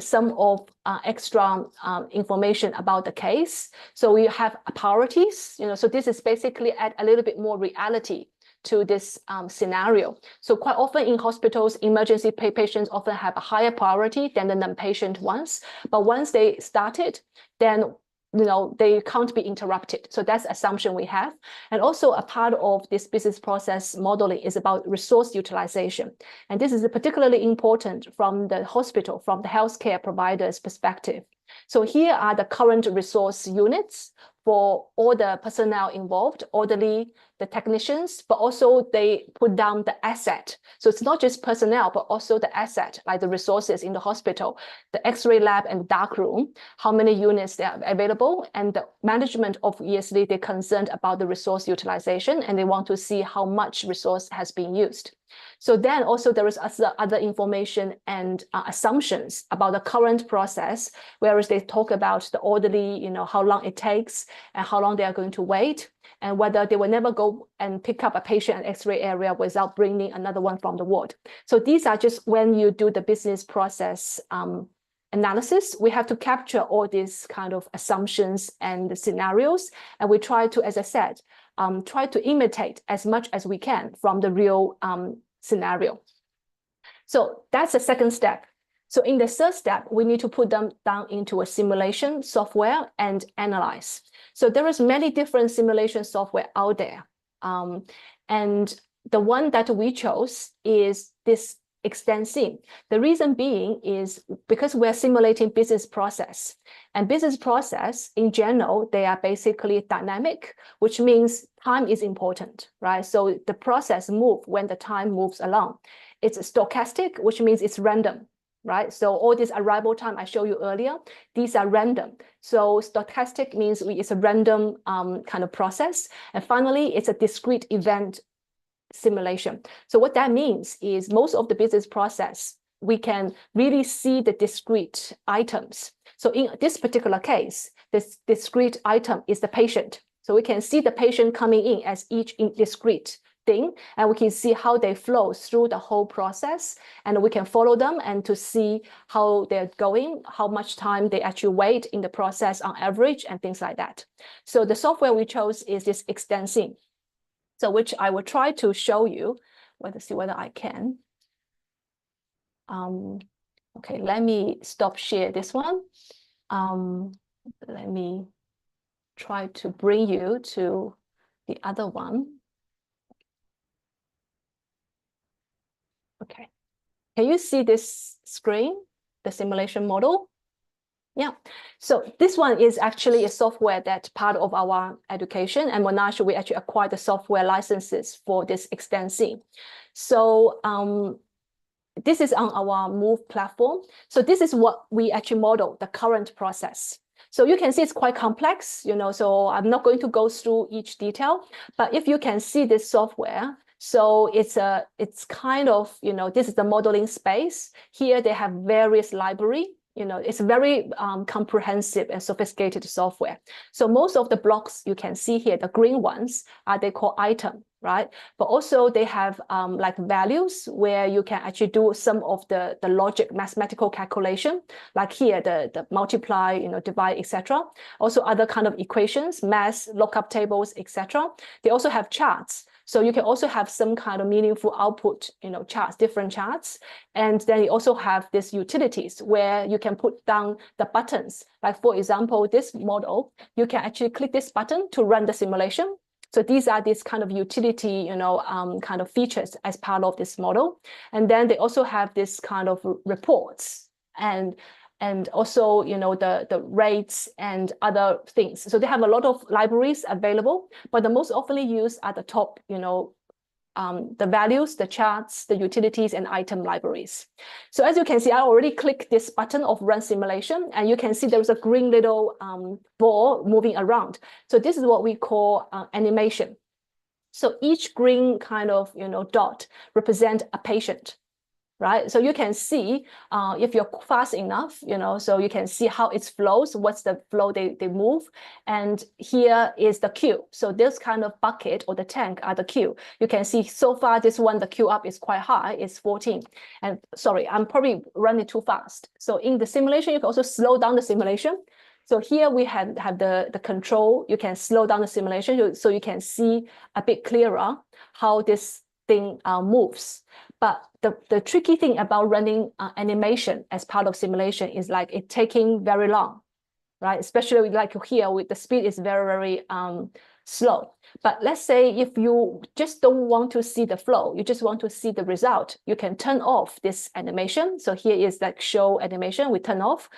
some of extra information about the case. So we have priorities, so this is basically add a little bit more reality to this scenario. So quite often in hospitals, emergency patients often have a higher priority than the non-patient ones. But once they started, then they can't be interrupted. So that's the assumption we have. And also a part of this business process modeling is about resource utilization. And this is particularly important from the hospital, from the healthcare provider's perspective. So here are the current resource units for all the personnel involved, orderly, the technicians, but also they put down the asset. So it's not just personnel, but also the asset, like the resources in the hospital, the X-ray lab and dark room, how many units they are available, and the management obviously they're concerned about the resource utilization, and they want to see how much resource has been used. So then also there is other information and assumptions about the current process, whereas they talk about the orderly, how long it takes and how long they are going to wait, and whether they will never go and pick up a patient at X-ray area without bringing another one from the ward. So these are just when you do the business process analysis, we have to capture all these kind of assumptions and the scenarios, and we try to, as I said, try to imitate as much as we can from the real scenario. So that's the second step. So in the third step, we need to put them down into a simulation software and analyze. So there is many different simulation software out there. And the one that we chose is this extensing. The reason being is because we're simulating business process, and business process in general, they are basically dynamic, which means time is important, right? So the process moves when the time moves along. It's stochastic, which means it's random, right? So all this arrival time I showed you earlier, these are random. So stochastic means it's a random kind of process. And finally, it's a discrete event simulation. So what that means is most of the business process, we can really see the discrete items. So in this particular case, this discrete item is the patient. So we can see the patient coming in as each discrete thing, and we can see how they flow through the whole process, and we can follow them and to see how they're going, how much time they actually wait in the process on average, and things like that. So the software we chose is this extensing. So which I will try to show you, see whether I can. Okay, let me stop share this one. Let me try to bring you to the other one. Okay, can you see this screen, the simulation model? Yeah, so this one is actually a software that's part of our education, and Monash, we actually acquired the software licenses for this extensing. So this is on our Move platform. So this is what we actually model the current process. So you can see it's quite complex, so I'm not going to go through each detail, but if you can see this software, so it's kind of, this is the modeling space. Here they have various library. It's very comprehensive and sophisticated software. So most of the blocks you can see here, the green ones, they call item, right? But also they have like values where you can actually do some of the logic mathematical calculation, like here, the multiply, divide, etc. Also other kind of equations, math, lookup tables, etc. They also have charts. So you can also have some kind of meaningful output, charts, different charts. And then you also have these utilities where you can put down the buttons. Like for example, this model, you can actually click this button to run the simulation. So these are these kind of utility, kind of features as part of this model. And then they also have this kind of reports and also, the rates and other things. So they have a lot of libraries available, but the most often used are the top, the values, the charts, the utilities, and item libraries. So as you can see, I already clicked this button of run simulation, and you can see there's a green little ball moving around. So this is what we call animation. So each green kind of, dot represent a patient. Right, so you can see if you're fast enough, so you can see how it flows, what's the flow they move. And here is the queue. So this kind of bucket or the tank are the queue. You can see so far this one, the queue up is quite high, it's 14. And sorry, I'm probably running too fast. So in the simulation, you can also slow down the simulation. So here we have the control. You can slow down the simulation so you can see a bit clearer how this thing moves. But the tricky thing about running animation as part of simulation is like it taking very long, right? Especially like here, with the speed is very, very slow. But let's say if you just don't want to see the flow, you just want to see the result, you can turn off this animation. So here is like show animation, we turn off,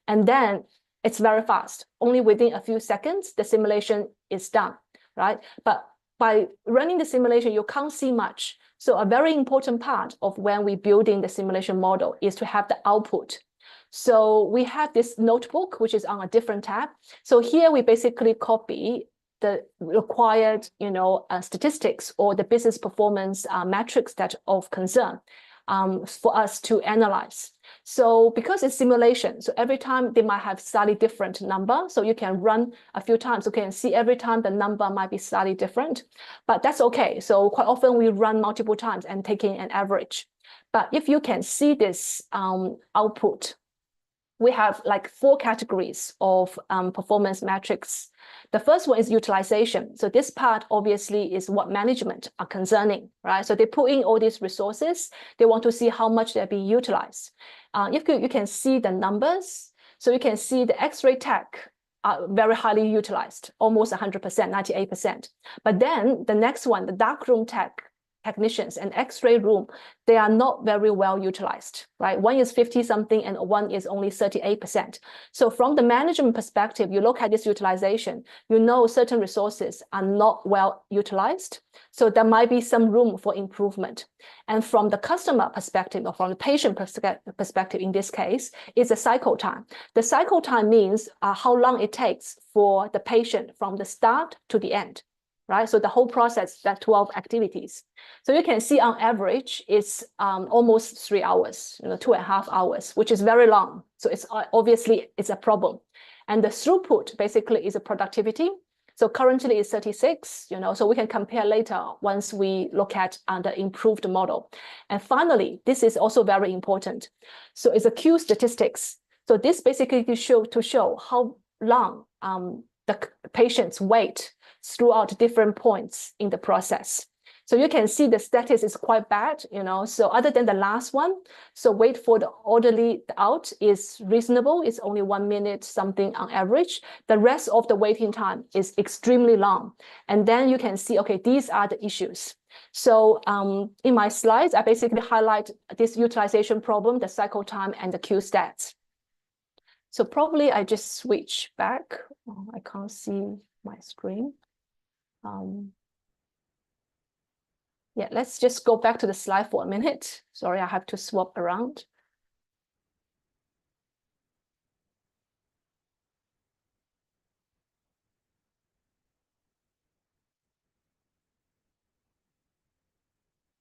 and then it's very fast. Only within a few seconds, the simulation is done, right? But by running the simulation, you can't see much. So a very important part of when we're building the simulation model is to have the output. So we have this notebook, which is on a different tab. So here we basically copy the required, statistics or the business performance metrics that are of concern for us to analyze. So because it's simulation, so every time they might have slightly different number. So you can run a few times. You can see every time the number might be slightly different, but that's okay. So quite often we run multiple times and taking an average. But if you can see this output, we have like 4 categories of performance metrics. The first one is utilization. So this part obviously is what management are concerning, right? So they put in all these resources. They want to see how much they're being utilized. If you can see the numbers, so you can see the X-ray tech are very highly utilized, almost 100%, 98%. But then the next one, the darkroom tech technicians and X-ray room, they are not very well utilized, right? One is 50 something and one is only 38%. So from the management perspective, you look at this utilization, you know certain resources are not well utilized. So there might be some room for improvement. And from the customer perspective or from the patient perspective, in this case, is the cycle time. The cycle time means how long it takes for the patient from the start to the end, right? So the whole process, that 12 activities. So you can see on average, it's almost 3 hours, 2.5 hours, which is very long. So it's obviously it's a problem. And the throughput basically is a productivity. So currently it's 36, so we can compare later once we look at the improved model. And finally, this is also very important. So it's a Q statistics. So this basically to show how long the patients wait throughout different points in the process. So you can see the status is quite bad, so other than the last one, so wait for the orderly out is reasonable. It's only 1 minute something on average. The rest of the waiting time is extremely long. And then you can see, okay, these are the issues. So in my slides, I basically highlight this utilization problem, the cycle time and the Q stats. So probably I just switch back. Oh, I can't see my screen. Yeah, let's just go back to the slide for a minute. Sorry, I have to swap around.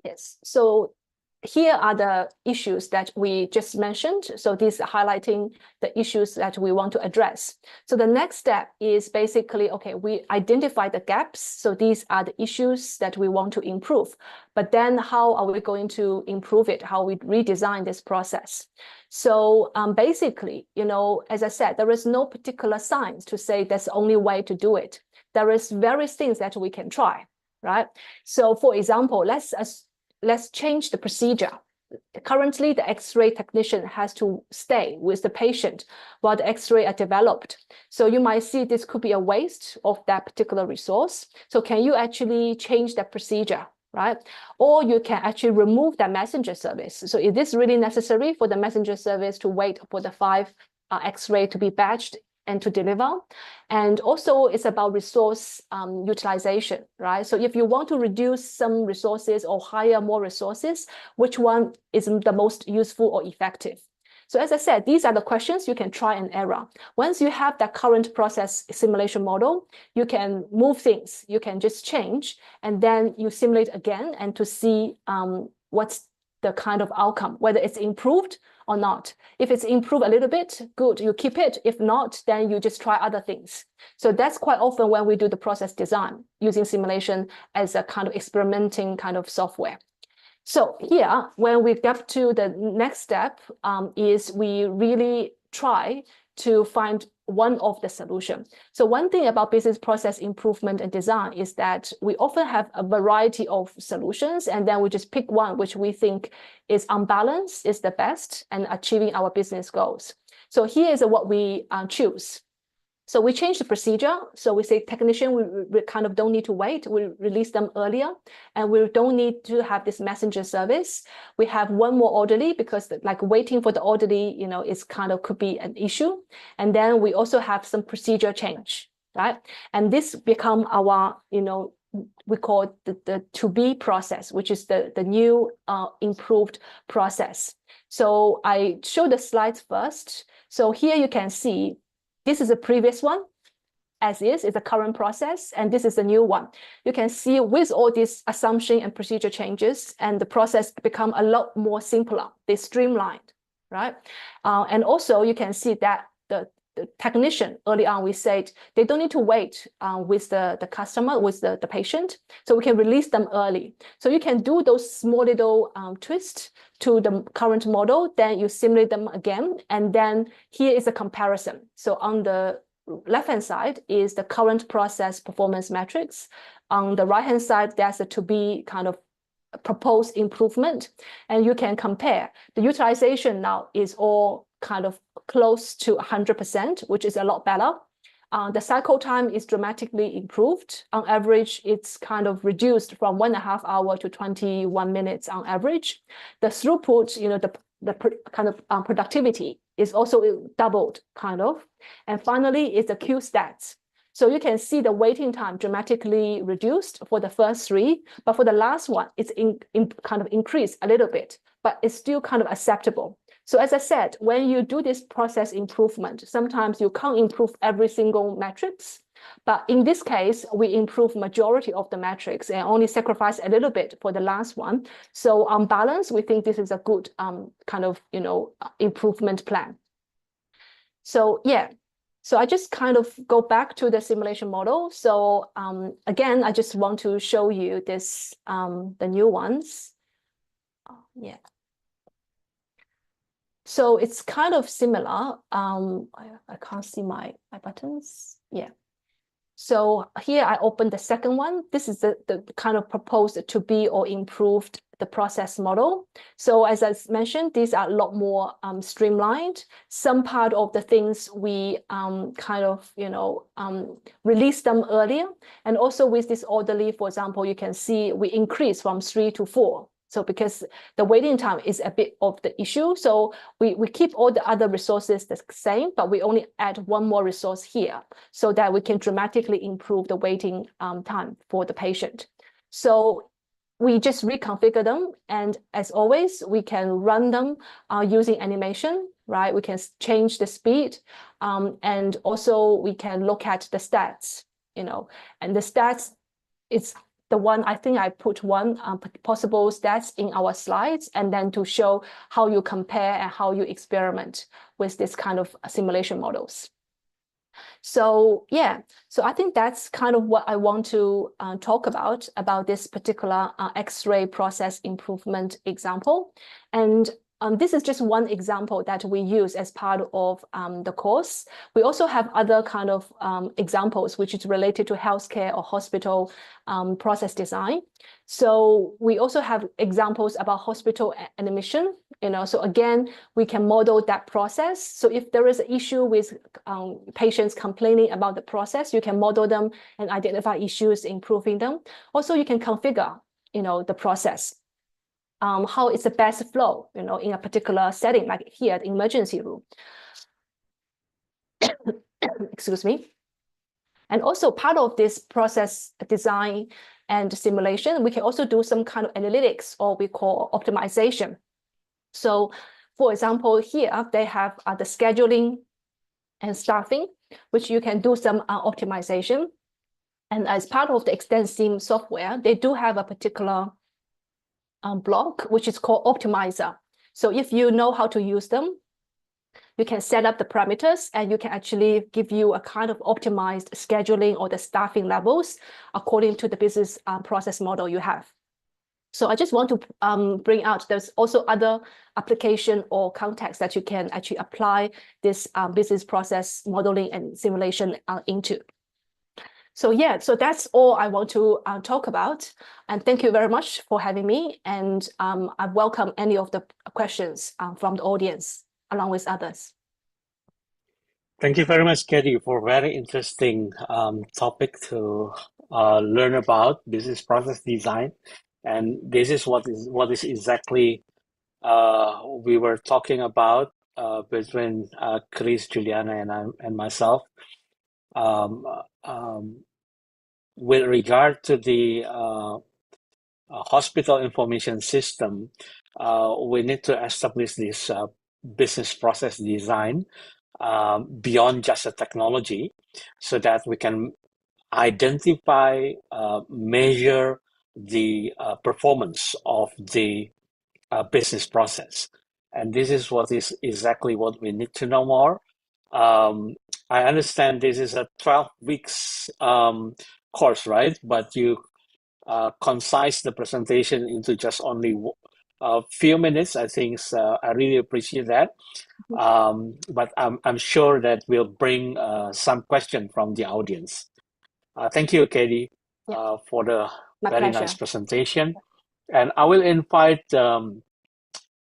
Yes, so here are the issues that we just mentioned. So these are highlighting the issues that we want to address. So the next step is basically, okay, we identify the gaps. So these are the issues that we want to improve. But then how are we going to improve it? How we redesign this process? So basically, as I said, there is no particular science to say that's the only way to do it. There is various things that we can try, right? So for example, let's change the procedure. Currently, the X-ray technician has to stay with the patient while the X-ray are developed. So you might see this could be a waste of that particular resource. So can you actually change that procedure, right? Or you can actually remove that messenger service. So is this really necessary for the messenger service to wait for the 5 X-ray to be batched and to deliver? And also it's about resource utilization, right? So if you want to reduce some resources or hire more resources, which one is the most useful or effective? So as I said, these are the questions you can try and error. Once you have that current process simulation model, you can move things, you can just change, and then you simulate again and to see what's the kind of outcome, whether it's improved or not. If it's improved a little bit, good, you keep it. If not, then you just try other things. So that's quite often when we do the process design, using simulation as a kind of experimenting kind of software. So here, when we get to the next step, is we really try to find one of the solution. So one thing about business process improvement and design is that we often have a variety of solutions, and then we just pick one which we think is unbalanced, is the best, and achieving our business goals. So here is what we choose. So we change the procedure. So we say technician, we kind of don't need to wait. We release them earlier, and we don't need to have this messenger service. We have one more orderly because like waiting for the orderly, is kind of could be an issue. And then we also have some procedure change, right? And this become our, we call it the to-be process, which is the new improved process. So I show the slides first. So here you can see, this is a previous one, as is a current process, and this is the new one. You can see with all these assumption and procedure changes, and the process become a lot more simpler. They streamlined, right? And also you can see that the technician early on, we said they don't need to wait with the customer, with the patient, so we can release them early. So you can do those small little twists to the current model, then you simulate them again, and then here is a comparison. So on the left-hand side is the current process performance metrics. On the right-hand side, there's a to-be kind of proposed improvement, and you can compare. The utilization now is all kind of close to 100%, which is a lot better. the cycle time is dramatically improved. On average, it's kind of reduced from 1.5 hours to 21 minutes on average. The throughput, kind of productivity is also doubled, kind of. And finally, it's the Q stats. So you can see the waiting time dramatically reduced for the first 3, but for the last one, it's kind of increased a little bit, but it's still kind of acceptable. So as I said, when you do this process improvement, sometimes you can't improve every single metrics, but in this case, we improve majority of the metrics and only sacrifice a little bit for the last one. So on balance, we think this is a good kind of improvement plan. So yeah. So I just kind of go back to the simulation model. So again, I just want to show you this, the new ones. Yeah. So it's kind of similar. I can't see my buttons. Yeah. So here I open the second one. This is the kind of proposed to be or improved the process model. So as I mentioned, these are a lot more streamlined. Some part of the things we kind of, release them earlier. And also with this orderly, for example, you can see we increase from 3 to 4. So because the waiting time is a bit of the issue, so we keep all the other resources the same, but we only add one more resource here so that we can dramatically improve the waiting time for the patient. So we just reconfigure them. And as always, we can run them using animation, right? We can change the speed. And also we can look at the stats, and the stats, it's the one, I think I put one possible stats in our slides, and then to show how you compare and how you experiment with this kind of simulation models. So yeah, so I think that's kind of what I want to talk about this particular X-ray process improvement example. And this is just one example that we use as part of the course. We also have other kind of examples which is related to healthcare or hospital process design. So we also have examples about hospital admission, so again, we can model that process. So if there is an issue with patients complaining about the process, you can model them and identify issues, improving them. Also, you can configure, the process. How it's the best flow, in a particular setting, like here, the emergency room. Excuse me. And also part of this process design and simulation, we can also do some kind of analytics, or we call optimization. So for example, here they have the scheduling and staffing, which you can do some optimization. And as part of the extensive software, they do have a particular block, which is called optimizer. So if you know how to use them, you can set up the parameters and you can actually give you a kind of optimized scheduling or the staffing levels according to the business process model you have. So I just want to bring out, there's also other application or context that you can actually apply this business process modeling and simulation into. So yeah, so that's all I want to talk about. And thank you very much for having me. And I welcome any of the questions from the audience, along with others. Thank you very much, Caddie, for a very interesting topic to learn about business process design. And this is what is exactly we were talking about between Chris, Juliana, and myself. With regard to the hospital information system, we need to establish this business process design beyond just the technology, so that we can identify, measure the performance of the business process. And this is what is exactly what we need to know more. I understand this is a 12 weeks course, right? But you concise the presentation into just only a few minutes. I think I really appreciate that. But I'm sure that we'll bring some question from the audience. Thank you, Caddie, for the My very pleasure. nice presentation. And I will invite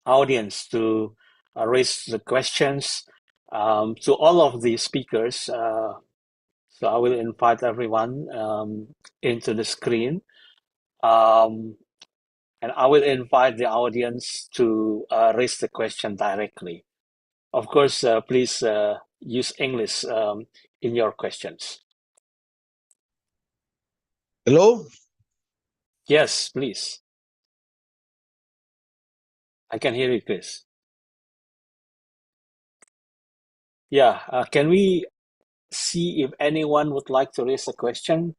audience to raise the questions to all of the speakers. So I will invite everyone into the screen. And I will invite the audience to raise the question directly. Of course, please use English in your questions. Hello? Yes, please. I can hear you, Chris. Yeah, can we see if anyone would like to raise a question?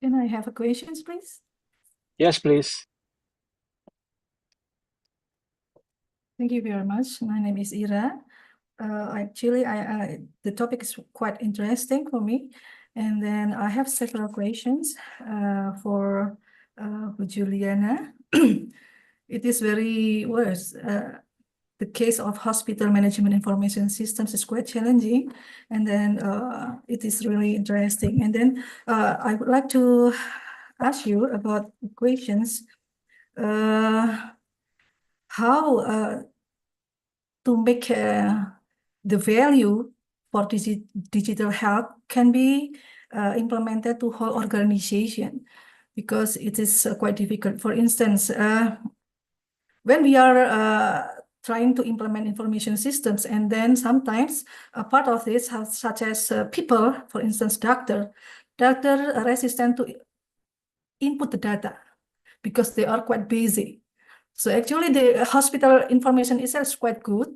Can I have a questions, please? Yes, please. Thank you very much. My name is Ira. Actually, the topic is quite interesting for me. And then I have several questions for Juliana. It is very worse. The case of hospital management information systems is quite challenging. And then it is really interesting. And then I would like to ask you about questions. How to make the value for digital health can be implemented to whole organization, because it is quite difficult. For instance, when we are trying to implement information systems, and then sometimes a part of this, such as people, for instance, doctor resistant to input the data because they are quite busy. So actually the hospital information itself is quite good.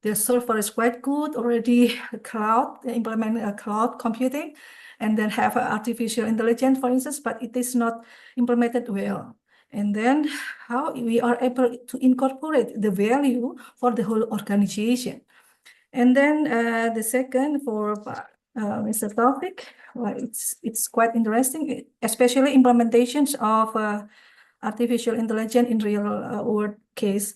The server is quite good, already cloud, implement cloud computing, and then have artificial intelligence, for instance, but it is not implemented well. And then how we are able to incorporate the value for the whole organization. And then the second for Mr. Taufiq, well, it's quite interesting, especially implementations of artificial intelligence in real world case.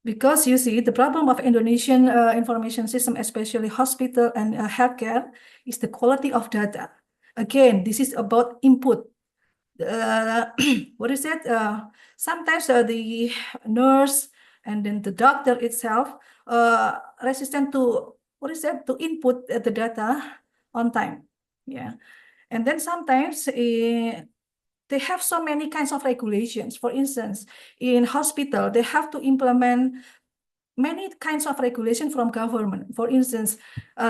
Because you see, the problem of Indonesian information system, especially hospital and healthcare, is the quality of data. Again, this is about input. What is it? Sometimes the nurse and then the doctor itself resistant to, what is that, to input the data on time. Yeah. And then sometimes they have so many kinds of regulations. For instance, in hospital, they have to implement many kinds of regulation from government. For instance,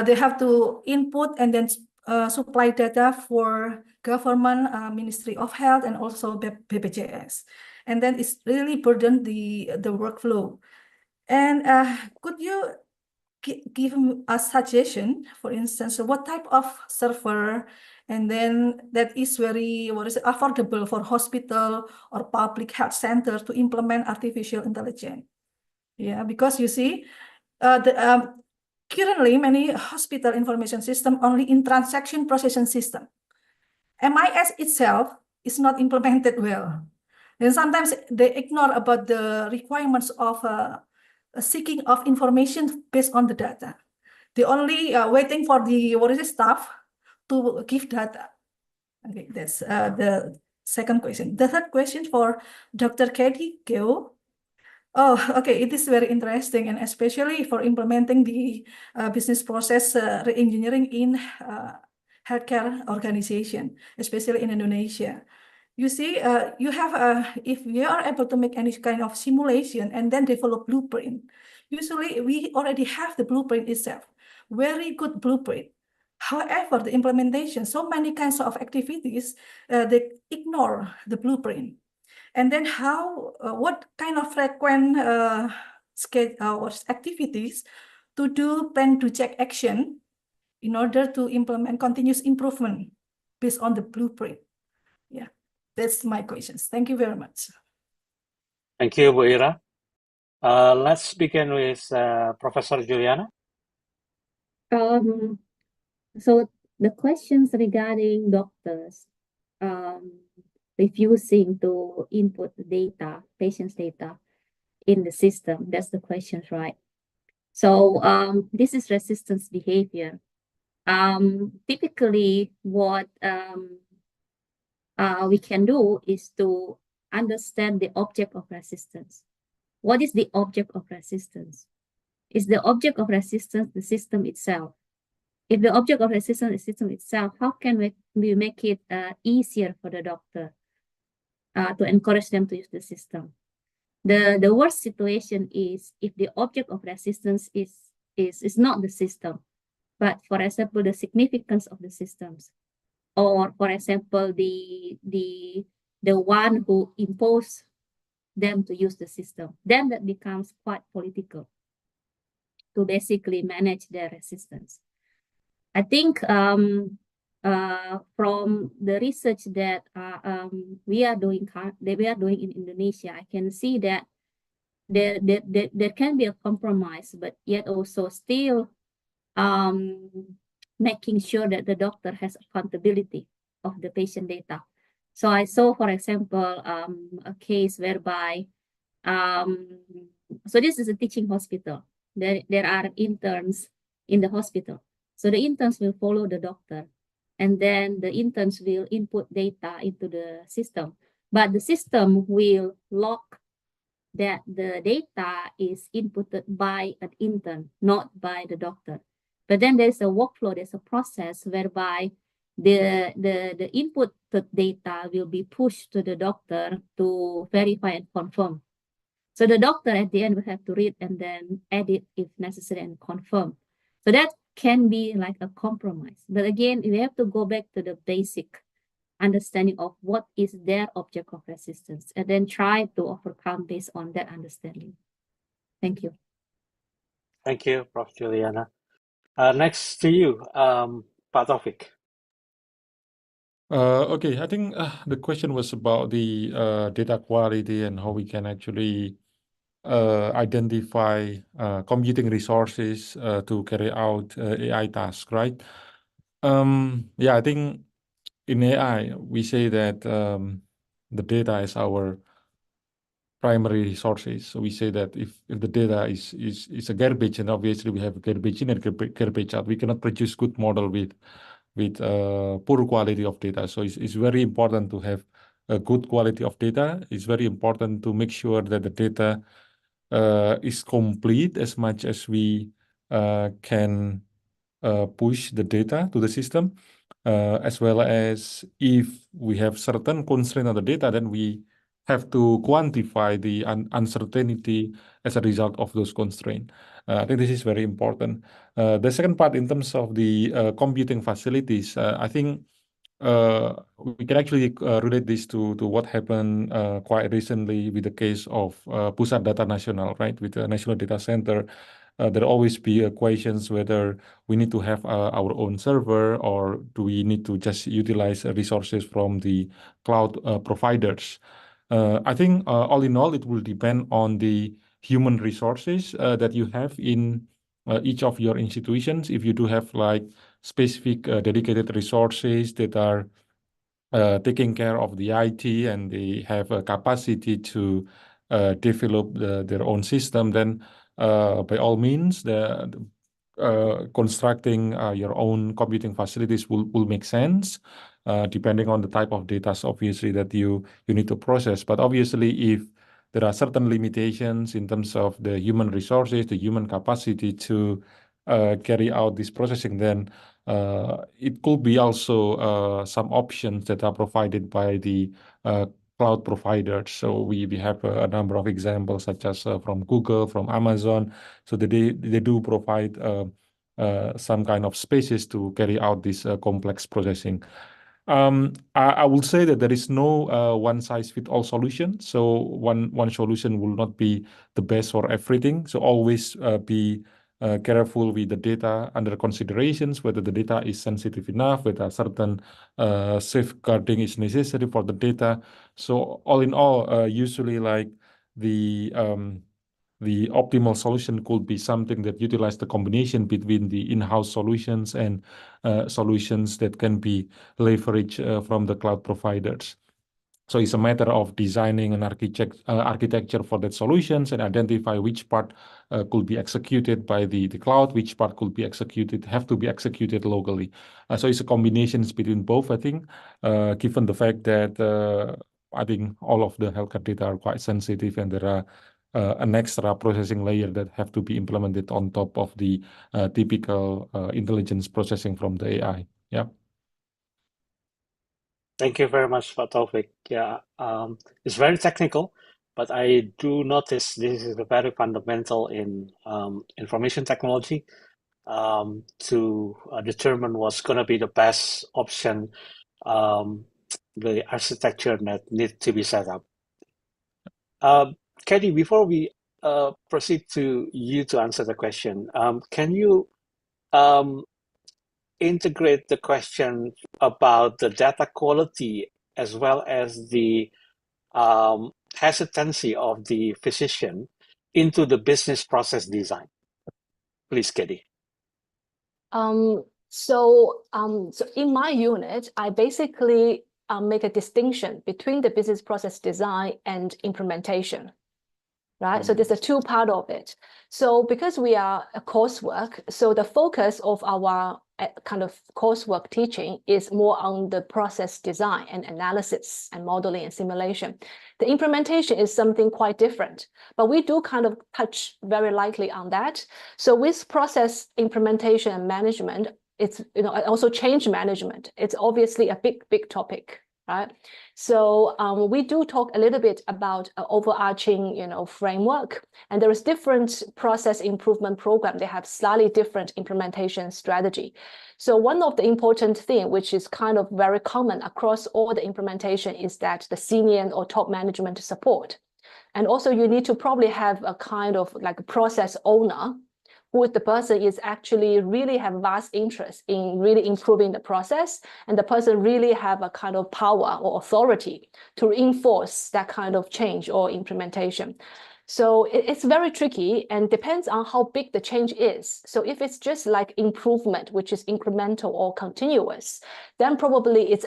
they have to input and then supply data for government, Ministry of Health, and also BPJS. And then it's really burden the workflow. And could you give a suggestion, for instance, what type of server, and then that is very, what is it, affordable for hospital or public health center to implement artificial intelligence? Yeah, because you see, currently many hospital information system only in transaction processing system. MIS itself is not implemented well. And sometimes they ignore about the requirements of seeking of information based on the data. They only waiting for the, what is it, staff to give data. Okay, that's the second question. The third question for Dr. Caddie. Oh, okay. It is very interesting, and especially for implementing the business process re-engineering in healthcare organization, especially in Indonesia. You see, you have if we are able to make any kind of simulation and then develop blueprint, usually we already have the blueprint itself, very good blueprint. However, the implementation, so many kinds of activities, they ignore the blueprint. And then how, what kind of frequent or activities to do plan to check action in order to implement continuous improvement based on the blueprint? Yeah, that's my questions. Thank you very much. Thank you, Bu Ira. Let's begin with Professor Juliana. So the questions regarding doctors refusing to input data, patient's data in the system, that's the question, right? So this is resistance behavior. Typically, what we can do is to understand the object of resistance. What is the object of resistance? Is the object of resistance the system itself? If the object of resistance is system itself, how can we make it easier for the doctor to encourage them to use the system? The worst situation is if the object of resistance is not the system, but for example, the significance of the systems, or for example, the one who imposed them to use the system, then that becomes quite political to basically manage their resistance. I think from the research that we are doing in Indonesia, I can see that there can be a compromise, but yet also still making sure that the doctor has accountability of the patient data. So I saw, for example, a case whereby, so this is a teaching hospital. There are interns in the hospital. So the interns will follow the doctor, and then the interns will input data into the system. But the system will lock that the data is inputted by an intern, not by the doctor. But then there's a workflow, there's a process whereby the inputted data will be pushed to the doctor to verify and confirm. So the doctor at the end will have to read and then edit if necessary and confirm. So that can be like a compromise. But again, we have to go back to the basic understanding of what is their object of resistance and then try to overcome based on that understanding. Thank you. Thank you, Prof. Juliana. Next to you, Pak Taufiq. Okay, I think the question was about the data quality and how we can actually identify computing resources to carry out AI tasks, right? Yeah, I think in AI, we say that the data is our primary resources. So we say that if the data is a garbage, and obviously we have garbage in and garbage out, we cannot produce good model with poor quality of data. So it's very important to have a good quality of data. It's very important to make sure that the data is complete as much as we can push the data to the system, as well as if we have certain constraint on the data, then we have to quantify the uncertainty as a result of those constraints. I think this is very important. The second part, in terms of the computing facilities, I think we can actually relate this to what happened quite recently with the case of Pusat Data Nasional, right? With the National Data Center, there always be questions whether we need to have our own server or do we need to just utilize resources from the cloud providers. I think all in all, it will depend on the human resources that you have in each of your institutions. If you do have like specific dedicated resources that are taking care of the IT and they have a capacity to develop their own system, then by all means, constructing your own computing facilities will make sense, depending on the type of data, obviously, that you need to process. But obviously, if there are certain limitations in terms of the human resources, the human capacity to carry out this processing, then it could be also some options that are provided by the cloud providers. So we have a number of examples, such as from Google, from Amazon. So they do provide some kind of spaces to carry out this complex processing. I will say that there is no one-size-fits-all solution. So one solution will not be the best for everything. So always be careful with the data under considerations, whether the data is sensitive enough, whether certain safeguarding is necessary for the data. So all in all, usually like the optimal solution could be something that utilize the combination between the in-house solutions and solutions that can be leveraged from the cloud providers. So it's a matter of designing an architecture for that solutions and identify which part could be executed by the cloud, which part could be have to be executed locally. So it's a combination between both, I think, given the fact that I think all of the healthcare data are quite sensitive and there are an extra processing layer that have to be implemented on top of the typical intelligence processing from the AI. Yeah. Thank you very much, Taufiq. Yeah, it's very technical, but I do notice this is a very fundamental in information technology to determine what's going to be the best option, the architecture that needs to be set up. Caddie, before we proceed to you to answer the question, can you integrate the question about the data quality as well as the hesitancy of the physician into the business process design? Please, Caddie. So in my unit, I basically make a distinction between the business process design and implementation, right? So there's a two part of it. So because we are a coursework, so the focus of our kind of coursework teaching is more on the process design and analysis and modeling and simulation. The implementation is something quite different, but we do kind of touch very lightly on that. So with process implementation and management, it's, you know, also change management. It's obviously a big topic, right? So we do talk a little bit about overarching, you know, framework, and there is different process improvement program. They have slightly different implementation strategy. So one of the important thing, which is kind of very common across all the implementation, is that the senior or top management support. And also you need to probably have a kind of like a process owner, who the person is actually really have vast interest in really improving the process, and the person really have a kind of power or authority to reinforce that kind of change or implementation. So it's very tricky and depends on how big the change is. So if it's just like improvement, which is incremental or continuous, then probably it's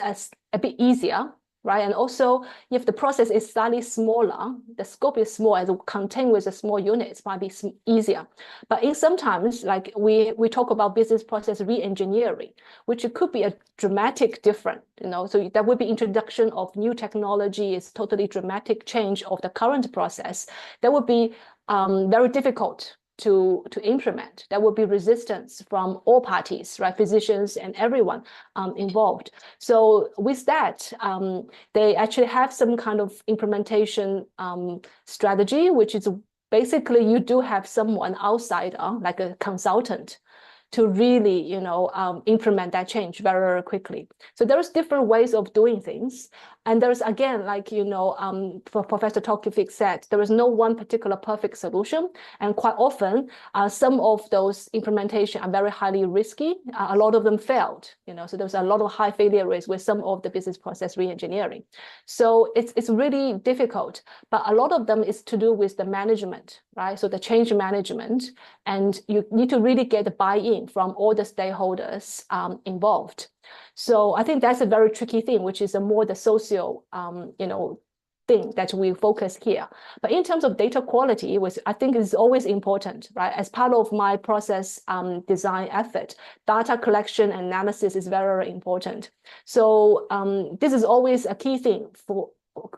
a bit easier, right? And also, if the process is slightly smaller, the scope is small, and contained with a small unit, it might be easier. But in sometimes, like we talk about business process re-engineering, which it could be a dramatic difference, you know, so that would be introduction of new technology, is totally dramatic change of the current process. That would be very difficult to implement. There will be resistance from all parties, right? Physicians and everyone involved. So with that, they actually have some kind of implementation strategy, which is basically you do have someone outsider, like a consultant, to really, you know, implement that change very, very quickly. So there's different ways of doing things. And there's, again, like, you know, Professor Taufiq said, there is no one particular perfect solution. And quite often, some of those implementation are very highly risky. A lot of them failed, you know, so there's a lot of high failure rates with some of the business process re-engineering. So it's really difficult, but a lot of them is to do with the management, right? So the change management, and you need to really get the buy-in from all the stakeholders involved. So I think that's a very tricky thing, which is a more the social, you know, thing that we focus here. But in terms of data quality, which I think is always important, right? As part of my process design effort, data collection and analysis is very, very important. So this is always a key thing for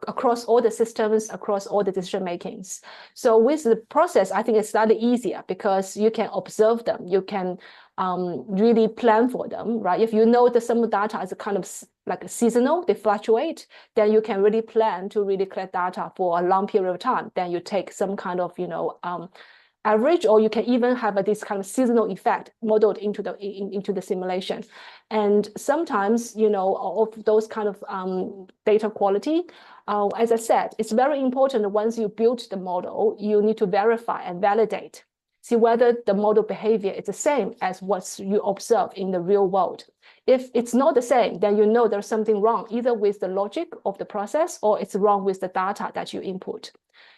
across all the systems, across all the decision makings. So with the process, I think it's slightly easier because you can observe them, you can really plan for them, right? If you know that some data is kind of like seasonal, they fluctuate, then you can really plan to really collect data for a long period of time. Then you take some kind of, you know, average, or you can even have this kind of seasonal effect modeled into the simulation. And sometimes, you know, of those kind of data quality, as I said, it's very important that once you build the model, you need to verify and validate, see whether the model behavior is the same as what you observe in the real world. If it's not the same, then you know there's something wrong, either with the logic of the process or it's wrong with the data that you input.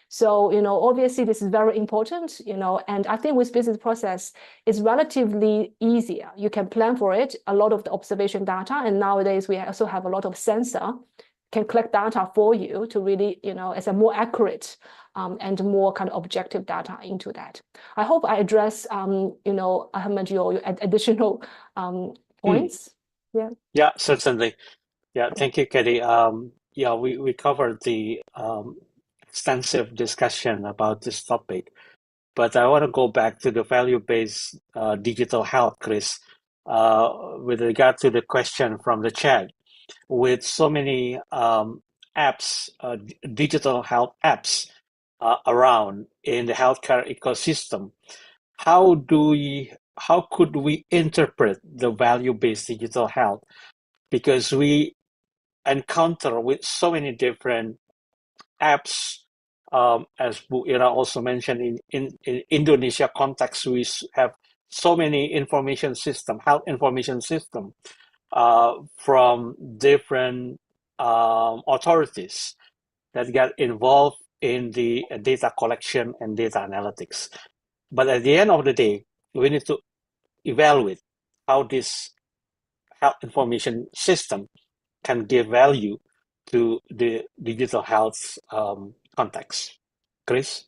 So, you know, obviously this is very important, you know, and I think with business process, it's relatively easier. You can plan for it, a lot of the observation data, and nowadays we also have a lot of sensor can collect data for you to really, you know, as a more accurate and more kind of objective data into that. I hope I address, you know, Ahmed, your additional points. Yeah. Yeah, certainly. Yeah, thank you, Caddie. Yeah, we covered the extensive discussion about this topic. But I want to go back to the value-based digital health, Chris, with regard to the question from the chat. With so many apps, digital health apps around in the healthcare ecosystem, how could we interpret the value-based digital health? Because we encounter with so many different apps, as Bu Ira also mentioned, in Indonesia context, we have so many information system, health information system, from different authorities that get involved in the data collection and data analytics. But at the end of the day, we need to evaluate how this health information system can give value to the digital health context. Chris?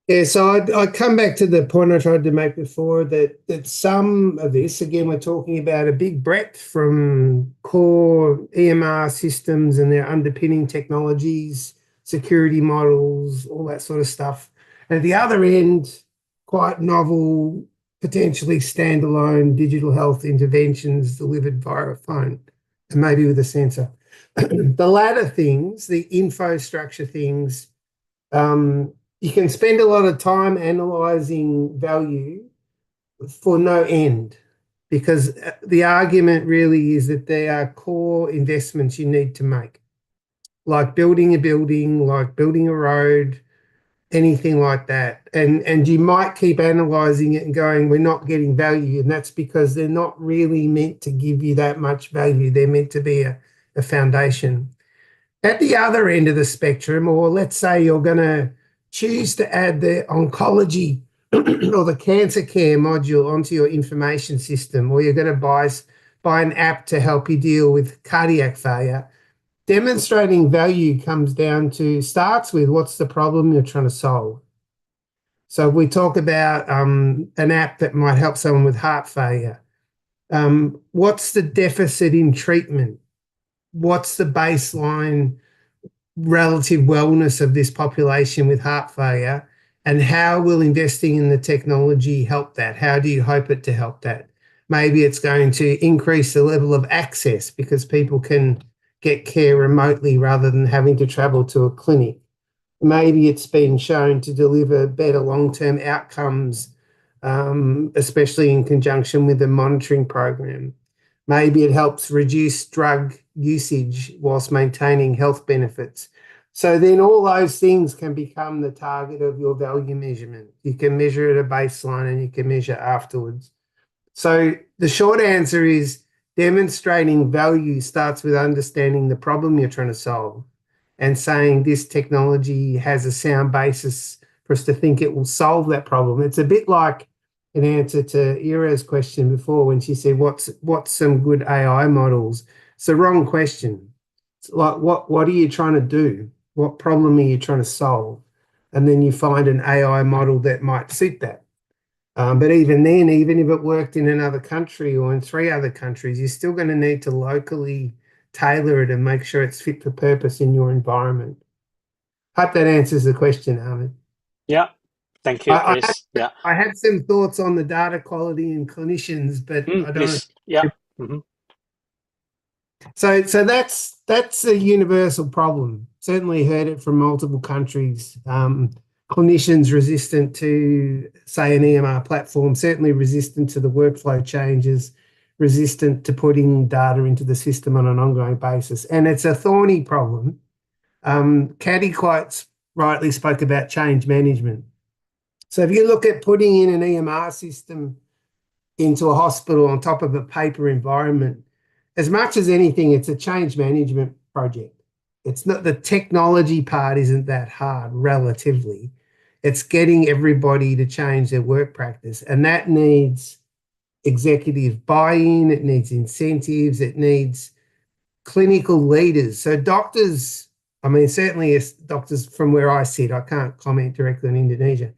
Yeah, so I'd come back to the point I tried to make before that some of this, again, we're talking about a big breadth from core EMR systems and their underpinning technologies, security models, all that sort of stuff. And at the other end, quite novel, potentially standalone digital health interventions delivered via a phone and maybe with a sensor. The latter things, the infrastructure things, you can spend a lot of time analyzing value for no end, because the argument really is that there are core investments you need to make, like building a building, like building a road, anything like that. And you might keep analyzing it and going, we're not getting value. And that's because they're not really meant to give you that much value. They're meant to be a foundation. At the other end of the spectrum, or let's say you're going to choose to add the oncology or the cancer care module onto your information system, or you're going to buy an app to help you deal with cardiac failure, demonstrating value starts with what's the problem you're trying to solve. So if we talk about an app that might help someone with heart failure, what's the deficit in treatment? What's the baseline relative wellness of this population with heart failure, and how will investing in the technology help that? How do you hope it to help that? Maybe it's going to increase the level of access because people can get care remotely rather than having to travel to a clinic. Maybe it's been shown to deliver better long-term outcomes, especially in conjunction with the monitoring program. Maybe it helps reduce drug usage whilst maintaining health benefits. So then all those things can become the target of your value measurement. You can measure at a baseline and you can measure afterwards. So the short answer is demonstrating value starts with understanding the problem you're trying to solve and saying this technology has a sound basis for us to think it will solve that problem. It's a bit like an answer to Ira's question before when she said, what's some good AI models? It's the wrong question. It's like, what are you trying to do? What problem are you trying to solve? And then you find an AI model that might suit that. But even then, even if it worked in another country or in 3 other countries, you're still going to need to locally tailor it and make sure it's fit for purpose in your environment. Hope that answers the question, Ahmed. Yeah. Thank you, Chris. I had some thoughts on the data quality and clinicians, but I don't. Please. Yeah. Mm-hmm. So that's a universal problem. Certainly heard it from multiple countries. Clinicians resistant to, say, an EMR platform, certainly resistant to the workflow changes, resistant to putting data into the system on an ongoing basis. And it's a thorny problem. Caddie quite rightly spoke about change management. So if you look at putting in an EMR system into a hospital on top of a paper environment, as much as anything, it's a change management project. It's not, the technology part isn't that hard relatively. It's getting everybody to change their work practice. And that needs executive buy-in, it needs incentives, it needs clinical leaders. So doctors, I mean, certainly as doctors from where I sit, I can't comment directly on Indonesia.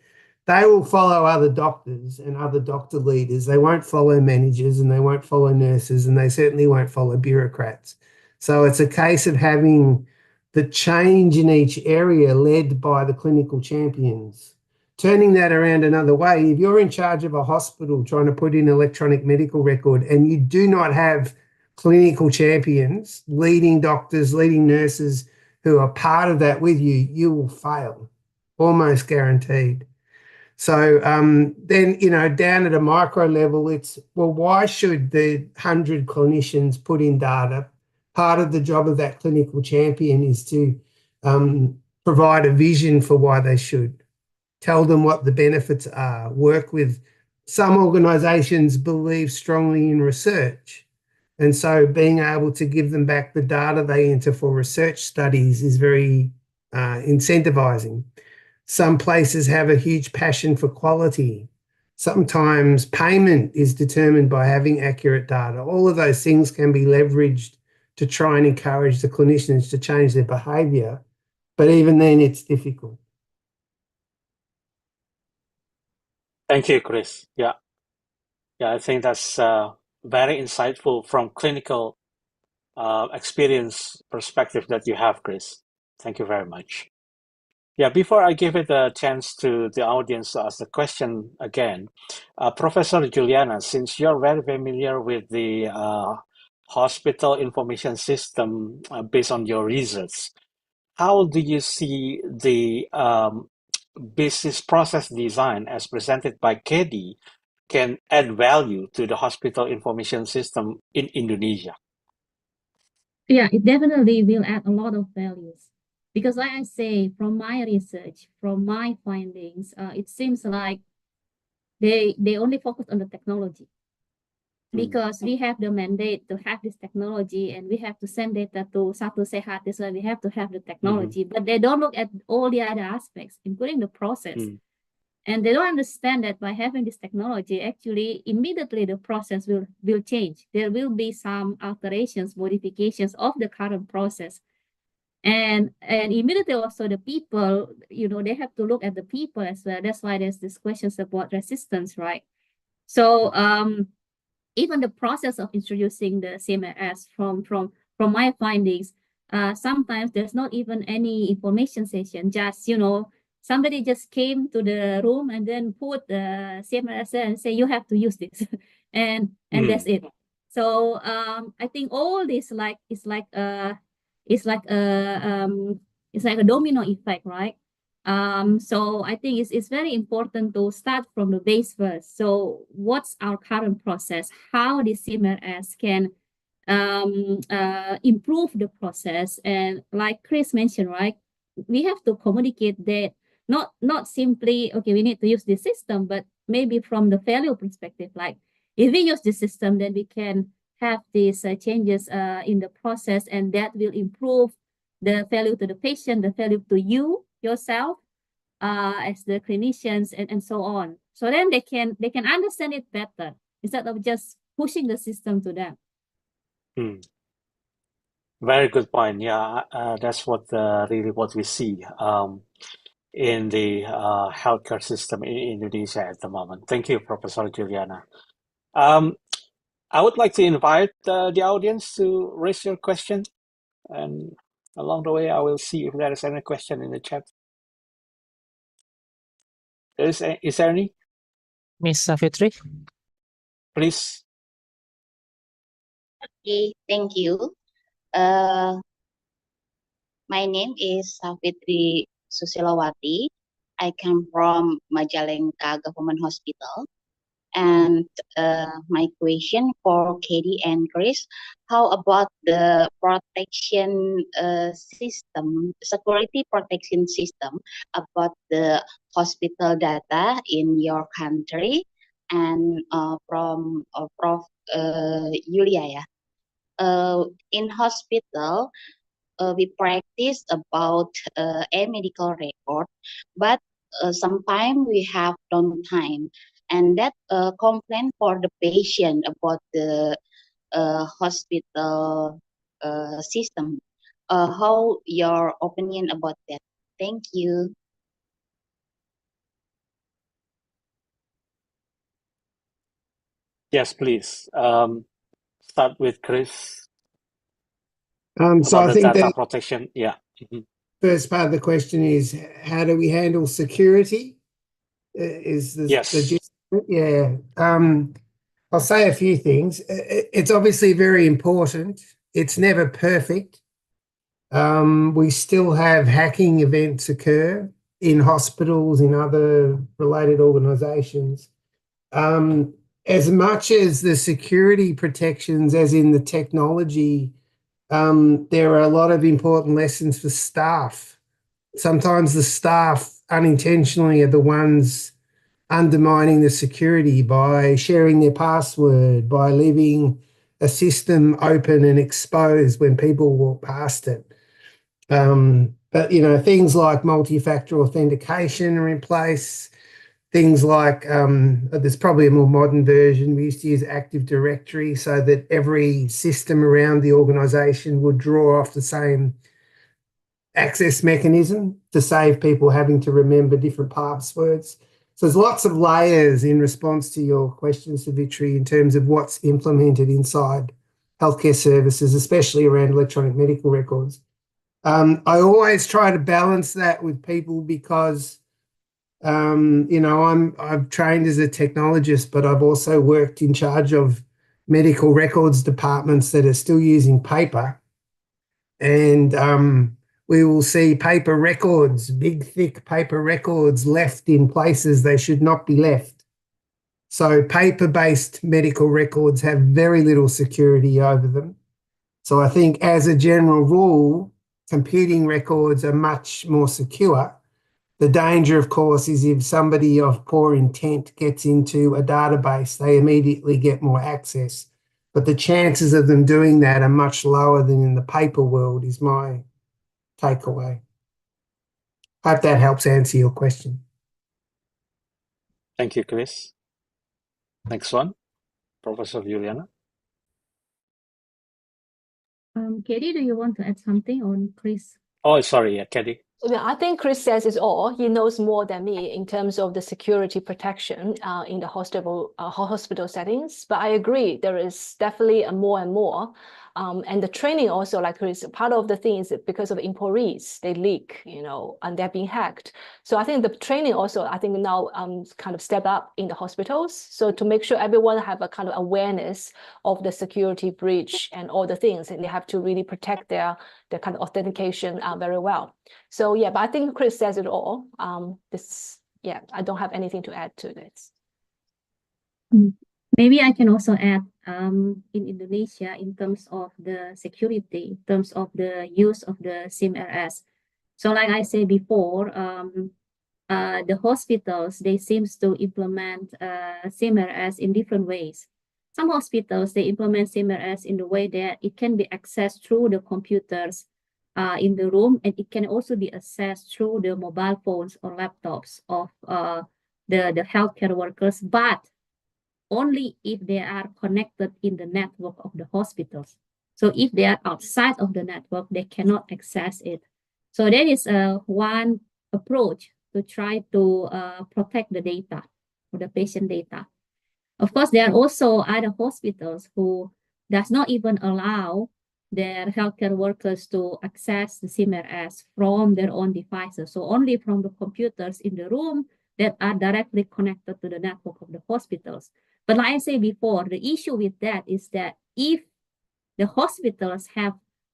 They will follow other doctors and other doctor leaders. They won't follow managers and they won't follow nurses and they certainly won't follow bureaucrats. So it's a case of having the change in each area led by the clinical champions. Turning that around another way, if you're in charge of a hospital trying to put in electronic medical record and you do not have clinical champions, leading doctors, leading nurses who are part of that with you, you will fail, almost guaranteed. So then, down at a micro level, it's, well, why should the 100 clinicians put in data? Part of the job of that clinical champion is to provide a vision for why they should. Tell them what the benefits are, work with. Some organisations believe strongly in research. And so being able to give them back the data they enter for research studies is very incentivising. Some places have a huge passion for quality. Sometimes payment is determined by having accurate data. All of those things can be leveraged to try and encourage the clinicians to change their behaviour. But even then, it's difficult. Thank you, Chris. Yeah, I think that's very insightful from clinical experience perspective that you have, Chris. Thank you very much. Yeah, before I give it a chance to the audience to ask the question again, Professor Juliana, since you're very familiar with the hospital information system based on your research, how do you see the business process design as presented by Caddie can add value to the hospital information system in Indonesia? Yeah, it definitely will add a lot of values. Because like I say, from my research, from my findings, it seems like they only focus on the technology. Because we have the mandate to have this technology and we have to send data to Satu Sehat, that's why we have to have the technology. But they don't look at all the other aspects, including the process. And they don't understand that by having this technology, actually, immediately the process will change. There will be some alterations, modifications of the current process. And immediately also the people, they have to look at the people as well. That's why there's this questions about resistance, right? So even the process of introducing the CMS from my findings, sometimes there's not even any information session, just, somebody just came to the room and then put the CMS and say, you have to use this. and that's it. So I think all this it's like a domino effect, right? So I think it's very important to start from the base first. So what's our current process? How the CMRS can improve the process? And like Chris mentioned, right, we have to communicate that not simply, okay, we need to use this system, but maybe from the value perspective, like if we use the system, then we can have these changes in the process, and that will improve the value to the patient, the value to you yourself as the clinicians, and so on. So then they can understand it better instead of just pushing the system to them. Very good point. Yeah, that's what really what we see in the healthcare system in Indonesia at the moment. Thank you, Professor Juliana. I would like to invite the audience to raise your question, and along the way, I will see if there is any question in the chat. Is there any? Miss Safitri? Please. Okay, thank you. My name is Safitri Susilawati. I come from Majalengka Government Hospital. And my question for Caddie and Chris, how about the protection system, security protection system about the hospital data in your country? And from Prof. Julia, in hospital, we practice about a medical record, but sometimes we have downtime, and that complaint for the patient about the hospital system. How your opinion about that? Thank you. Yes, please. Start with Chris. So About I the think data that protection. Yeah. Mhm. First part of the question is, how do we handle security? Is the Yes. gist of it? Yeah. I'll say a few things. It's obviously very important. It's never perfect. We still have hacking events occur in hospitals, in other related organizations. As much as the security protections, as in the technology, there are a lot of important lessons for staff. Sometimes the staff unintentionally are the ones undermining the security by sharing their password, by leaving a system open and exposed when people walk past it. But, you know, things like multi-factor authentication are in place. Things like, there's probably a more modern version. We used to use Active Directory so that every system around the organisation would draw off the same access mechanism to save people having to remember different passwords. So there's lots of layers in response to your question, Savitri, in terms of what's implemented inside healthcare services, especially around electronic medical records. I always try to balance that with people because you know, I've trained as a technologist, but I've also worked in charge of medical records departments that are still using paper. And we will see paper records, big, thick paper records left in places they should not be left. So paper-based medical records have very little security over them. So I think as a general rule, computing records are much more secure. The danger, of course, is if somebody of poor intent gets into a database, they immediately get more access. But the chances of them doing that are much lower than in the paper world, is my takeaway. Hope that helps answer your question. Thank you, Chris. Next one, Professor Juliana. Caddie, do you want to add something on Chris? Oh, sorry, yeah, Caddie. Yeah, I think Chris says it all. He knows more than me in terms of the security protection in the hospital settings. But I agree, there is definitely more and more. And the training also, like Chris, part of the thing is because of employees, they leak, you know, and they're being hacked. So I think the training also, I think now kind of step up in the hospitals. So to make sure everyone have a kind of awareness of the security breach and all the things, and they have to really protect their kind of authentication very well. So yeah, but I think Chris says it all. Yeah, I don't have anything to add to this. Maybe I can also add in Indonesia in terms of the security, in terms of the use of the SIM-RS. So like I said before, the hospitals, they seems to implement SIM-RS in different ways. Some hospitals, they implement SIM-RS in the way that it can be accessed through the computers in the room, and it can also be accessed through the mobile phones or laptops of the healthcare workers, but only if they are connected in the network of the hospitals. So if they are outside of the network, they cannot access it. So that is one approach to try to protect the data, or the patient data. Of course, there are also other hospitals who does not even allow their healthcare workers to access the SIM-RS from their own devices. So only from the computers in the room that are directly connected to the network of the hospitals. But like I said before, the issue with that is that if the hospitals have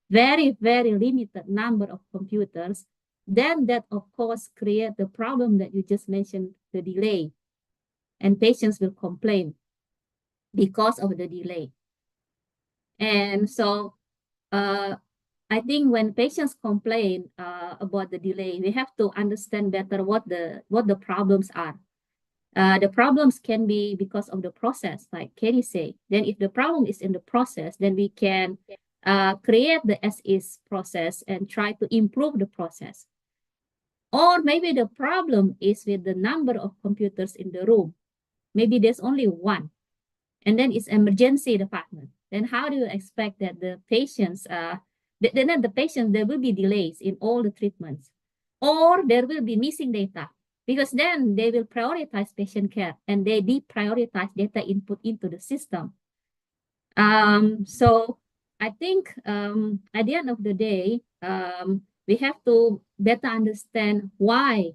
very, very limited number of computers, then that of course create the problem that you just mentioned, the delay. And patients will complain because of the delay. And so I think when patients complain about the delay, we have to understand better what the problems are. The problems can be because of the process, like Caddie said. Then if the problem is in the process, then we can create the as-is process and try to improve the process. Or maybe the problem is with the number of computers in the room. Maybe there's only one, and then it's emergency department. Then how do you expect that the patients, then the patients, there will be delays in all the treatments, or there will be missing data, because then they will prioritize patient care and they deprioritize data input into the system. So I think at the end of the day, we have to better understand why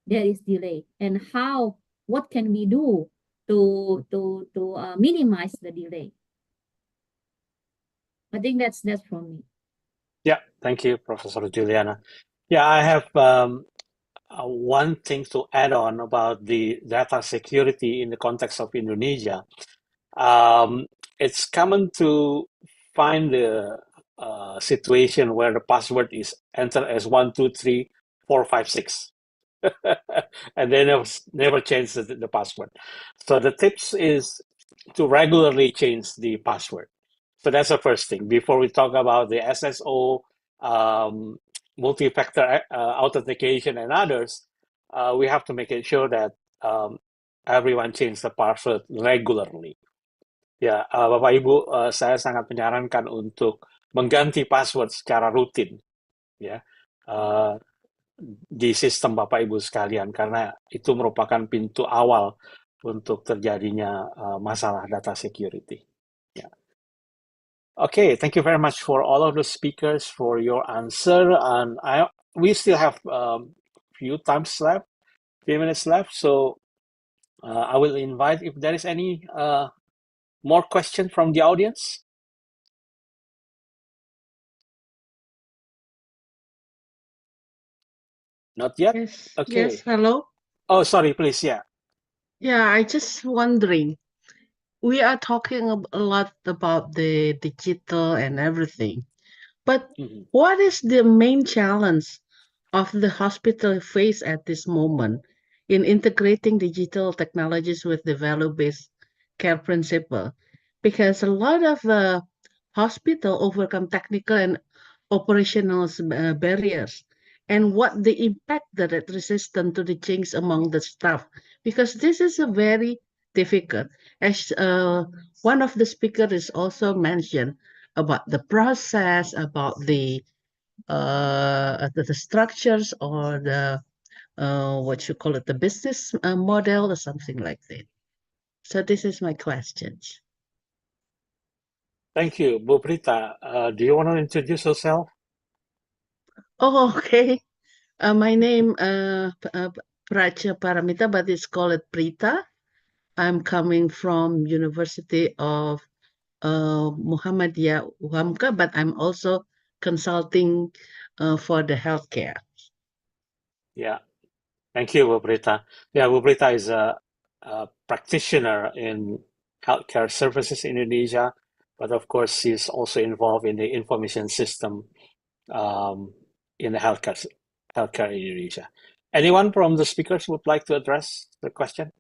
there is delay and what can we do to minimize the delay. I think that's from me. Yeah, thank you, Professor Juliana. Yeah, I have one thing to add on about the data security in the context of Indonesia. It's common to find the situation where the password is entered as 123 456, and they never change the password. So the tips is to regularly change the password. So that's the first thing. Before we talk about the SSO, multi-factor authentication, and others, we have to make it sure that everyone change the password regularly. Ya, Bapak Ibu, saya sangat menyarankan untuk mengganti password secara rutin, ya, di sistem Bapak Ibu sekalian, karena itu merupakan pintu awal untuk terjadinya masalah data security. Ya. Okay, thank you very much for all of the speakers for your answer, and we still have few minutes left, so I will invite if there is any more question from the audience. Not yet? Yes, Okay. yes, hello. Oh, sorry, please. Yeah. Yeah, I just wondering, we are talking a lot about the digital and everything, but Mhm. what is the main challenge of the hospital face at this moment in integrating digital technologies with the value-based care principle? Because a lot of hospital overcome technical and operational barriers, and what the impact that it resistant to the change among the staff, because this is a very difficult, as one of the speakers also mentioned about the process, about the structures, or the what you call it, the business model or something like that. So this is my questions. Thank you. Bu Prita, do you want to introduce yourself? Oh, okay. My name Pracha Paramita, but it's called Prita. I'm coming from University of Muhammadiyah Uhamka, but I'm also consulting for the healthcare. Yeah. Thank you, Bu Prita. Yeah, Bu Prita is a practitioner in healthcare services in Indonesia, but of course, she's also involved in the information system in the healthcare in Indonesia. Anyone from the speakers would like to address the question?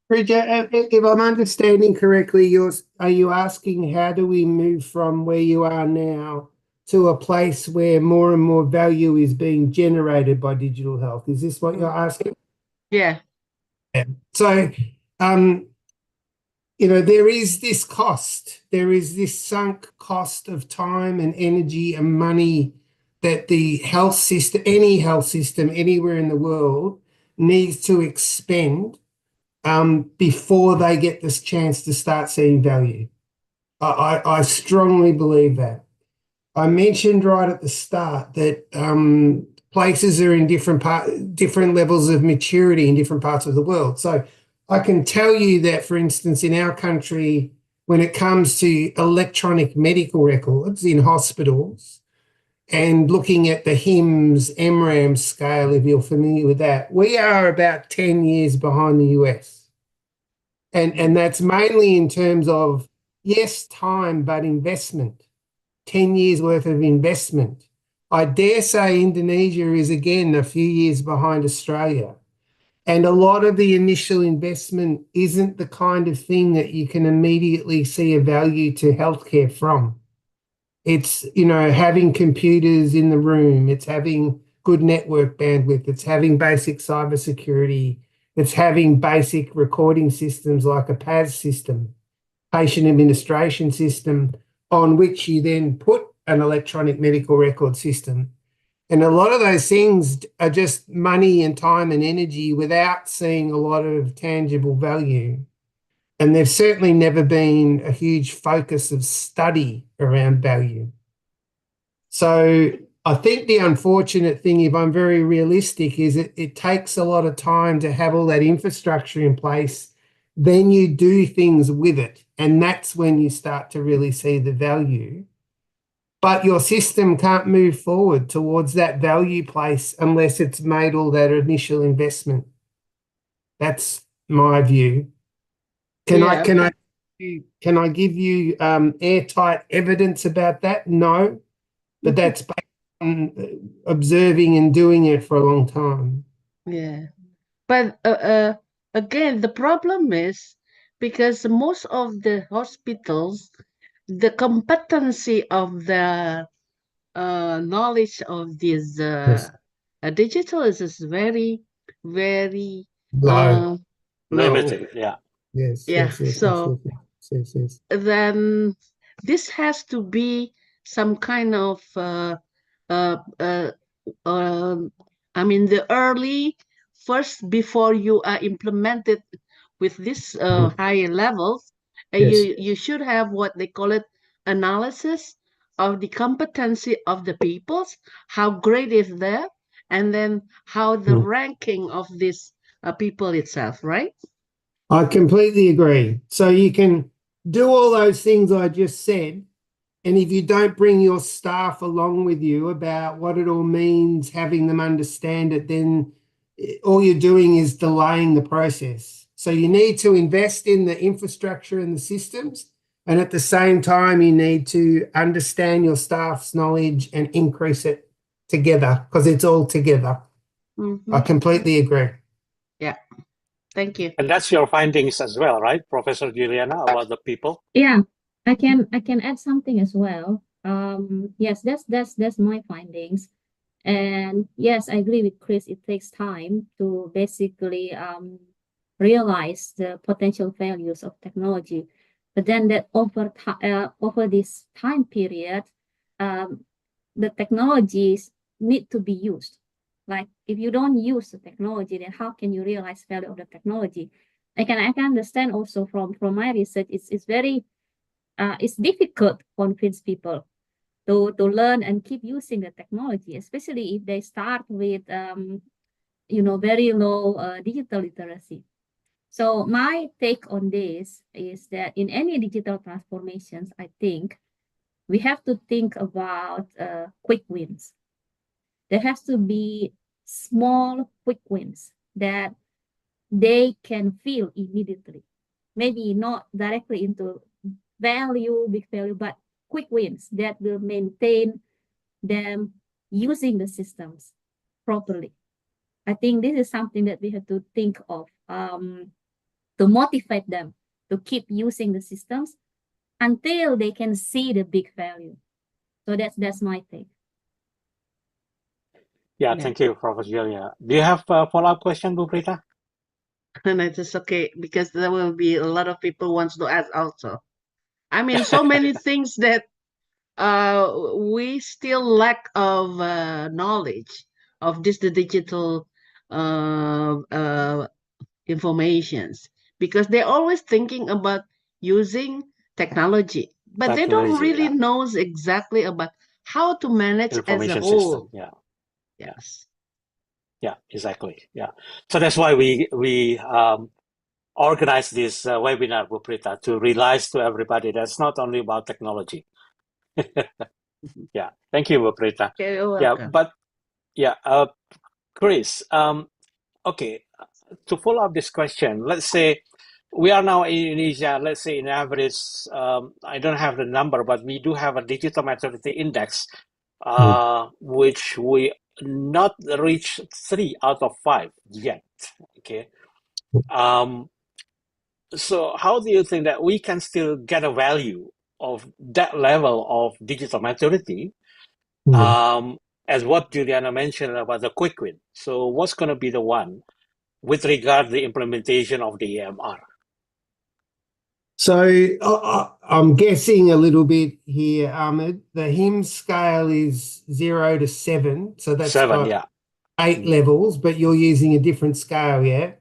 Bridget, if I'm understanding correctly, are you asking how do we move from where you are now to a place where more and more value is being generated by digital health? Is this what you're asking? Yeah. So, there is this cost. There is this sunk cost of time and energy and money that the health system, any health system anywhere in the world, needs to expend before they get this chance to start seeing value. I strongly believe that. I mentioned right at the start that places are in different levels of maturity in different parts of the world. So I can tell you that, for instance, in our country, when it comes to electronic medical records in hospitals and looking at the HIMSS-EMRAM scale, if you're familiar with that, we are about 10 years behind the US. And that's mainly in terms of, yes, time, but investment. 10 years worth of investment. I dare say Indonesia is again a few years behind Australia. And a lot of the initial investment isn't the kind of thing that you can immediately see a value to healthcare from. It's, having computers in the room. It's having good network bandwidth. It's having basic cybersecurity. It's having basic recording systems like a PAS system, patient administration system, on which you then put an electronic medical record system. And a lot of those things are just money and time and energy without seeing a lot of tangible value. And there's certainly never been a huge focus of study around value. So I think the unfortunate thing, if I'm very realistic, is it takes a lot of time to have all that infrastructure in place. Then you do things with it, and that's when you start to really see the value. But your system can't move forward towards that value place unless it's made all that initial investment. That's my view. Can I give you airtight evidence about that? No, but that's based on observing and doing it for a long time. Yeah. But again, the problem is because most of the hospitals, the competency of the knowledge of this Yes. digital is very, very Low. low. Limited, yeah. Yes, Yeah. yes, yes, So yes, yes. then this has to be some kind of uh, uh, I mean the early first before you are implemented with this higher levels, Yes. you should have what they call it analysis of the competency of the peoples, how great is that, and then how the ranking of these people itself, right? I completely agree. So you can do all those things I just said, and if you don't bring your staff along with you about what it all means, having them understand it, then all you're doing is delaying the process. So you need to invest in the infrastructure and the systems, and at the same time, you need to understand your staff's knowledge and increase it together because it's all together. I completely agree. Yeah. Thank you. And that's your findings as well, right, Professor Juliana, about the people? Yeah, I can add something as well. Yes, that's my findings. And yes, I agree with Chris. It takes time to basically realize the potential values of technology. But then that over this time period, the technologies need to be used. Like if you don't use the technology, then how can you realize value of the technology? I can understand also from my research, it's very it's difficult to convince people to learn and keep using the technology, especially if they start with very low digital literacy. So my take on this is that in any digital transformations, I think we have to think about quick wins. There has to be small quick wins that they can feel immediately. Maybe not directly into big value, but quick wins that will maintain them using the systems properly. I think this is something that we have to think of to motivate them to keep using the systems until they can see the big value. So that's my take. Yeah, thank you, Professor Juliana. Do you have a follow-up question, Bu Prita? And it is okay because there will be a lot of people wants to ask also. I mean, so many things that we still lack of knowledge of this the digital informations because they're always thinking about using technology, but they don't Technology, really yeah. knows exactly about how to manage as a Information whole. system, yeah. Yes. Yeah, exactly. Yeah. So that's why we organize this webinar, Bu Prita, to realize to everybody that's not only about technology. Yeah. Thank you, Bu Prita. Okay, you're Yeah, welcome. but yeah, Chris, okay, to follow up this question, let's say we are now in Indonesia, let's say in average, I don't have the number, but we do have a digital maturity index, which we not reach 3 out of 5 yet. Okay. So how do you think that we can still get a value of that level of digital maturity? As what Juliana mentioned about the quick win. So what's going to be the one with regard to the implementation of the EMR? So I'm guessing a little bit here, Ahmed. The HIMSS scale is 0 to 7. So that's 7, got yeah. 8 levels, but you're using a different scale, yeah?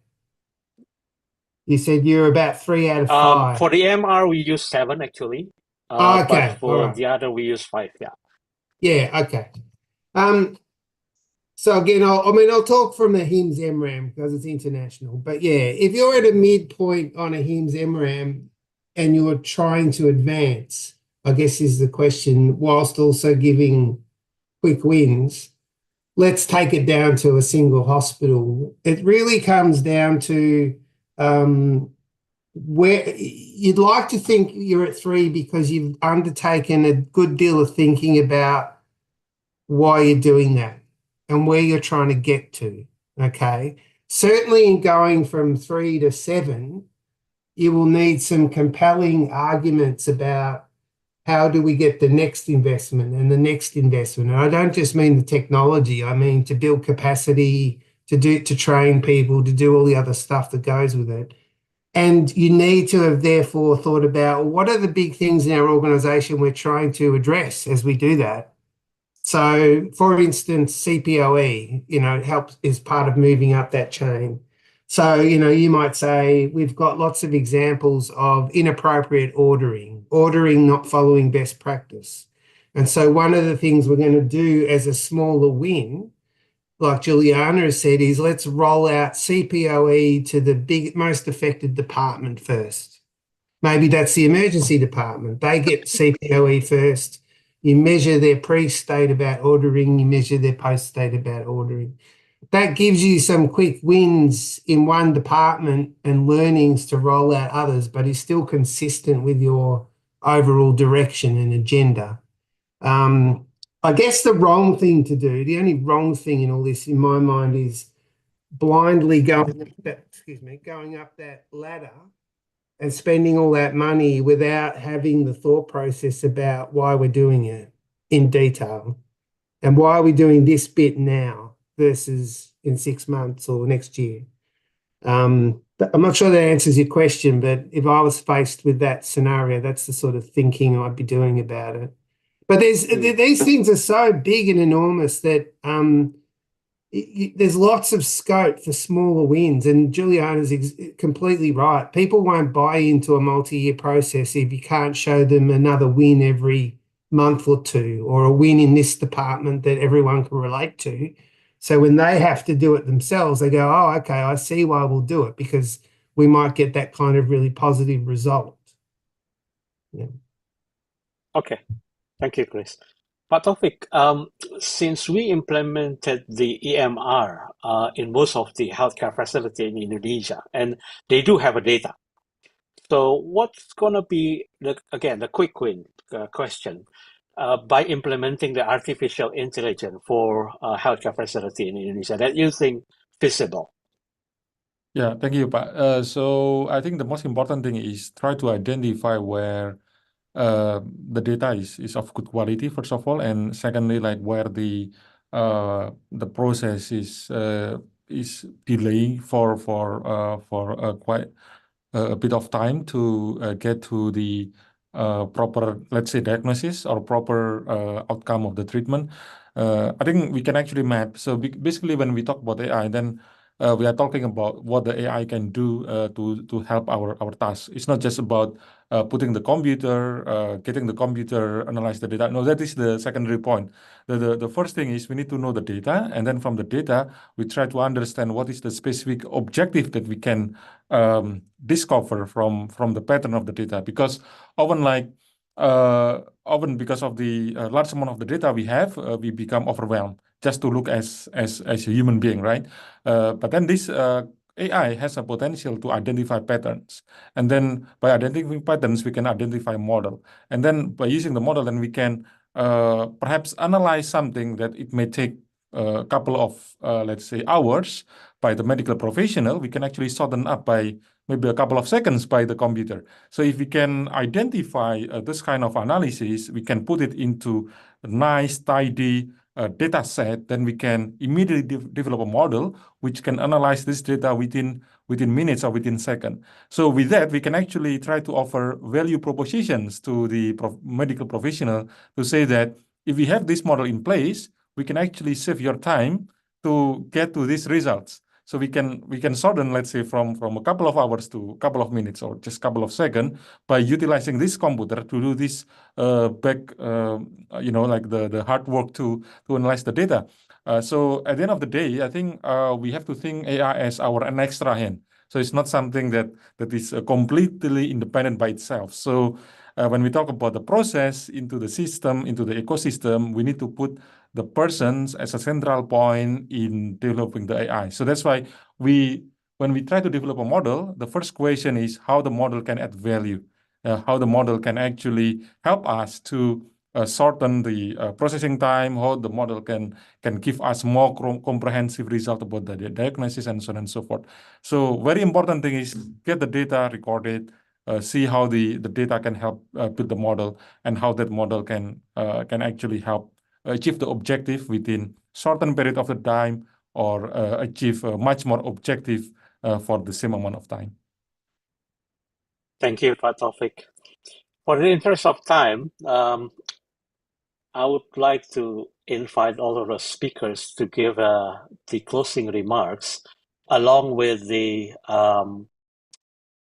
You said you're about 3 out of 5. For the MR, we use 7 actually. Okay, But all for right. the other, we use 5. Yeah. Yeah, okay. So again, I'll talk from a HIMSS MRAM because it's international. But yeah, if you're at a midpoint on a HIMSS MRAM and you're trying to advance, I guess is the question, whilst also giving quick wins, let's take it down to a single hospital. It really comes down to where you'd like to think you're at 3 because you've undertaken a good deal of thinking about why you're doing that and where you're trying to get to. Okay. Certainly in going from 3 to 7, you will need some compelling arguments about how do we get the next investment and the next investment. And I don't just mean the technology, I mean to build capacity, to train people, to do all the other stuff that goes with it. And you need to have therefore thought about what are the big things in our organization we're trying to address as we do that. So, for instance, CPOE, helps is part of moving up that chain. So, you might say we've got lots of examples of inappropriate ordering not following best practice. And so one of the things we're going to do as a smaller win, like Juliana has said, is let's roll out CPOE to the most affected department first. Maybe that's the emergency department. They get CPOE first. You measure their pre-state about ordering, you measure their post-state about ordering. That gives you some quick wins in one department and learnings to roll out others, but is still consistent with your overall direction and agenda. I guess the wrong thing to do, the only wrong thing in all this in my mind is blindly going up that ladder and spending all that money without having the thought process about why we're doing it in detail and why are we doing this bit now versus in 6 months or next year. I'm not sure that answers your question, but if I was faced with that scenario, that's the sort of thinking I'd be doing about it. But these things are so big and enormous that there's lots of scope for smaller wins, and Juliana's completely right. People won't buy into a multi-year process if you can't show them another win every month or two, or a win in this department that everyone can relate to. So when they have to do it themselves, they go, oh, okay, I see why we'll do it, because we might get that kind of really positive result. Yeah. Okay. Thank you, Chris. But Taufiq, since we implemented the EMR in most of the healthcare facility in Indonesia, and they do have a data. So what's going to be, the quick win question, by implementing the artificial intelligence for healthcare facility in Indonesia that you think feasible? Yeah, thank you, Pak. So I think the most important thing is try to identify where the data is of good quality, first of all, and secondly, like where the process is delaying for quite a bit of time to get to the proper, let's say, diagnosis or proper outcome of the treatment. I think we can actually map. So basically, when we talk about AI, then we are talking about what the AI can do to help our tasks. It's not just about putting the computer, getting the computer analyze the data. No, that is the secondary point. The first thing is we need to know the data, and then from the data, we try to understand what is the specific objective that we can discover from the pattern of the data. Because often because of the large amount of the data we have, we become overwhelmed just to look as a human being, right? But then this AI has a potential to identify patterns. And then by identifying patterns, we can identify model. And then by using the model, then we can perhaps analyze something that it may take a couple of, let's say, hours by the medical professional. We can actually shorten up by maybe a couple of seconds by the computer. So if we can identify this kind of analysis, we can put it into a nice, tidy data set, then we can immediately develop a model which can analyze this data within minutes or within seconds. So with that, we can actually try to offer value propositions to the medical professional to say that if we have this model in place, we can actually save your time to get to these results. So we can shorten, let's say, from a couple of hours to a couple of minutes or just couple of seconds by utilizing this computer to do this like the hard work to analyze the data. So at the end of the day, I think we have to think AI as an extra hand. So it's not something that is completely independent by itself. So when we talk about the process into the system, into the ecosystem, we need to put the persons as a central point in developing the AI. So that's why when we try to develop a model, the first question is how the model can add value, how the model can actually help us to shorten the processing time, how the model can give us more comprehensive result about the diagnosis and so on and so forth. So very important thing is get the data recorded, see how the data can help build the model and how that model can actually help achieve the objective within shortened period of the time or achieve much more objective for the same amount of time. Thank you, Pak Taufiq. For the interest of time, I would like to invite all of the speakers to give the closing remarks along with the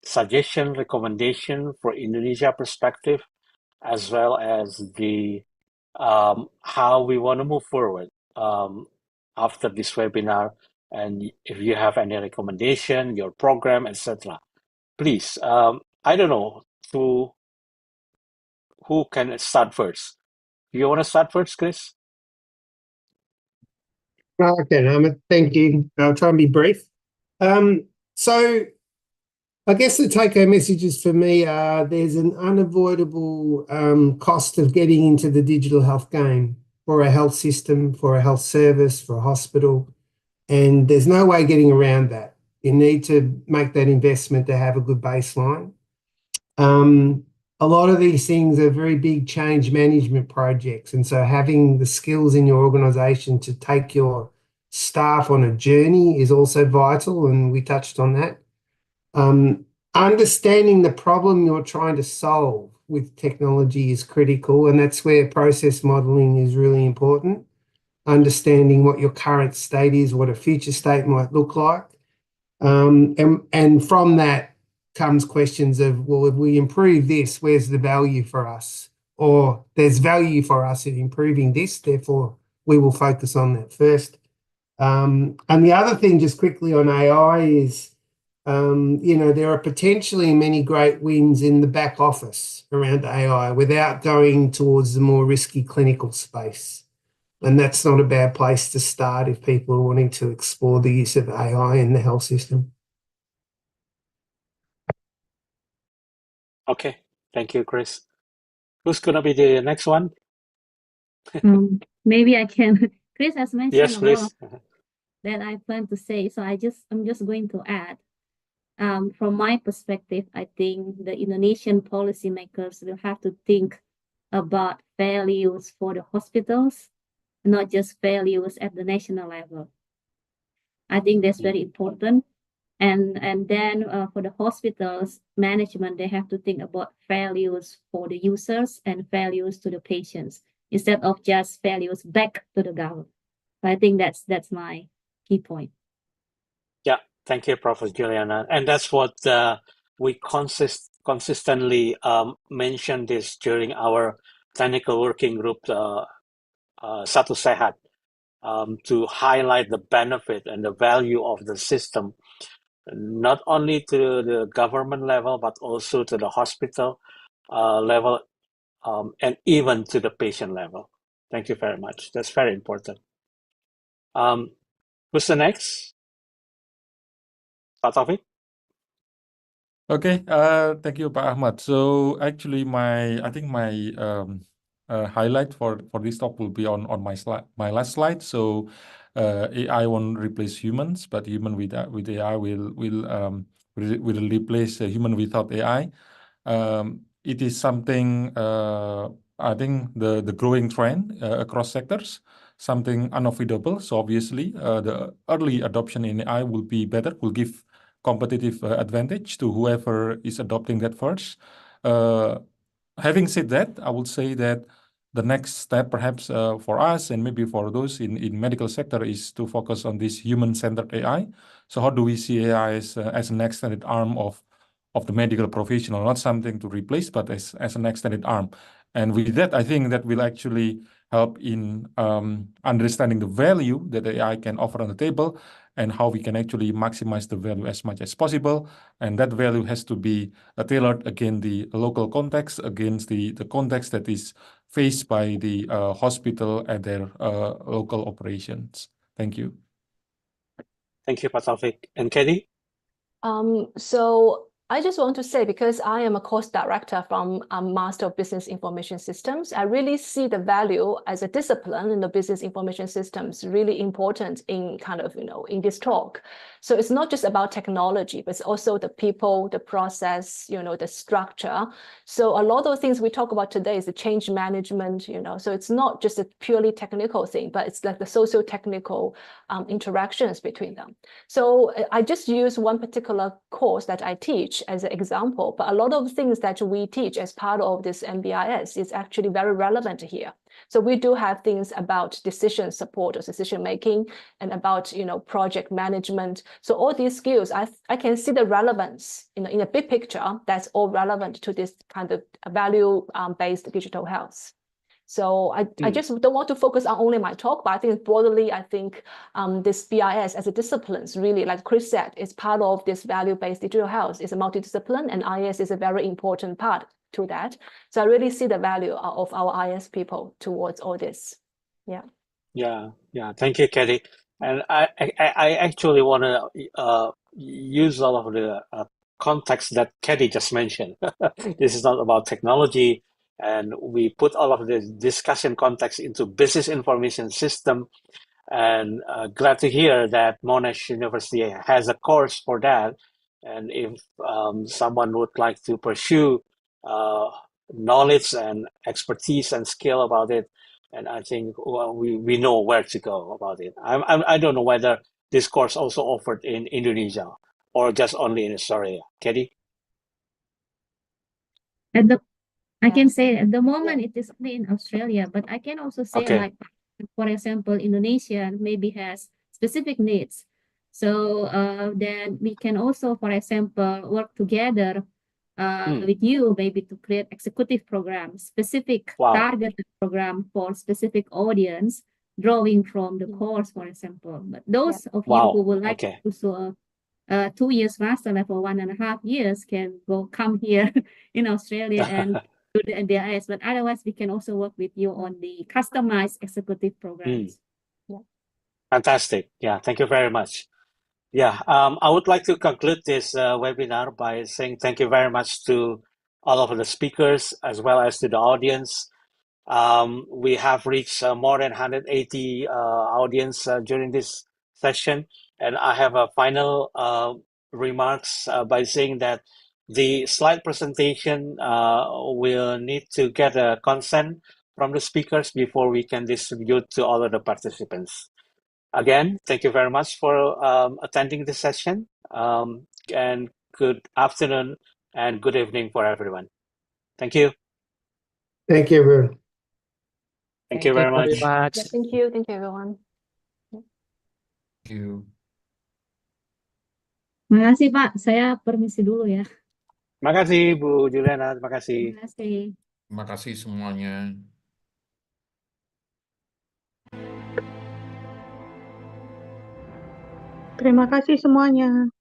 suggestion, recommendation for Indonesia perspective, as well as the how we want to move forward after this webinar. And if you have any recommendation, your program, etc., please. I don't know who can start first. Do you want to start first, Chris? Okay, thank you. I'll try and be brief. So I guess the take-home messages for me are there's an unavoidable cost of getting into the digital health game for a health system, for a health service, for a hospital, and there's no way getting around that. You need to make that investment to have a good baseline. A lot of these things are very big change management projects, and so having the skills in your organization to take your staff on a journey is also vital, and we touched on that. Understanding the problem you're trying to solve with technology is critical, and that's where process modeling is really important. Understanding what your current state is, what a future state might look like. And from that comes questions of, well, if we improve this, where's the value for us? Or there's value for us in improving this, therefore we will focus on that first. And the other thing, just quickly on AI, is there are potentially many great wins in the back office around AI without going towards the more risky clinical space. And that's not a bad place to start if people are wanting to explore the use of AI in the health system. Okay, thank you, Chris. Who's going to be the next one? Maybe I can. Chris has mentioned Yes, a lot please. that I plan to say, so I'm just going to add. From my perspective, I think the Indonesian policymakers will have to think about values for the hospitals, not just values at the national level. I think that's very important. And then for the hospitals management, they have to think about values for the users and values to the patients instead of just values back to the government. So I think that's my key point. Yeah, thank you, Professor Juliana. And that's what we consistently mentioned this during our technical working group, Satu Sehat, to highlight the benefit and the value of the system, not only to the government level, but also to the hospital level, and even to the patient level. Thank you very much. That's very important. Who's the next? Pak Taufiq? Okay, thank you, Pak Ahmad. So actually, I think my highlight for this talk will be on my last slide. So AI won't replace humans, but human with AI will replace a human without AI. It is something I think the growing trend across sectors, something unavoidable. So obviously, the early adoption in AI will be better, will give competitive advantage to whoever is adopting that first. Having said that, I would say that the next step, perhaps for us and maybe for those in medical sector, is to focus on this human-centered AI. So how do we see AI as an extended arm of the medical professional, not something to replace, but as an extended arm. And with that, I think that will actually help in understanding the value that AI can offer on the table and how we can actually maximize the value as much as possible. And that value has to be tailored against the local context, against the context that is faced by the hospital and their local operations. Thank you. Thank you, Pak Taufiq. And Caddie? So I just want to say, because I am a course director from Master of Business Information Systems, I really see the value as a discipline in the business information systems really important in kind of, in this talk. So it's not just about technology, but it's also the people, the process, the structure. So a lot of things we talk about today is the change management, so it's not just a purely technical thing, but it's like the socio-technical interactions between them. So I just use one particular course that I teach as an example, but a lot of things that we teach as part of this MBIS is actually very relevant here. So we do have things about decision support or decision making and about, project management. So all these skills, I can see the relevance in a big picture that's all relevant to this kind of value-based digital health. So I just don't want to focus on only my talk, but I think broadly, this BIS as a discipline is really, like Chris said, is part of this value-based digital health. It's a multidiscipline, and IS is a very important part to that. So I really see the value of our IS people towards all this. Yeah. Yeah. Thank you, Caddie. And I actually want to use all of the context that Caddie just mentioned. This is not about technology, and we put all of the discussion context into business information system. And glad to hear that Monash University has a course for that. And if someone would like to pursue knowledge and expertise and skill about it, and I think we know where to go about it. I don't know whether this course also offered in Indonesia or just only in Australia. Caddie? I can say at the moment it is only in Australia, but I can also say Okay. like, for example, Indonesia maybe has specific needs. So then we can also, for example, work together with you maybe to create executive programs, specific Wow. targeted program for specific audience, drawing from the course, for example. But those of you who Wow. would like Okay. to pursue 2 years master level, 1.5 years can come here in Australia and do the MBIS. But otherwise, we can also work with you on the customized executive programs. Fantastic. Yeah, thank you very much. Yeah, I would like to conclude this webinar by saying thank you very much to all of the speakers as well as to the audience. We have reached more than 180 audience during this session, and I have a final remarks by saying that the slide presentation will need to get a consent from the speakers before we can distribute to all of the participants. Again, thank you very much for attending this session, and good afternoon and good evening for everyone. Thank you. Thank you, everyone. Thank you very very much. much. Thank you everyone. Thank you. Makasih Pak, saya permisi dulu ya. Makasih Bu Juliana, terima kasih. Terima kasih. Terima kasih semuanya. Terima kasih semuanya.